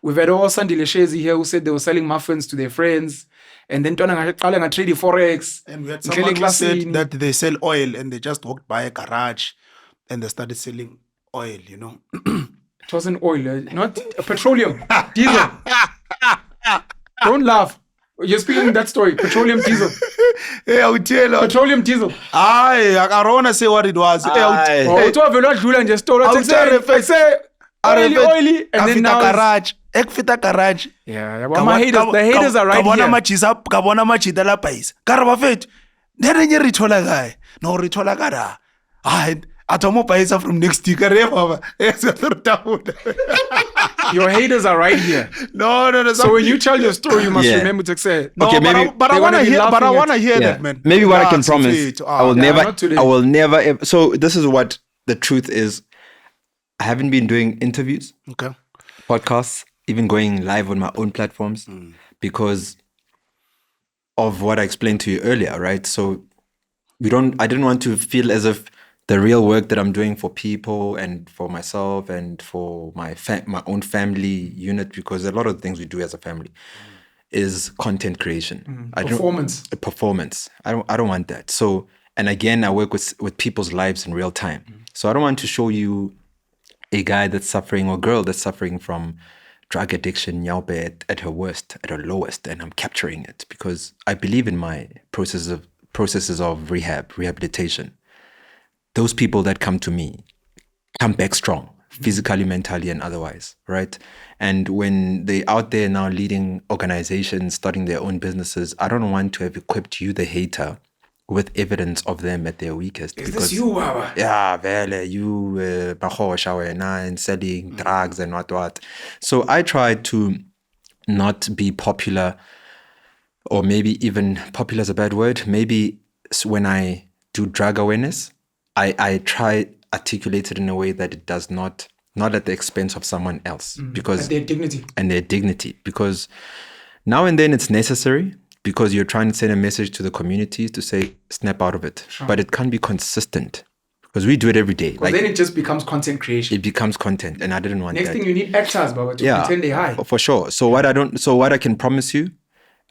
we've had all Sandile Shezi here who said they were selling muffins to their friends, and then trade forex. And we had someone who said that they sell oil and they just walked by a garage and they started selling oil, you know. It wasn't oil, not petroleum, diesel. Don't laugh. You're speaking that story. Petroleum diesel. Hey, I will tell you. Petroleum diesel. I don't want to say what it was. Hey, Aye. Oh, it's over and just told us. I say oily, and then now garage. Ekfita garage. yeah. Well, my haters, the haters are right here. here. Kabona machida la paisa. Karabafet. Nere nye ritola guy. No ritola gara. Atomo paisa from next week. Your haters are right here. No. So when you tell your story, you must remember to say. No, Okay, maybe but I want to hear. But I want to hear Yeah. that, man. Maybe what I can Relax, promise, wait. I will not today. never ever. So this is what the truth is. I haven't been doing interviews, Okay. podcasts, even going live on my own platforms because of what I explained to you earlier, right? So I didn't want to feel as if the real work that I'm doing for people and for myself and for my own family unit, because a lot of the things we do as a family is content creation. Performance. I don't want that. So, and again, I work with people's lives in real time. So I don't want to show you a guy that's suffering or girl that's suffering from drug addiction, nyaupe, at her worst, at her lowest, and I'm capturing it because I believe in my processes of rehabilitation. Those people that come to me come back strong, physically, mentally, and otherwise, right? And when they're out there now leading organizations, starting their own businesses, I don't want to have equipped you, the hater, with evidence of them at their weakest. Is this you, Baba? Yeah, vele, you, and selling drugs and what. So I try to not be popular, or maybe even popular is a bad word. Maybe when I do drug awareness, I try articulate it in a way that it does not at the expense of someone else, because And their dignity. Because now and then it's necessary, because you're trying to send a message to the communities to say snap out of it. Sure. But it can't be consistent, because we do it every day. Because then it just becomes content creation. It becomes content, and I didn't want Next that. thing you need actors, Baba, to pretend they're high. For sure. So what I can promise you,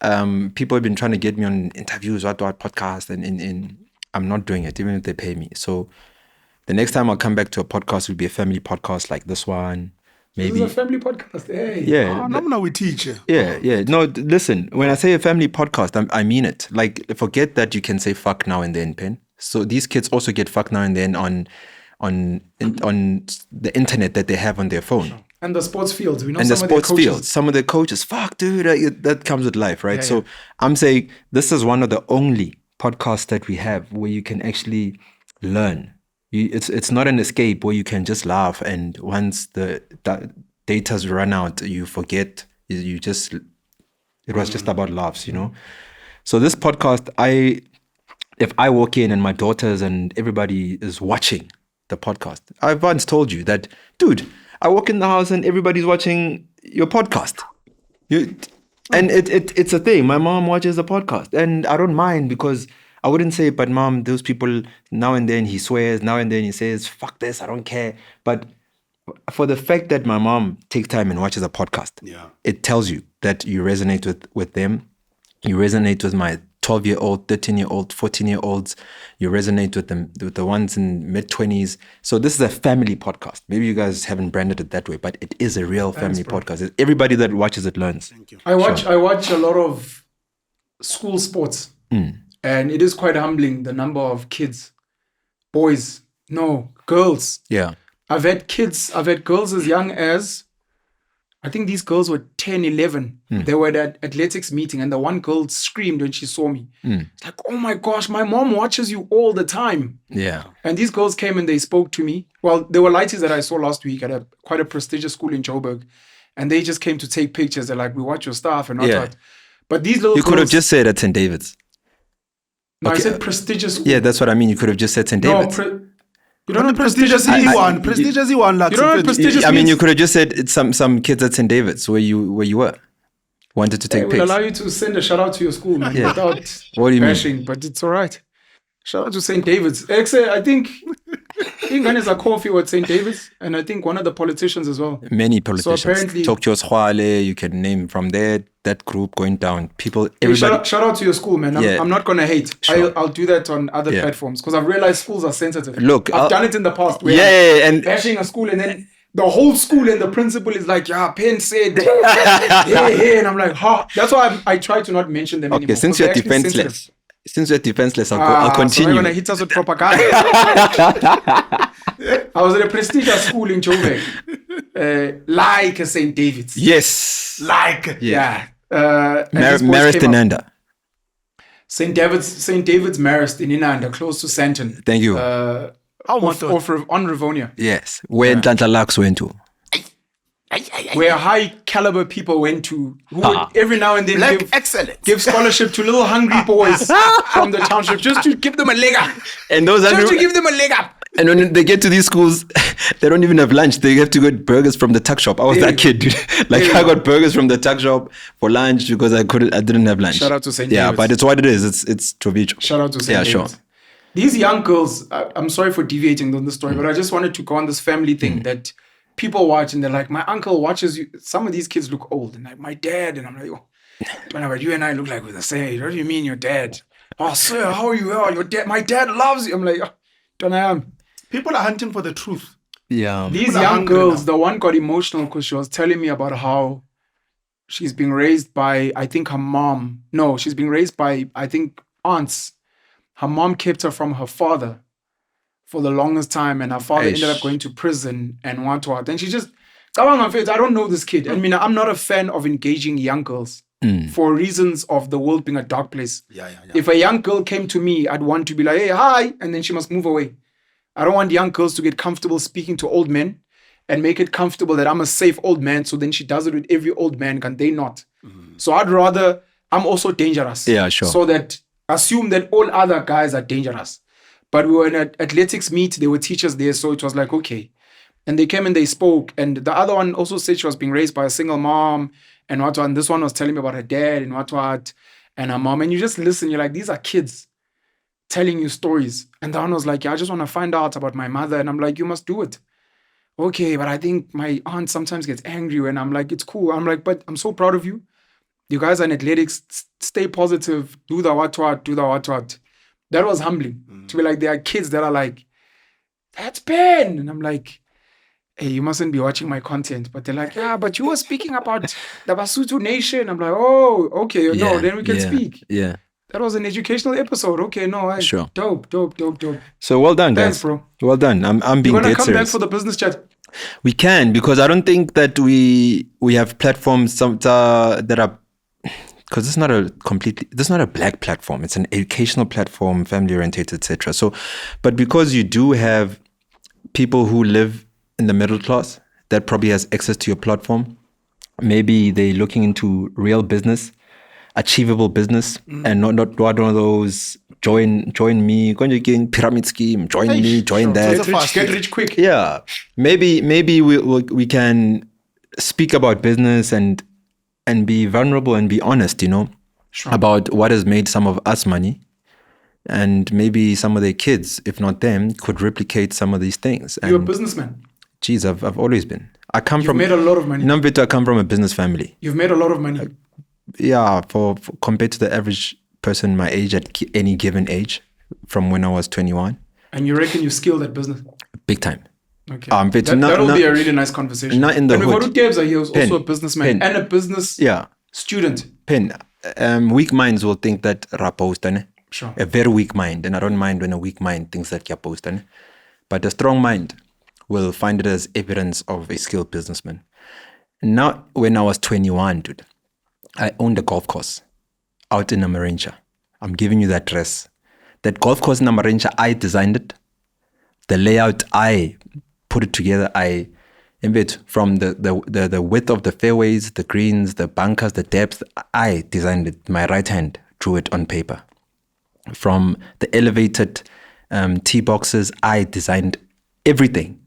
people have been trying to get me on interviews, what podcast, and I'm not doing it, even if they pay me. So the next time I'll come back to a podcast will be a family podcast like this one. Maybe This is a family podcast. Hey. Yeah. Now we teach you. Yeah. No, listen, when I say a family podcast, I mean it. Like, forget that you can say fuck now and then, Pen. So these kids also get fuck now and then on the internet that they have on their phone. And the sports fields. We know And some the of their sports coaches. fields, some of the coaches, fuck, dude, that comes with life, right? Yeah, So I'm saying this is one of the only podcasts that we have where you can actually learn. It's not an escape where you can just laugh, and once the data's run out, you forget. It was just about laughs, you know. So this podcast, if I walk in and my daughters and everybody is watching the podcast, I've once told you that, dude, I walk in the house and everybody's watching your podcast. And it's a thing. My mom watches the podcast, and I don't mind, because I wouldn't say, but mom, those people, now and then he swears, now and then he says, fuck this, I don't care. But for the fact that my mom takes time and watches a podcast, it tells you that you resonate with them. You resonate with my 12-year-old, 13-year-old, 14-year-olds. You resonate with the ones in mid-20s. So this is a family podcast. Maybe you guys haven't branded it that way, but it is a real family podcast. Everybody that watches it learns. Thank you. I watch a lot of school sports. And it is quite humbling, the number of kids, girls. Yeah. I've had girls as young as, I think these girls were 10, 11. They were at an athletics meeting, and the one girl screamed when she saw me. It's like, oh my gosh, my mom watches you all the time. Yeah. And these girls came and they spoke to me. Well, there were lighties that I saw last week at quite a prestigious school in Joburg. and they just came to take pictures. They're like, we watch your stuff and Yeah. whatnot. But these little You could have girls- just said at St. David's. No, I okay. said prestigious school. Yeah, that's what I mean. You could have just said St. No, David's. you don't know Prestigious prestigious E1. Prestigious E1. Like You don't know prestigious I mean, means- you could have just said it's some kids at St. David's where you were. Wanted to They take will pics. allow you to send a shout out to your school, man, Yeah. without What do you mean? bashing, but it's all right. Shout out to St. David's. Actually, I think Ganes are coffee at St. David's, and I think one of the politicians as well. Many politicians. apparently- Tokyo Skhwale, you can name from there, that group going down. People, Hey, everybody. shout out to your school, man. Yeah. I'm not gonna hate. Sure. I'll do that on other Yeah. platforms because I've realized schools are sensitive. Look, I've I'll- done it in the past. Where Yeah, I'm and bashing a school, and then the whole school and the principal is like, "Yeah, Penn said, yeah," and I'm like, "Huh." That's why I try to not mention them anymore. okay, since 'cause you're they're actually sensitive. defenseless, I'll So they're continue. gonna hit us with propaganda. I was at a prestigious school in Joburg, like a St. David's. Yes. Like. Yeah. And these boys Marist came and up- Nanda. St. David's Marist in Inanda, close to Santon. Thank you. How much? On Rivonia, Yes. Where Nhlanhla Lux went to. where high caliber people went to, who would Ah. every now and then Black give excellence. scholarship to little hungry boys from the township, just to give them a leg up. And those Just to are give them a leg up. and when they get to these schools, they don't even have lunch. They have to get burgers from the tuck shop. I was There that you kid, dude. Like There you I go. got burgers from the tuck shop for lunch because I didn't have lunch. Shout out to St. Yeah, David's. but it's what it is. It's Tovicho. Shout out to St. Yeah, David's. sure. These young girls, I'm sorry for deviating on the story, but I just wanted to go on this family thing that people watch and they're like, my uncle watches you. Some of these kids look old and like my dad. And I'm like, oh, but you and I look like we're the same age. What do you mean your dad? Oh, sir, how are you? Oh, your dad, my dad loves you. I'm like, oh, don't I am. People are hunting for the truth. Yeah. These People are young hungry girls, now. the one got emotional because she was telling me about how she's being raised by, I think her mom. No, she's being raised by, I think, aunts. Her mom kept her from her father for the longest time, and her father ended up going to prison and what. And she just, I don't know this kid. I mean, I'm not a fan of engaging young girls for reasons of the world being a dark place. Yeah. If a young girl came to me, I'd want to be like, hey, hi, and then she must move away. I don't want young girls to get comfortable speaking to old men and make it comfortable that I'm a safe old man. So then she does it with every old man. Can they not? So I'd rather, I'm also dangerous. Yeah, sure. So that, assume that all other guys are dangerous. But we were in an athletics meet. There were teachers there. So it was like, okay. And they came and they spoke. And the other one also said she was being raised by a single mom and what. And this one was telling me about her dad and what. And her mom. And you just listen. You're like, these are kids telling you stories. And the one was like, yeah, I just want to find out about my mother. And I'm like, you must do it. Okay, but I think my aunt sometimes gets angry. And I'm like, it's cool. I'm like, but I'm so proud of you. You guys are in athletics. Stay positive. Do the what. Do the what. That was humbling. To be like, there are kids that are like, that's Ben. And I'm like, hey, you mustn't be watching my content. But they're like, yeah, but you were speaking about the Basotho nation. I'm like, oh, okay. No, then we can speak. Yeah. That was an educational episode. Okay, no, Sure. Dope. So well done, guys. Thanks, bro. Well done. I'm You're being gonna dead come back serious. for the business chat. We can, because I don't think that we have platforms that are, because this is not a black platform. It's an educational platform, family oriented, etc. So, but because you do have people who live in the middle class that probably has access to your platform, maybe they're looking into real business, achievable business, and not one of those join me, going to get pyramid scheme, join me, join that. Get rich quick. Yeah, maybe we can speak about business and be vulnerable and be honest, about what has made some of us money, and maybe some of their kids, if not them, could replicate some of these things. And You're a businessman. geez, I've always been. I come You've from made a lot of money. Nambeto, I come from a business family. You've made a lot of money. Yeah, for compared to the average person my age at any given age, from when I was 21, And you reckon you're skilled at business? big time. Okay. But That'll not- be a really nice conversation. not in the and hood. Nglovu Debs are here, who's Pen. also a businessman Pen. and a business Yeah, student. Pen. Weak minds will think that raposta, ne? Sure. A very weak mind, and I don't mind when a weak mind thinks that you're posting. But a strong mind will find it as evidence of a skilled businessman. Now, when I was 21, dude, I owned a golf course out in Amarincha. I'm giving you that address. That golf course in Amarincha, I designed it. The layout, I put it together. I From the width of the fairways, the greens, the bunkers, the depth, I designed it. My right hand drew it on paper. From the elevated tee boxes, I designed everything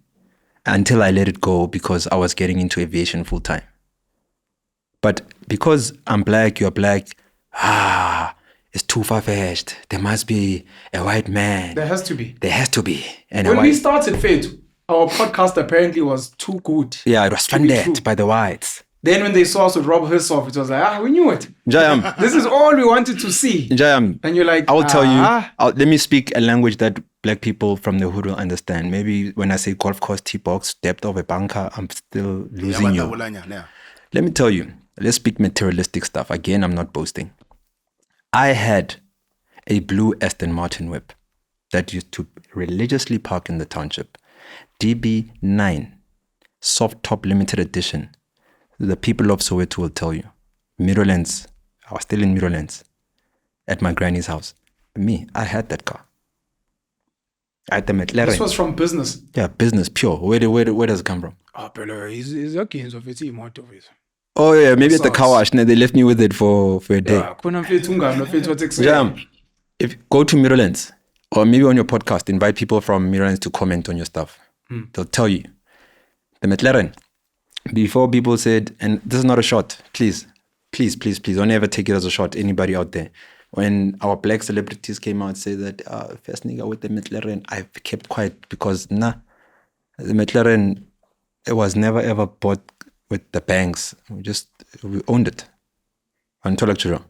until I let it go because I was getting into aviation full time. But because I'm black, you're black, it's too far-fetched. There must be a white man. There has to be. There has to be. And when we started Fethu, our podcast apparently was too good. Yeah, it was funded by the whites. Then when they saw us with Rob Hersoff, it was like, we knew it. Njayam. This is all we wanted to see. Njayam. And you're like, I will tell you, let me speak a language that black people from the hood will understand. Maybe when I say golf course, tee box, depth of a bunker, I'm still losing you. Let me tell you, let's speak materialistic stuff. Again, I'm not boasting. I had a blue Aston Martin whip that used to religiously park in the township. DB9, soft top limited edition. The people of Soweto will tell you. Mirrorlands. I was still in Mirrorlands at my granny's house. Me, I had that car. I had the McLaren. This was from business. Yeah, business, pure. Where does it come from? He's a gains of it. Oh yeah, maybe at the car wash. They left me with it for a day. If go to Mirrorlands or maybe on your podcast, invite people from Mirrorlands to comment on your stuff. They'll tell you. The McLaren. Before people said, and this is not a shot, please, don't ever take it as a shot, anybody out there. When our black celebrities came out and said that, first nigga with the McLaren, I kept quiet because, the McLaren, it was never ever bought with the banks. We owned it. Intellectual.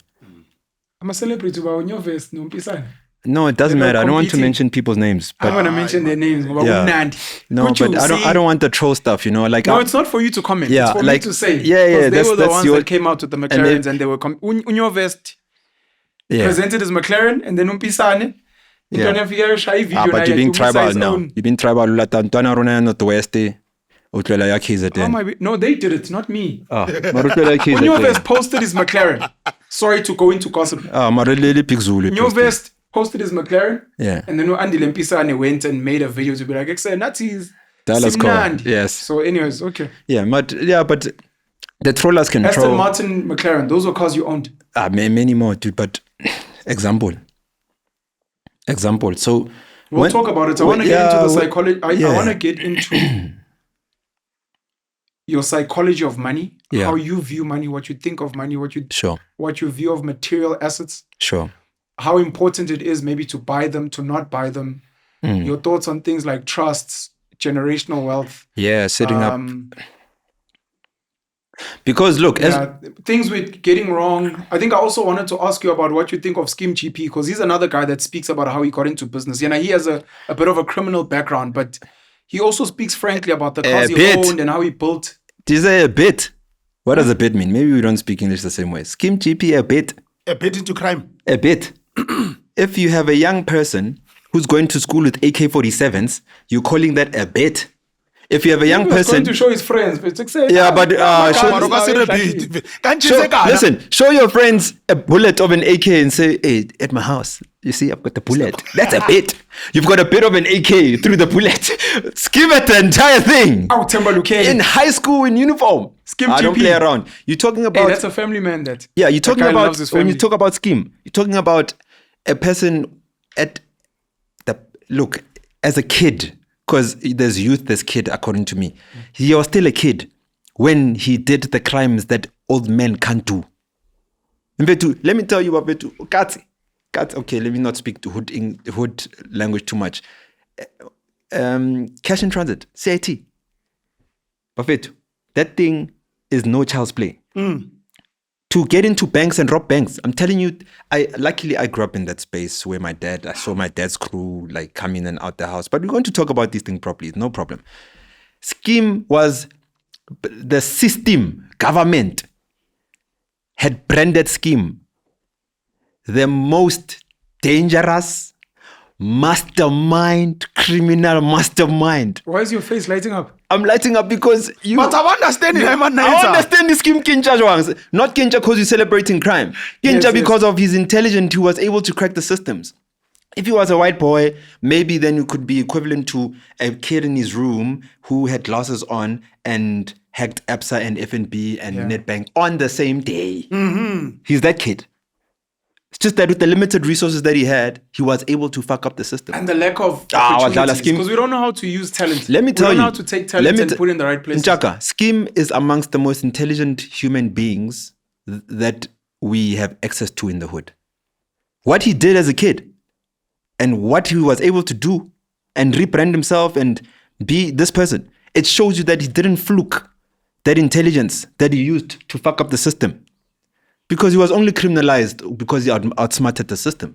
I'm a celebrity, but on your vest, no pisane. No, it doesn't matter. I don't want to mention people's names. I want to mention their names. Yeah. No, but I don't want the troll stuff, like. No, it's not for you to comment. Yeah, it's for me to say. Yeah. They were the ones that came out with the McLarens and they were on your vest. Presented as McLaren and then Umpisane. Yeah. But you've been tribal now. You've been tribal. No, they did it, not me. Unyo Your vest posted his McLaren. Sorry to go into gossip. Your vest posted his McLaren. Yeah. And then Andy Lempisane went and made a video to be like, Nazis. Yes. So anyways, okay. Yeah, but the trollers can Aston troll. Martin, McLaren, those were cars you owned. Many more, dude. But example. So we'll talk about it. I want to get into the psychology. I want to get into your psychology of money, how you view money, what you think of money, what you view of material assets. Sure. How important it is maybe to buy them, to not buy them. Your thoughts on things like trusts, generational wealth. Yeah, setting up. Because look, things we're getting wrong. I think I also wanted to ask you about what you think of Scheme GP, because he's another guy that speaks about how he got into business. He has a bit of a criminal background, but he also speaks frankly about the cars he owned and how he built. Did you say a bit? What does a bit mean? Maybe we don't speak English the same way. Scheme GP, a bit. A bit into crime. A bit. If you have a young person who's going to school with AK-47s, you're calling that a bit. If you have a young person... going to show his friends. But listen, show your friends a bullet of an AK and say, hey, at my house, you see, I've got the bullet. That's a bit. You've got a bit of an AK through the bullet. Scheme at the entire thing. In high school, in uniform. Scheme I don't play around. You're talking about... Hey, that's a family man that... Yeah, you're talking about... When you talk about scheme, you're talking about a person at the... Look, as a kid... Because there's youth, there's kid, according to me. He was still a kid when he did the crimes that old men can't do. Let me tell you what Katsi. Okay, let me not speak to hood language too much. Cash in transit, CIT. Bafetu, that thing is no child's play. To get into banks and rob banks, I'm telling you, luckily I grew up in that space where I saw my dad's crew like come in and out the house. But we're going to talk about this thing properly, no problem. Scheme was the system, government had branded Scheme the most dangerous criminal mastermind. Why is your face lighting up? I'm lighting up because you... But I understand it. I understand the Scheme Kincha Jwangs. Not Kincha because he's celebrating crime. Kincha because of his intelligence, he was able to crack the systems. If he was a white boy, maybe then it could be equivalent to a kid in his room who had glasses on and hacked ABSA and FNB and Nedbank on the same day. He's that kid. It's just that with the limited resources that he had, he was able to fuck up the system. And the lack of opportunities, because we don't know how to use talent. Let me tell you. We don't know how to take talent and put it in the right place. Nchaka, Skim is amongst the most intelligent human beings that we have access to in the hood. What he did as a kid and what he was able to do and rebrand himself and be this person, it shows you that he didn't fluke that intelligence that he used to fuck up the system. Because he was only criminalized because he outsmarted the system.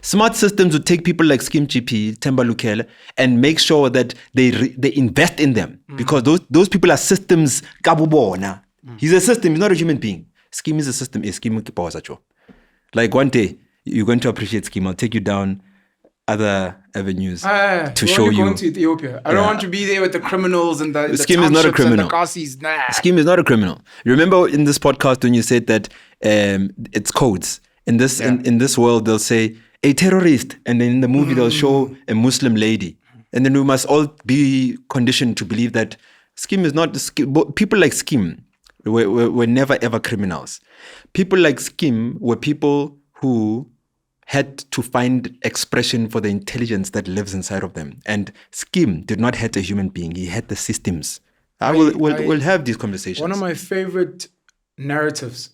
Smart systems would take people like Skim GP, Themba Lukele, and make sure that they invest in them. Because those people are systems. He's a system, he's not a human being. Skim is a system. Like one day, you're going to appreciate Skim. I'll take you down other avenues to show you. Going to Ethiopia. I don't want to be there with the criminals and the Skim is not a criminal. Skim is not a criminal. You remember in this podcast when you said that it's codes. In this world, they'll say a terrorist, and then in the movie they'll show a Muslim lady, and then we must all be conditioned to believe that Skim is not. People like Skim were never ever criminals. People like Skim were people who had to find expression for the intelligence that lives inside of them. And Skim did not hate a human being. He had the systems. We'll have these conversations. One of my favorite narratives,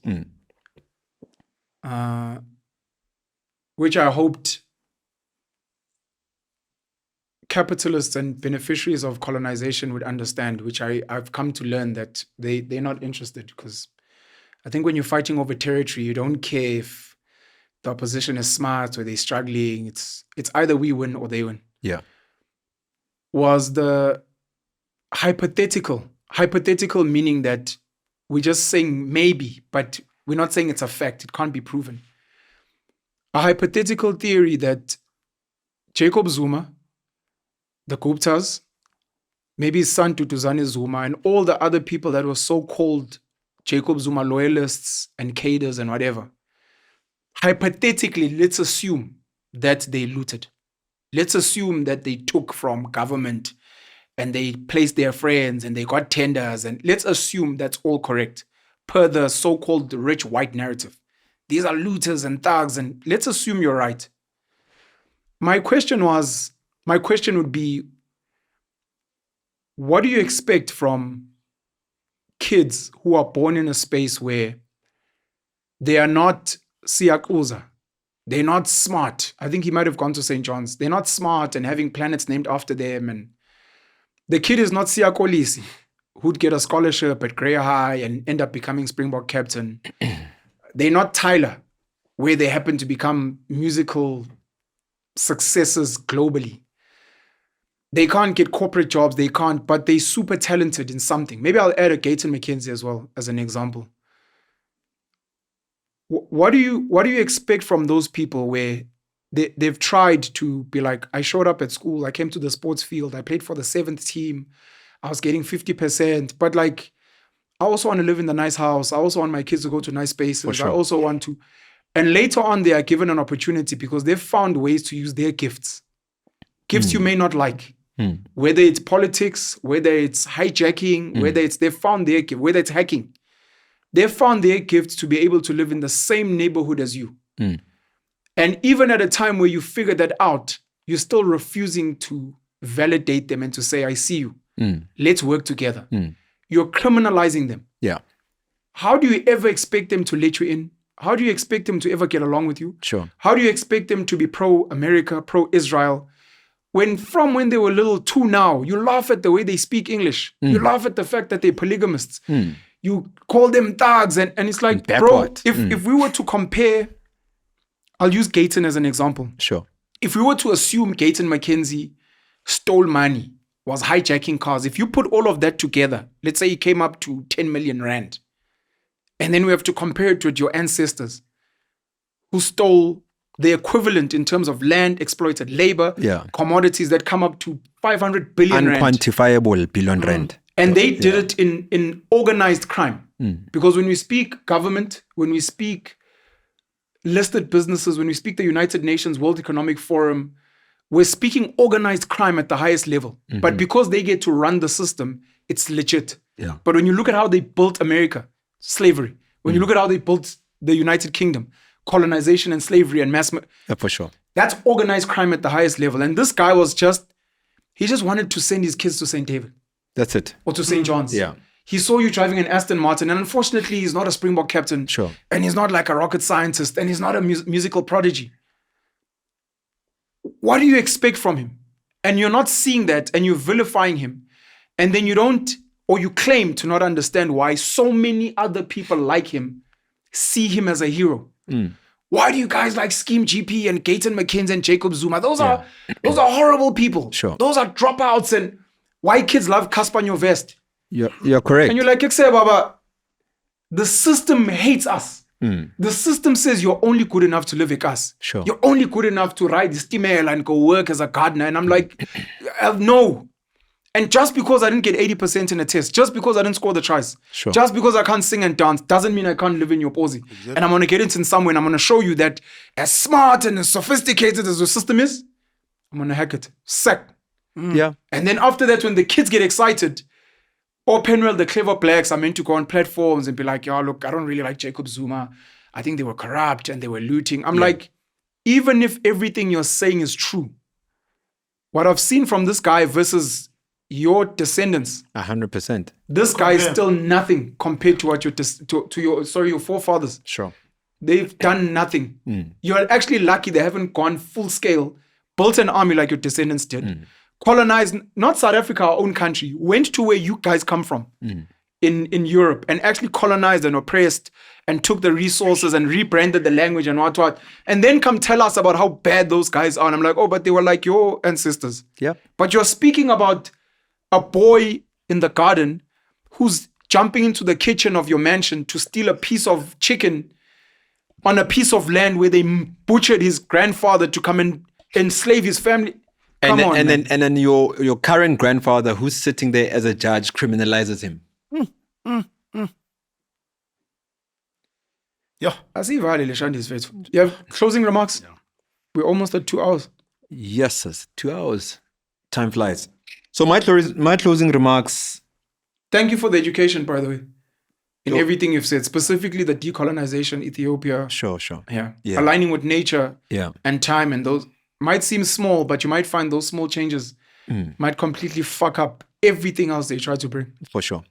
which I hoped capitalists and beneficiaries of colonization would understand, which I've come to learn that they're not interested, because I think when you're fighting over territory, you don't care if the opposition is smart or they're struggling. It's either we win or they win. Yeah. Was the hypothetical meaning that we're just saying maybe, but we're not saying it's a fact. It can't be proven. A hypothetical theory that Jacob Zuma, the Guptas, maybe his son Tutuzane Zuma, and all the other people that were so-called Jacob Zuma loyalists and cadres and whatever, hypothetically, let's assume that they looted. Let's assume that they took from government and they placed their friends and they got tenders, and let's assume that's all correct per the so-called rich white narrative. These are looters and thugs, and let's assume you're right. My question would be, what do you expect from kids who are born in a space where they are not siyakuza, they're not smart? I think he might have gone to St. John's. They're not smart and having planets named after them. And the kid is not Siyakolisi, who'd get a scholarship at Grey High and end up becoming Springbok captain. They're not Tyler, where they happen to become musical successes globally. They can't get corporate jobs, but they're super talented in something. Maybe I'll add a Gayton McKenzie as well as an example. What do you expect from those people where they've tried to be like, I showed up at school, I came to the sports field, I played for the 7th team, I was getting 50%, but like, I also want to live in the nice house, I also want my kids to go to nice spaces, I also want to, and later on they are given an opportunity because they've found ways to use their gifts you may not like. Whether it's politics, whether it's hijacking, whether it's they found their gift, whether it's hacking, they found their gift to be able to live in the same neighborhood as you. And even at a time where you figure that out, you're still refusing to validate them and to say, I see you. Let's work together. You're criminalizing them. Yeah. How do you ever expect them to let you in? How do you expect them to ever get along with you? Sure. How do you expect them to be pro-America, pro-Israel? When they were little to now, you laugh at the way they speak English. You laugh at the fact that they're polygamists. You call them thugs. And it's like, bro, if we were to compare, I'll use Gayton as an example. Sure. If we were to assume Gayton McKenzie stole money, was hijacking cars, if you put all of that together, let's say he came up to 10 million rand, and then we have to compare it with your ancestors who stole the equivalent in terms of land, exploited labor, commodities that come up to 500 billion rand. Unquantifiable billion rand. And they did it in organized crime. Because when we speak government, when we speak listed businesses, when we speak the United Nations World Economic Forum, we're speaking organized crime at the highest level. But because they get to run the system, it's legit. Yeah. But when you look at how they built America, slavery. When you look at how they built the United Kingdom, colonization and slavery and mass... Yeah, for sure. That's organized crime at the highest level. And this guy he just wanted to send his kids to St. David That's it. or to St. John's. Yeah. He saw you driving an Aston Martin, and unfortunately, he's not a Springbok captain. Sure. And he's not like a rocket scientist, and he's not a musical prodigy. What do you expect from him? And you're not seeing that, and you're vilifying him. And then you claim to not understand why so many other people like him see him as a hero. Why do you guys like Scheme GP and Gayton McKenzie and Jacob Zuma? Those are horrible people. Sure. Those are dropouts, and why kids love Casper Nyovest. You're correct. And you're like, Baba, the system hates us. The system says you're only good enough to live with us. Sure. You're only good enough to ride the steamer and go work as a gardener. And I'm like, no. And just because I didn't get 80% in a test, just because I didn't score the tries, Sure. just because I can't sing and dance, doesn't mean I can't live in your posse. Exactly. And I'm going to get into in somewhere and I'm going to show you that as smart and as sophisticated as your system is, I'm going to hack it. Sack. Yeah. And then after that, when the kids get excited, or Penuel, the clever blacks are meant to go on platforms and be like, yeah, look, I don't really like Jacob Zuma. I think they were corrupt and they were looting. I'm like, even if everything you're saying is true, what I've seen from this guy versus your descendants, 100%. this guy is still nothing compared to what your forefathers. Sure. They've done nothing. You're actually lucky they haven't gone full scale, built an army like your descendants did. Colonized, not South Africa, our own country, went to where you guys come from in Europe and actually colonized and oppressed and took the resources and rebranded the language and what. And then come tell us about how bad those guys are. And I'm like, oh, but they were like your ancestors. Yeah. But you're speaking about a boy in the garden who's jumping into the kitchen of your mansion to steal a piece of chicken on a piece of land where they butchered his grandfather to come and enslave his family. And then your current grandfather who's sitting there as a judge criminalizes him. Yeah. I see Vali Leshandi's face. You have closing remarks? Yeah. We're almost at 2 hours. Yes, sir. 2 hours. Time flies. So my closing remarks. Thank you for the education, by the way. In everything you've said, specifically the decolonization, Ethiopia. Sure. Yeah. Yeah. Aligning with nature Yeah. and time, and those might seem small, but you might find those small changes might completely fuck up everything else they try to bring. For sure.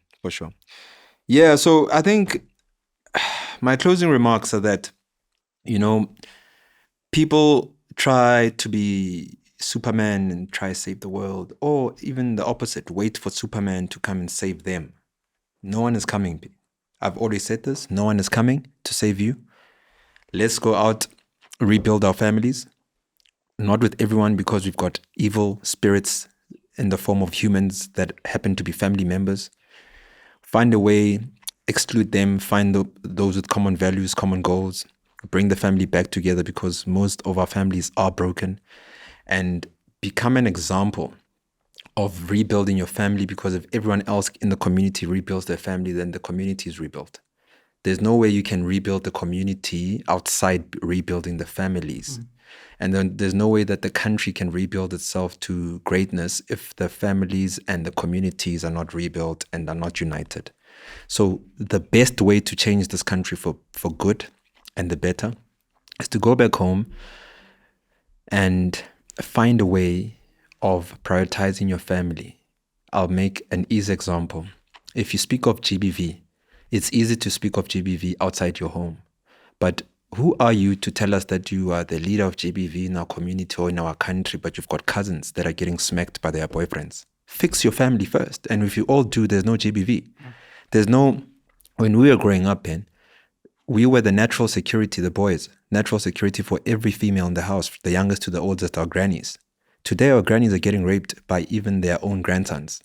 Yeah, so I think my closing remarks are that, people try to be Superman and try to save the world, or even the opposite, wait for Superman to come and save them. No one is coming. I've always said this. No one is coming to save you. Let's go out, rebuild our families. Not with everyone, because we've got evil spirits in the form of humans that happen to be family members. Find a way, exclude them, find those with common values, common goals, bring the family back together, because most of our families are broken, and become an example of rebuilding your family, because if everyone else in the community rebuilds their family, then the community is rebuilt. There's no way you can rebuild the community outside rebuilding the families. And then there's no way that the country can rebuild itself to greatness if the families and the communities are not rebuilt and are not united. So the best way to change this country for good and the better is to go back home and find a way of prioritizing your family. I'll make an easy example. If you speak of GBV, it's easy to speak of GBV outside your home. But who are you to tell us that you are the leader of GBV in our community or in our country, but you've got cousins that are getting smacked by their boyfriends? Fix your family first. And if you all do, there's no GBV. When we were growing up, we were the natural security, the boys, natural security for every female in the house, the youngest to the oldest, our grannies. Today, our grannies are getting raped by even their own grandsons.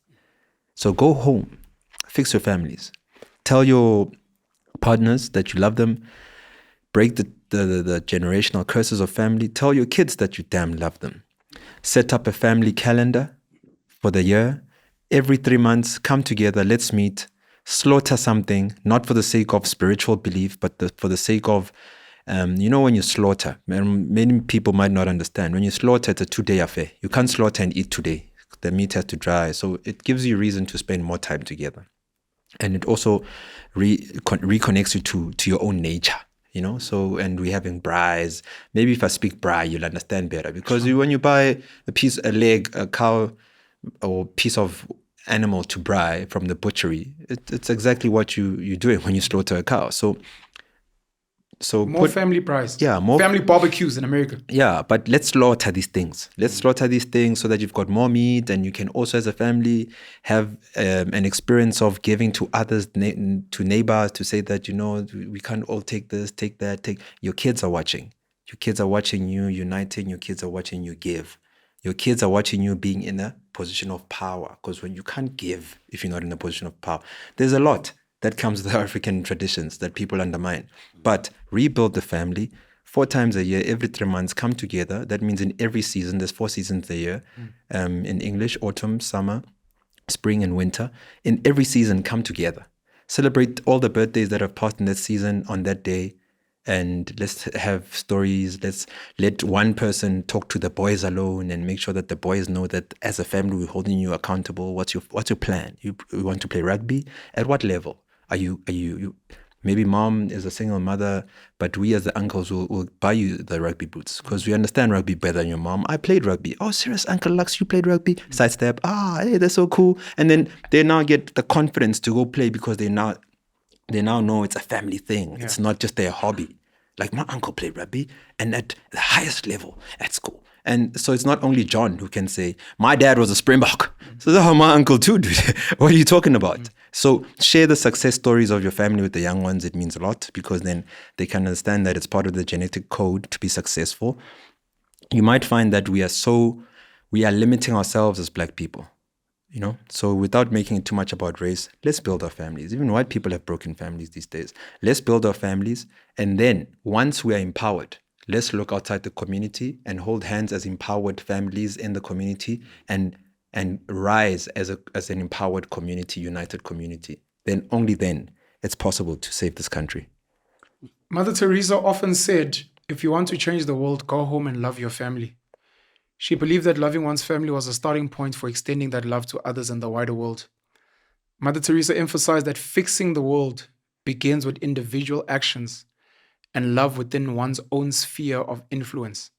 So go home, fix your families. Tell your partners that you love them. Break the generational curses of family. Tell your kids that you damn love them. Set up a family calendar for the year. Every 3 months, come together, let's meet, slaughter something, not for the sake of spiritual belief, but for the sake of When you slaughter, many people might not understand. When you slaughter, it's a 2-day affair. You can't slaughter and eat today. The meat has to dry. So it gives you reason to spend more time together. And it also reconnects you to your own nature. So, and we're having braais. Maybe if I speak braai, you'll understand better. Because when you buy a leg, a cow, or piece of animal to braai from the butchery, it's exactly what you're doing when you slaughter a cow. So more family braais. Yeah, more family barbecues in America. Yeah, but let's slaughter these things. Let's slaughter these things so that you've got more meat, and you can also, as a family, have an experience of giving to others, to neighbors, to say that, we can't all take this, take that, Your kids are watching. Your kids are watching you uniting. Your kids are watching you give. Your kids are watching you being in a position of power. Because when you can't give if you're not in a position of power, there's a lot that comes with African traditions that people undermine. But rebuild the family 4 times a year, every 3 months, come together. That means in every season, there's 4 seasons a year. In English, autumn, summer, spring, and winter. In every season, come together. Celebrate all the birthdays that have passed in that season on that day. And let's have stories. Let's let one person talk to the boys alone and make sure that the boys know that as a family, we're holding you accountable. What's your plan? You want to play rugby? At what level? Are you maybe mom is a single mother, but we as the uncles will buy you the rugby boots because we understand rugby better than your mom. I played rugby. Oh, serious, Uncle Lux, you played rugby? Sidestep. Hey, that's so cool. And then they now get the confidence to go play because they now know it's a family thing. Yeah. It's not just their hobby. Like my uncle played rugby and at the highest level at school. And so it's not only John who can say, my dad was a Springbok. So that's how my uncle too, dude. What are you talking about? So share the success stories of your family with the young ones. It means a lot because then they can understand that it's part of the genetic code to be successful. You might find that we are limiting ourselves as Black people. So without making it too much about race, let's build our families. Even white people have broken families these days. Let's build our families. And then once we are empowered, let's look outside the community and hold hands as empowered families in the community and rise as an empowered community, united community. Then only then it's possible to save this country. Mother Teresa often said, if you want to change the world, go home and love your family. She believed that loving one's family was a starting point for extending that love to others in the wider world. Mother Teresa emphasized that fixing the world begins with individual actions and love within one's own sphere of influence,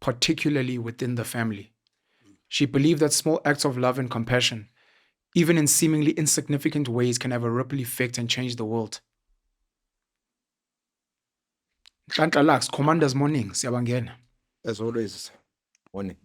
particularly within the family. She believed that small acts of love and compassion, even in seemingly insignificant ways, can have a ripple effect and change the world. Nhlanhla Lux, Commander's Morning, siyabangena. As always. Morning.